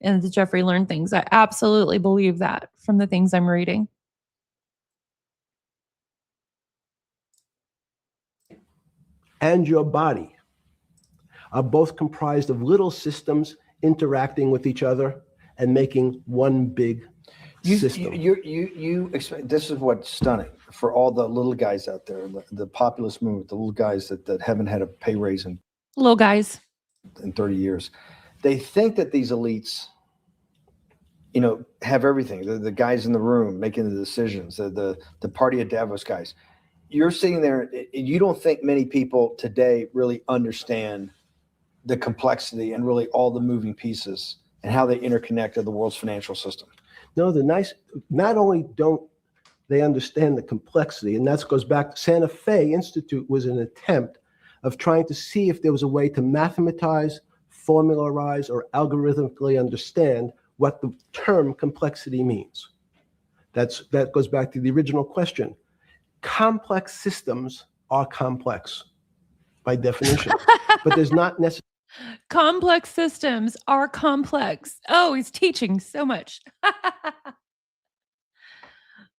And that Jeffrey learned things. I absolutely believe that from the things I'm reading. And your body are both comprised of little systems interacting with each other and making one big system. This is what's stunning for all the little guys out there, the populist movement, the little guys that haven't had a pay raise in Little guys. 30 years. They think that these elites, have everything. The guys in the room making the decisions, the party at Davos guys. You're sitting there, you don't think many people today really understand the complexity and really all the moving pieces and how they interconnect to the world's financial system. No, not only don't they understand the complexity, and that goes back to Santa Fe Institute was an attempt of trying to see if there was a way to mathematize, formularize, or algorithmically understand what the term complexity means. That goes back to the original question. Complex systems are complex by definition, but there's not necessarily. Complex systems are complex. Oh, he's teaching so much.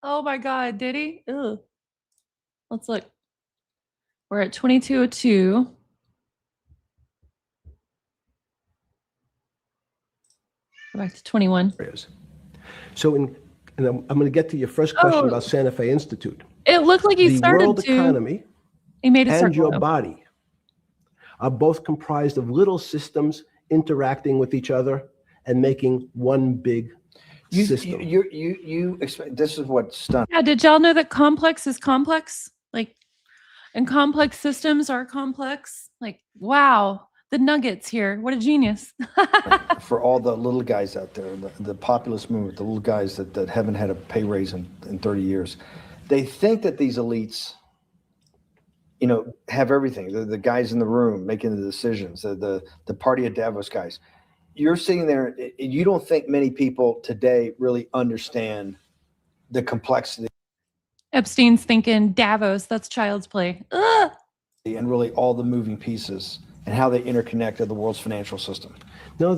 Oh my God, did he? Ugh. Let's look. We're at 2202. Go back to 21. So and I'm going to get to your first question about Santa Fe Institute. It looked like he the started world to. Economy He made a and circle. your body are both comprised of little systems interacting with each other and making one big system. This is what's stunning. Yeah, did y'all know that complex is complex? And complex systems are complex? Wow, the nuggets here. What a genius. For all the little guys out there, the populist movement, the little guys that haven't had a pay raise in 30 years. They think that these elites, have everything. The guys in the room making the decisions, the party at Davos guys. You're sitting there, you don't think many people today really understand the complexity. Epstein's thinking Davos, that's child's play. Ugh. And really all the moving pieces and how they interconnect to the world's financial system. No,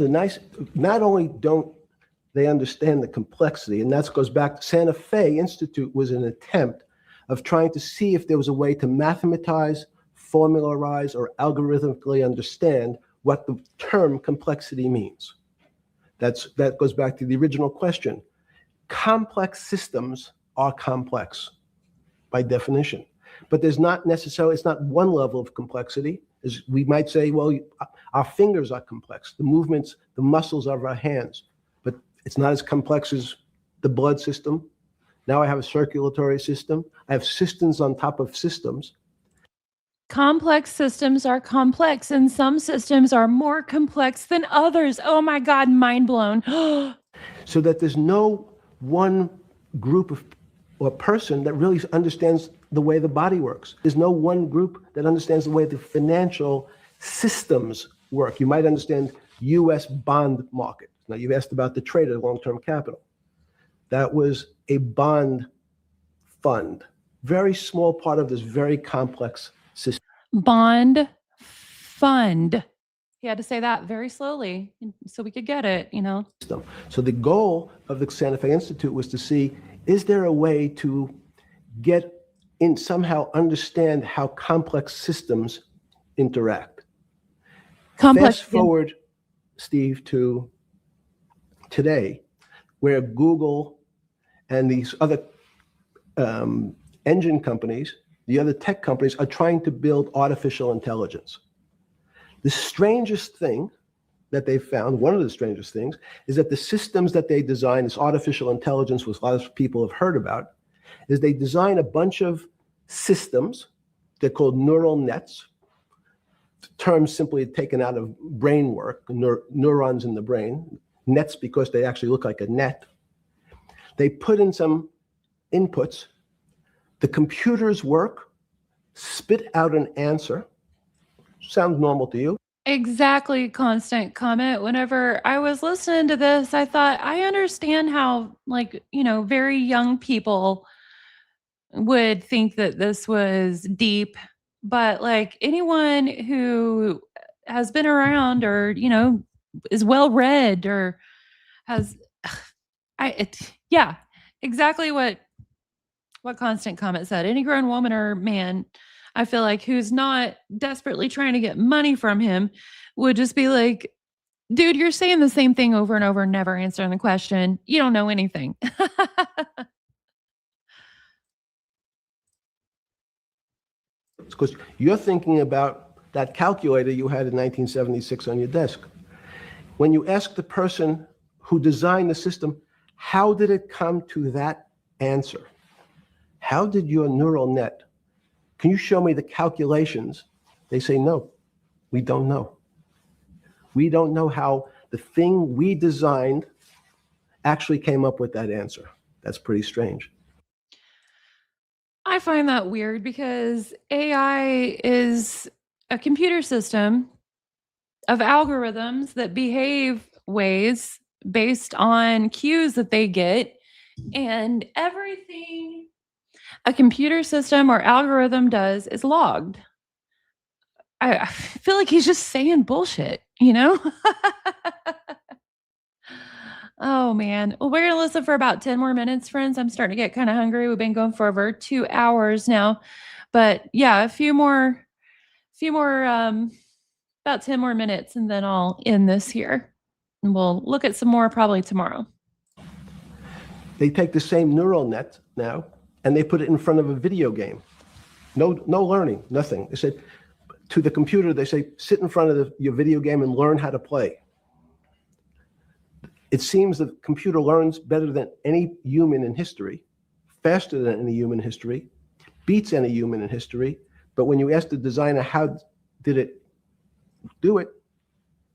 not only don't they understand the complexity, and that goes back to Santa Fe Institute was an attempt of trying to see if there was a way to mathematize, formularize, or algorithmically understand what the term complexity means. That goes back to the original question. Complex systems are complex by definition, but there's not necessarily, it's not one level of complexity. As we might say, well, our fingers are complex, the movements, the muscles of our hands, but it's not as complex as the blood system. Now I have a circulatory system. I have systems on top of systems. Complex systems are complex, and some systems are more complex than others. Oh my God, mind blown. So that there's no one group of or person that really understands the way the body works. There's no one group that understands the way the financial systems work. You might understand U.S. bond market. Now, you've asked about the trade of long-term capital. That was a bond fund, very small part of this very complex system. Bond fund. He had to say that very slowly so we could get it, So the goal of the Santa Fe Institute was to see, is there a way to get in, somehow understand how complex systems interact? Complex. Fast forward, Steve, to today, where Google and these other engine companies the other tech companies are trying to build artificial intelligence. The strangest thing that they found, one of the strangest things, is that the systems that they design, this artificial intelligence, which a lot of people have heard about, is they design a bunch of systems. They're called neural nets. The term simply taken out of brain work, neurons in the brain. Nets because they actually look like a net. They put in some inputs. The computers work, spit out an answer. Sounds normal to you? Exactly, constant comment. Whenever I was listening to this, I thought, I understand how, like, very young people would think that this was deep, but like anyone who has been around or, is well read or has, yeah, exactly what constant comment said. Any grown woman or man, I feel like, who's not desperately trying to get money from him would just be like, dude, you're saying the same thing over and over and never answering the question. You don't know anything. It's because you're thinking about that calculator you had in 1976 on your desk. When you ask the person who designed the system, how did it come to that answer? How did your neural net, can you show me the calculations? They say, no, we don't know. We don't know how the thing we designed actually came up with that answer. That's pretty strange. I find that weird because AI is a computer system of algorithms that behave ways based on cues that they get, and everything a computer system or algorithm does is logged. I feel like he's just saying bullshit, Oh man. Well, we're gonna listen for about 10 more minutes, friends. I'm starting to get kind of hungry. We've been going for over 2 hours now. But yeah, a few more about 10 more minutes and then I'll end this here. And we'll look at some more probably tomorrow. They take the same neural net now and they put it in front of a video game. No learning, nothing. They said to the computer, they say, sit in front of your video game and learn how to play. It seems the computer learns better than any human in history, faster than any human in history, beats any human in history. But when you ask the designer, how did it do it?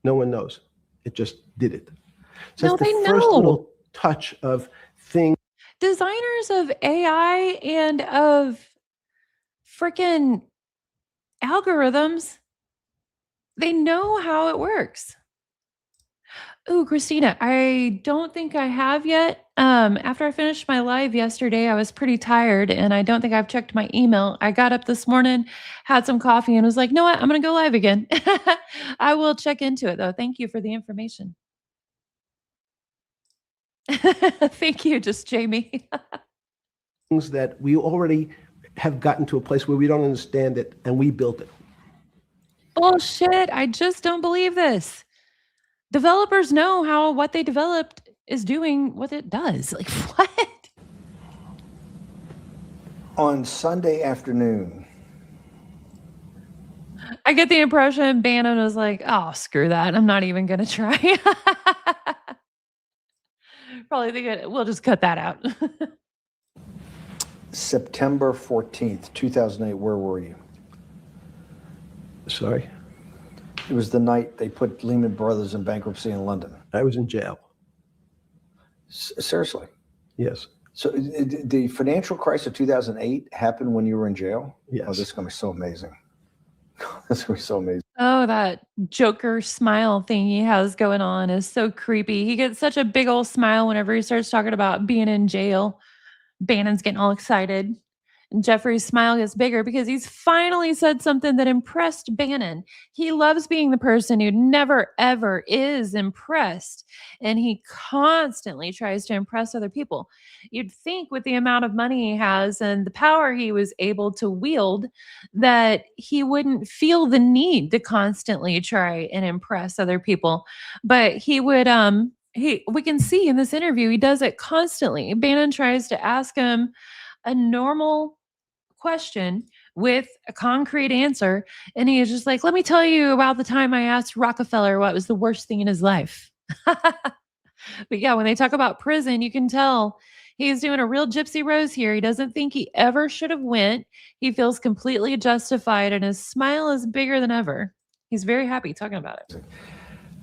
No one knows. It just did it. So No, that's they the first know. little touch of things. Designers of AI and of freaking algorithms, they know how it works. Oh, Christina, I don't think I have yet. After I finished my live yesterday, I was pretty tired and I don't think I've checked my email. I got up this morning, had some coffee, and was like, no what? I'm going to go live again. I will check into it though. Thank you for the information. Thank you, just Jamie. Things that we already have gotten to a place where we don't understand it and we built it. Bullshit. I just don't believe this. Developers know how what they developed is doing what it does. Like, what? On Sunday afternoon, I get the impression Bannon was like, oh, screw that. I'm not even going to try. Probably thinking, we'll just cut that out. September 14th, 2008, where were you? Sorry, It was the night they put Lehman Brothers in bankruptcy in London. I was in jail. Seriously. Yes. So the financial crisis of 2008 happened when you were in jail? Yes. Oh, this is going to be so amazing. This is going to be so amazing. Oh, that Joker smile thing he has going on is so creepy. He gets such a big old smile whenever he starts talking about being in jail. Bannon's getting all excited. And Jeffrey's smile gets bigger because he's finally said something that impressed Bannon. He loves being the person who never, ever is impressed. And he constantly tries to impress other people. You'd think with the amount of money he has and the power he was able to wield that he wouldn't feel the need to constantly try and impress other people. But he would, we can see in this interview, he does it constantly. Bannon tries to ask him a normal question with a concrete answer. And he is just like, let me tell you about the time I asked Rockefeller what was the worst thing in his life. But yeah, when they talk about prison, you can tell he's doing a real gypsy rose here. He doesn't think he ever should have went. He feels completely justified and his smile is bigger than ever. He's very happy talking about it.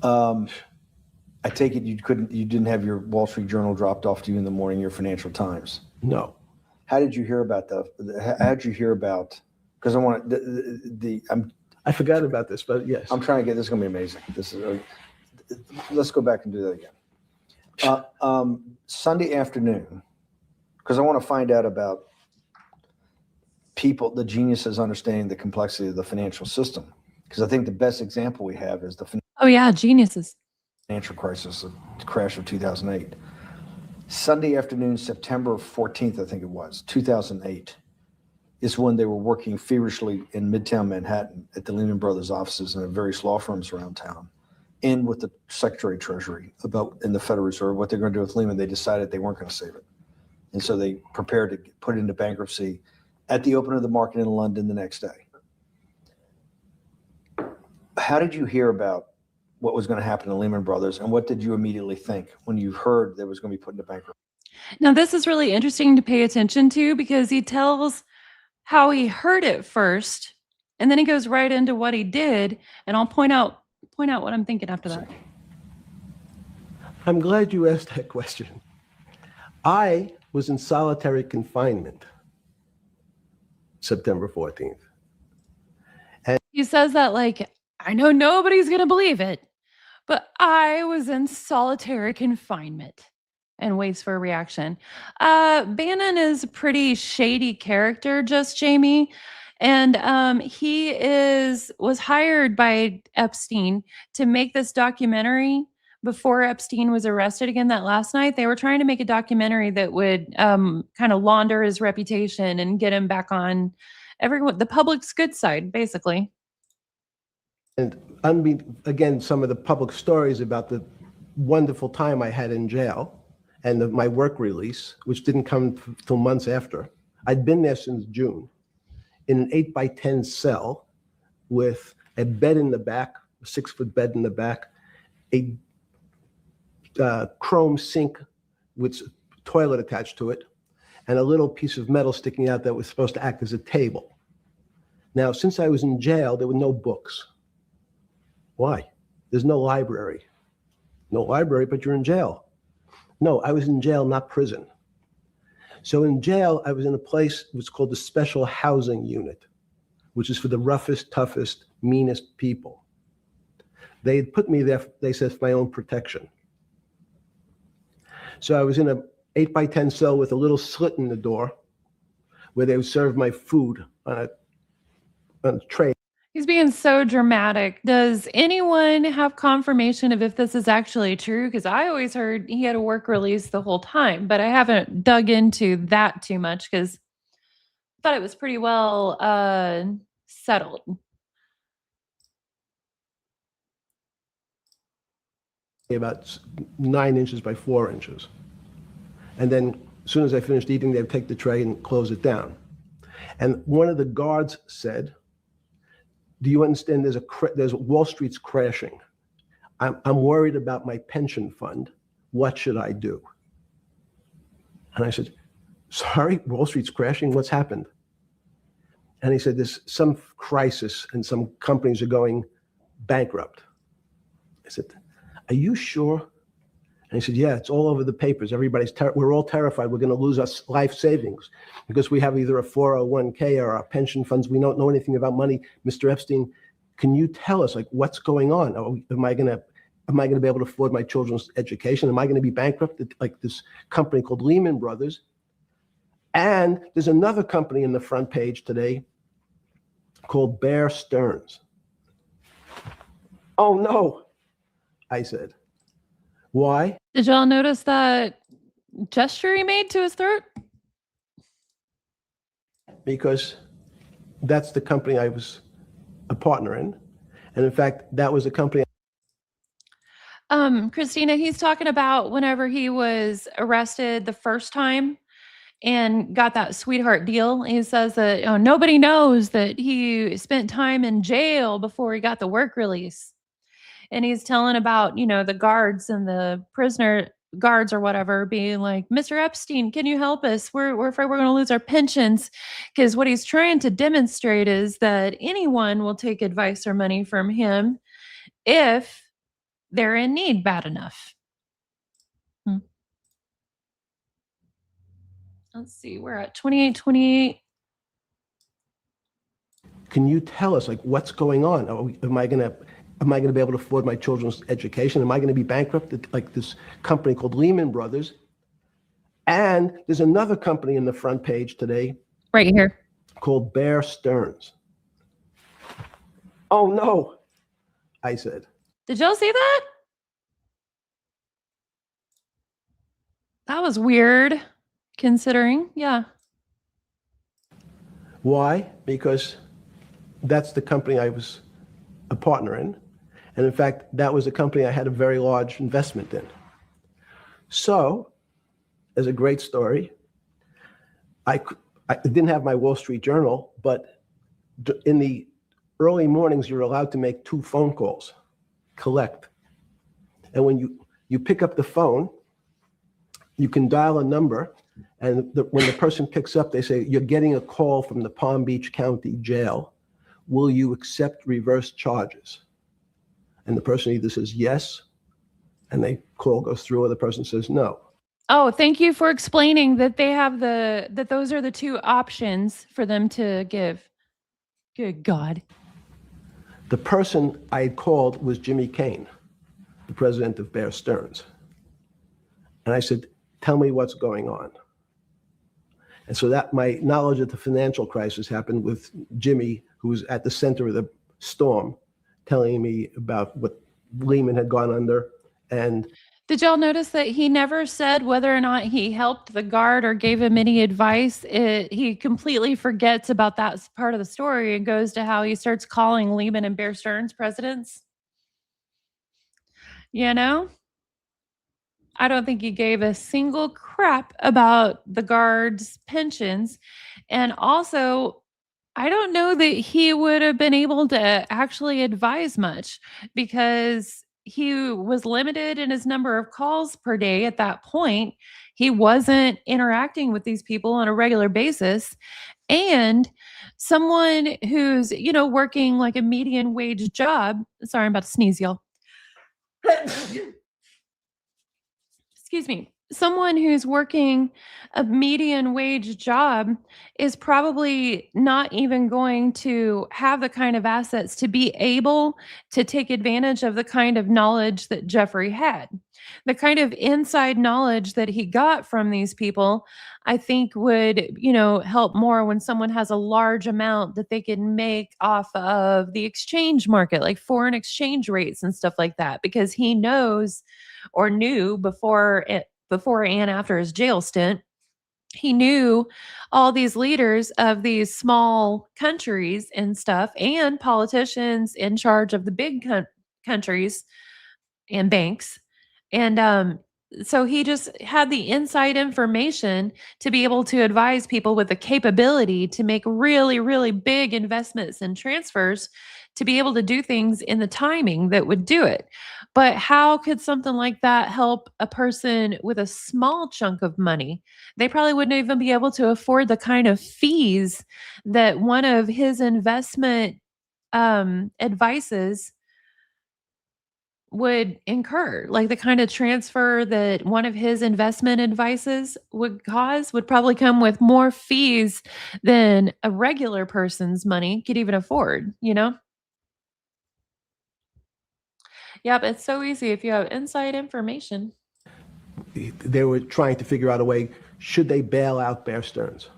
I take it you didn't have your Wall Street Journal dropped off to you in the morning, your Financial Times. No. How did you hear about how did you hear about, because I want I forgot about this, but yes. I'm trying to get, this is going to be amazing. This is, let's go back and do that again. Sunday afternoon, because I want to find out about people, the geniuses understanding the complexity of the financial system. Because I think the best example we have is the Oh yeah, geniuses. financial crisis, the crash of 2008. Sunday afternoon, September 14th, I think it was, 2008, is when they were working feverishly in Midtown Manhattan at the Lehman Brothers offices and at various law firms around town, and with the Secretary of Treasury in the Federal Reserve, what they're going to do with Lehman. They decided they weren't going to save it. And so they prepared to put it into bankruptcy at the open of the market in London the next day. How did you hear about what was going to happen to Lehman Brothers, and what did you immediately think when you heard that it was going to be put into bankruptcy? Now, this is really interesting to pay attention to because he tells how he heard it first, and then he goes right into what he did, and I'll point out what I'm thinking after that. I'm glad you asked that question. I was in solitary confinement September 14th. He says that like, I know nobody's going to believe it, but I was in solitary confinement, and waits for a reaction. Bannon is a pretty shady character, just Jamie. And he was hired by Epstein to make this documentary before Epstein was arrested again that last night. They were trying to make a documentary that would kind of launder his reputation and get him back on the public's good side, basically. And again, some of the public stories about the wonderful time I had in jail and my work release, which didn't come till months after. I'd been there since June in an 8x10 cell with a bed in the back, a 6-foot bed in the back, a chrome sink with a toilet attached to it, and a little piece of metal sticking out that was supposed to act as a table. Now, since I was in jail, there were no books. Why? There's no library. No library, but you're in jail. No, I was in jail, not prison. So in jail, I was in a place what's called the Special Housing Unit, which is for the roughest, toughest, meanest people. They had put me there, they said, for my own protection. So I was in an 8x10 cell with a little slit in the door where they would serve my food on a tray. He's being so dramatic. Does anyone have confirmation of if this is actually true? Because I always heard he had a work release the whole time, but I haven't dug into that too much because I thought it was pretty well settled. About 9 inches by 4 inches. And then as soon as I finished eating, they'd take the tray and close it down. And one of the guards said, do you understand there's Wall Street's crashing. I'm worried about my pension fund. What should I do? And I said, sorry, Wall Street's crashing? What's happened? And he said, there's some crisis and some companies are going bankrupt. I said, are you sure? And he said, yeah, it's all over the papers. We're all terrified. We're going to lose our life savings because we have either a 401k or our pension funds. We don't know anything about money. Mr. Epstein, can you tell us, like, what's going on? Am I going to be able to afford my children's education? Am I going to be bankrupt like this company called Lehman Brothers? And there's another company in the front page today called Bear Stearns. Oh, no, I said. Why? Did y'all notice that gesture he made to his throat? Because that's the company I was a partner in. And in fact, that was a company. Christina, he's talking about whenever he was arrested the first time and got that sweetheart deal. He says that nobody knows that he spent time in jail before he got the work release. And he's telling about, the guards and the prisoner guards or whatever being like, Mr. Epstein, can you help us? We're afraid we're going to lose our pensions. Because what he's trying to demonstrate is that anyone will take advice or money from him if they're in need bad enough. Let's see, we're at 2828. Can you tell us, like, what's going on? Am I going to be able to afford my children's education? Am I going to be bankrupt like this company called Lehman Brothers? And there's another company in the front page today Right here. called Bear Stearns. Oh, no, I said. Did y'all see that? That was weird, considering. Yeah. Why? Because that's the company I was a partner in. And in fact, that was a company I had a very large investment in. So, as a great story, I didn't have my Wall Street Journal, but in the early mornings, you're allowed to make 2 phone calls, collect. And when you pick up the phone, you can dial a number, and when the person picks up, they say, you're getting a call from the Palm Beach County Jail. Will you accept reverse charges? And the person either says yes, and the call goes through, or the person says no. Oh, thank you for explaining that they have that those are the 2 options for them to give. Good God. The person I had called was Jimmy Kane, the president of Bear Stearns. And I said, tell me what's going on. And so that my knowledge of the financial crisis happened with Jimmy, who was at the center of the storm, telling me about what Lehman had gone under. And Did y'all notice that he never said whether or not he helped the guard or gave him any advice? He completely forgets about that part of the story and goes to how he starts calling Lehman and Bear Stearns presidents. I don't think he gave a single crap about the guards' pensions. And also, I don't know that he would have been able to actually advise much because he was limited in his number of calls per day at that point. He wasn't interacting with these people on a regular basis. And someone who's, working like a median wage job. Sorry, I'm about to sneeze, y'all. Excuse me. Someone who's working a median wage job is probably not even going to have the kind of assets to be able to take advantage of the kind of knowledge that Jeffrey had. The kind of inside knowledge that he got from these people, I think would, help more when someone has a large amount that they can make off of the exchange market, like foreign exchange rates and stuff like that, because he knows or knew before and after his jail stint, he knew all these leaders of these small countries and stuff, and politicians in charge of the big countries and banks. And so he just had the inside information to be able to advise people with the capability to make really, really big investments and transfers to be able to do things in the timing that would do it. But how could something like that help a person with a small chunk of money? They probably wouldn't even be able to afford the kind of fees that one of his investment advices would incur. Like the kind of transfer that one of his investment advices would cause would probably come with more fees than a regular person's money could even afford. Yep, it's so easy if you have inside information. they were trying to figure out a way, should they bail out Bear Stearns?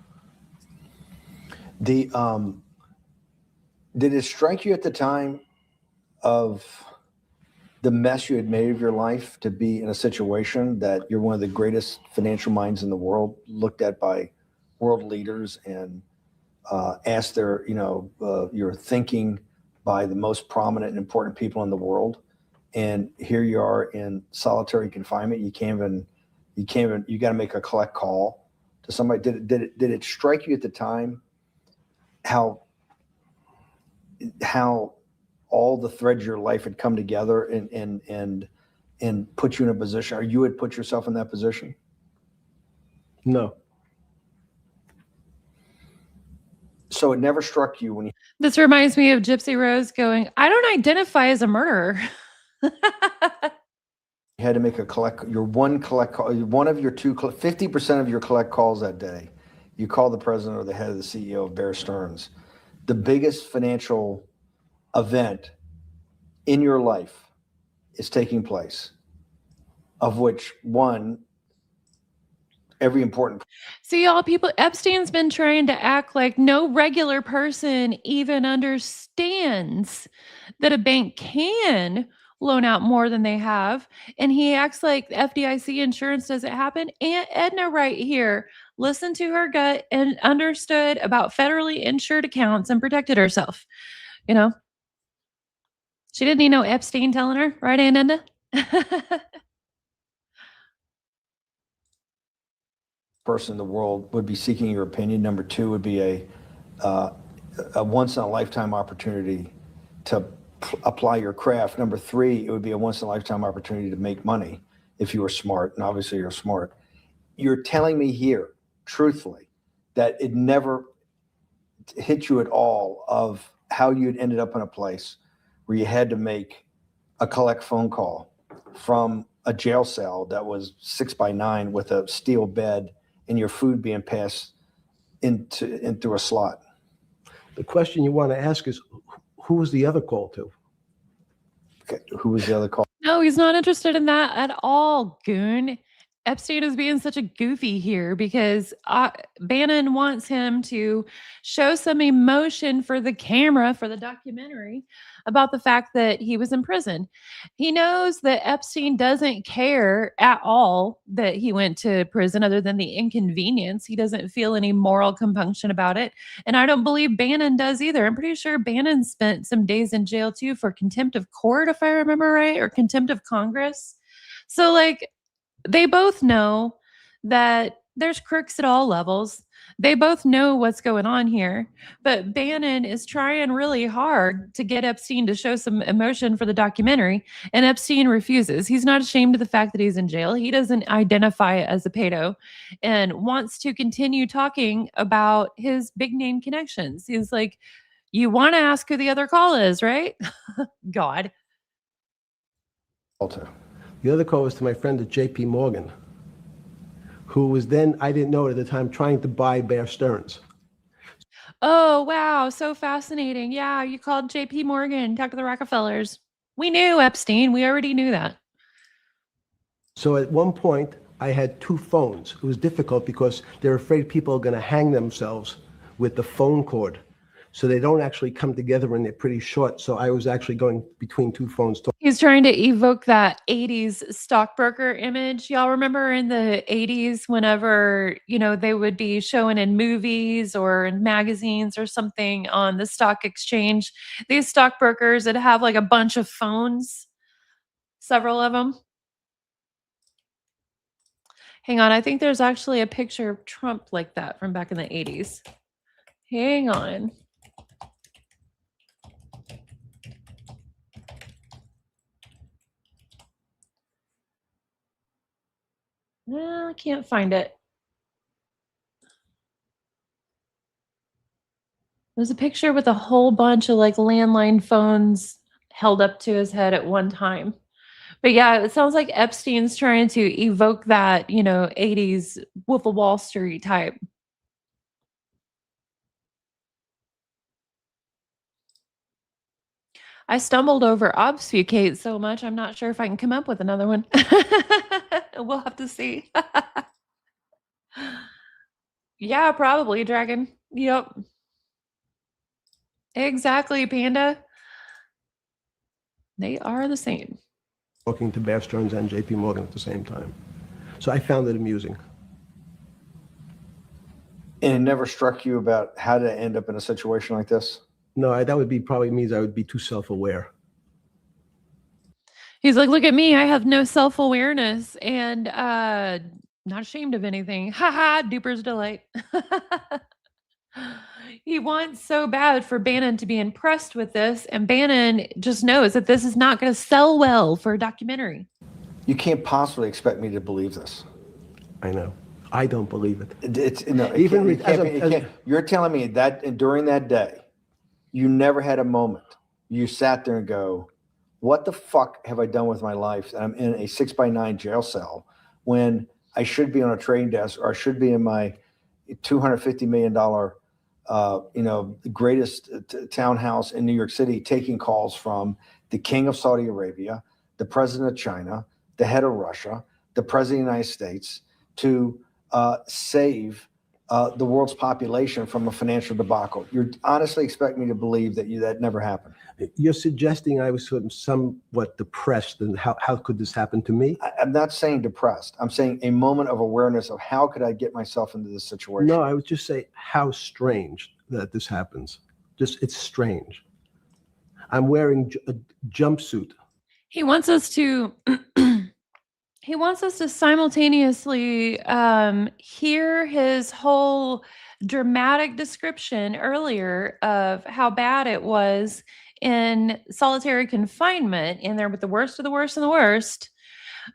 Did it strike you at the time of the mess you had made of your life to be in a situation that you're one of the greatest financial minds in the world, looked at by world leaders and asked your thinking by the most prominent and important people in the world, and here you are in solitary confinement. You got to make a collect call to somebody? Did it strike you at the time how all the threads of your life had come together and put you in a position, or you had put yourself in that position? No. So it never struck you when you This reminds me of Gypsy Rose going, I don't identify as a murderer. had to make a collect call, one of your 50% of your collect calls that day, you call the president or the head of the CEO of Bear Stearns, the biggest financial event in your life is taking place, of which one, every important. See, y'all, Epstein's been trying to act like no regular person even understands that a bank can loan out more than they have. And he acts like FDIC insurance doesn't happen. Aunt Edna, right here, listened to her gut and understood about federally insured accounts and protected herself. You know, she didn't need no Epstein telling her, right, Aunt Edna? Person in the world would be seeking your opinion. Number two would be a once in a lifetime opportunity to apply your craft. Number three, it would be a once in a lifetime opportunity to make money if you were smart, and obviously you're smart. You're telling me here, truthfully, that it never hit you at all of how you'd ended up in a place where you had to make a collect phone call from a jail cell that was 6x9 with a steel bed and your food being passed in through a slot. The question you want to ask is, who was the other call to? Okay, who was the other call? No, he's not interested in that at all, goon. Epstein is being such a goofy here because Bannon wants him to show some emotion for the camera, for the documentary, about the fact that he was in prison. He knows that Epstein doesn't care at all that he went to prison other than the inconvenience. He doesn't feel any moral compunction about it. And I don't believe Bannon does either. I'm pretty sure Bannon spent some days in jail too for contempt of court, if I remember right, or contempt of Congress. So, like, they both know that there's crooks at all levels. They both know what's going on here. But Bannon is trying really hard to get Epstein to show some emotion for the documentary, and Epstein refuses. He's not ashamed of the fact that he's in jail. He doesn't identify as a pedo and wants to continue talking about his big name connections. He's like, you want to ask who the other call is, right? God. The other call was to my friend at JP Morgan, who was then, I didn't know it at the time, trying to buy Bear Stearns. Oh, wow. So fascinating. Yeah, you called JP Morgan, talked to the Rockefellers. We knew Epstein. We already knew that. So at one point, I had two phones. It was difficult because they're afraid people are going to hang themselves with the phone cord. So they don't actually come together and they're pretty short. So I was actually going between two phones. He's trying to evoke that 80s stockbroker image. Y'all remember in the 80s whenever, they would be showing in movies or in magazines or something on the stock exchange, these stockbrokers would have like a bunch of phones, several of them. Hang on, I think there's actually a picture of Trump like that from back in the 80s. Hang on. No, I can't find it. There's a picture with a whole bunch of like landline phones held up to his head at one time. But yeah, it sounds like Epstein's trying to evoke that, 80s Wolf of Wall Street type. I stumbled over obfuscate so much, I'm not sure if I can come up with another one. We'll have to see. Yeah, probably, Dragon. Yep. Exactly, Panda. They are the same. Talking to Bear Stearns and JP Morgan at the same time. So I found it amusing. And it never struck you about how to end up in a situation like this? No, that would be probably means I would be too self-aware. He's like, look at me, I have no self-awareness. And Not ashamed of anything. Ha ha, duper's delight. He wants so bad for Bannon to be impressed with this, and Bannon just knows that this is not going to sell well for a documentary. You can't possibly expect me to believe this. I know. I don't believe it. It's no, Even you're telling me that during that day, you never had a moment. You sat there and go, "What the fuck have I done with my life? And I'm in a 6x9 jail cell when I should be on a trading desk, or I should be in my $250 million, greatest townhouse in New York City, taking calls from the king of Saudi Arabia, the president of China, the head of Russia, the president of the United States, to save the world's population from a financial debacle." You honestly expect me to believe that never happened? You're suggesting I was sort of somewhat depressed, and how could this happen to me? I'm not saying depressed. I'm saying a moment of awareness of how could I get myself into this situation. No, I would just say how strange that this happens. It's strange. I'm wearing a jumpsuit. He wants us to he wants us to simultaneously hear his whole dramatic description earlier of how bad it was in solitary confinement in there with the worst of the worst and the worst,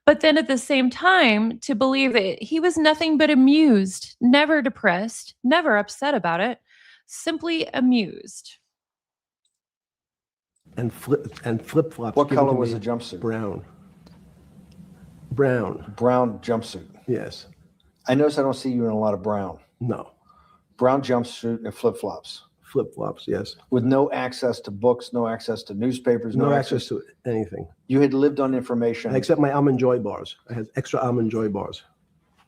but then at the same time to believe that he was nothing but amused, never depressed, never upset about it, simply amused. And flip-flops. What given color to was me. the jumpsuit? Brown Jumpsuit. Yes. I notice I don't see you in a lot of brown. No. Brown jumpsuit and flip-flops. Flip-flops, yes. With no access to books, no access to newspapers, No access to anything. You had lived on information. Except my Almond Joy bars. I had extra Almond Joy bars.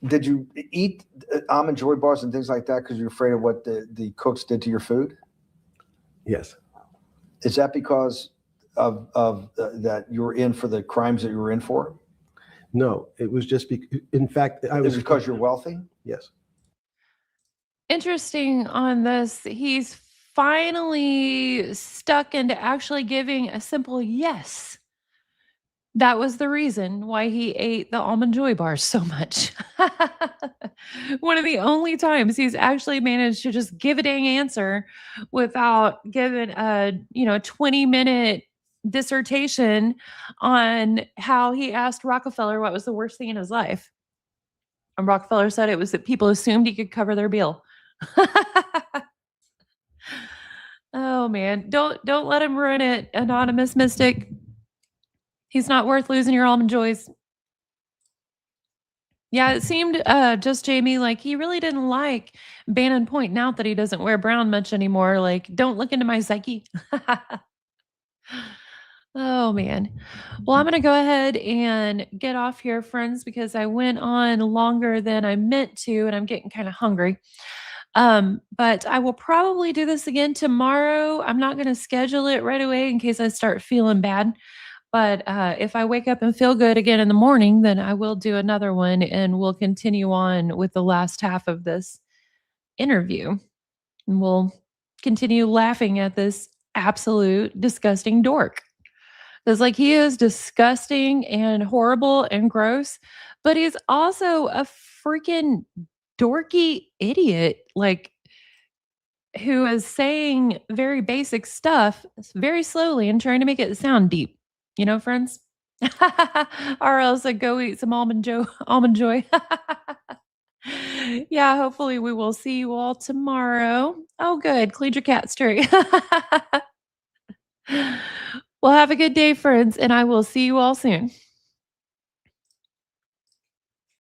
Did you eat Almond Joy bars and things like that because you're afraid of what the cooks did to your food? Yes. Is that because of that you were in for the crimes that you were in for? No, it was just in fact, I was. Is it because you're wealthy? Yes. Interesting on this, he's finally stuck into actually giving a simple yes. That was the reason why he ate the Almond Joy bars so much. One of the only times he's actually managed to just give a dang answer without giving a 20-minute dissertation on how he asked Rockefeller what was the worst thing in his life. And Rockefeller said it was that people assumed he could cover their bill. Oh man, don't let him ruin it, anonymous mystic. He's not worth losing your Almond Joys. Yeah, it seemed just Jamie like he really didn't like Bannon pointing out that he doesn't wear brown much anymore. Like, don't look into my psyche. Oh man. Well, I'm going to go ahead and get off here, friends, because I went on longer than I meant to, and I'm getting kind of hungry. But I will probably do this again tomorrow. I'm not going to schedule it right away in case I start feeling bad. But if I wake up and feel good again in the morning, then I will do another one, and we'll continue on with the last half of this interview. And we'll continue laughing at this absolute disgusting dork. Because like he is disgusting and horrible and gross, but he's also a freaking dorky idiot, like who is saying very basic stuff very slowly and trying to make it sound deep. You know, friends? Or else I go eat some almond joy. Yeah, hopefully we will see you all tomorrow. Oh, good. Cleaned your cat's tree. Well, have a good day, friends, and I will see you all soon.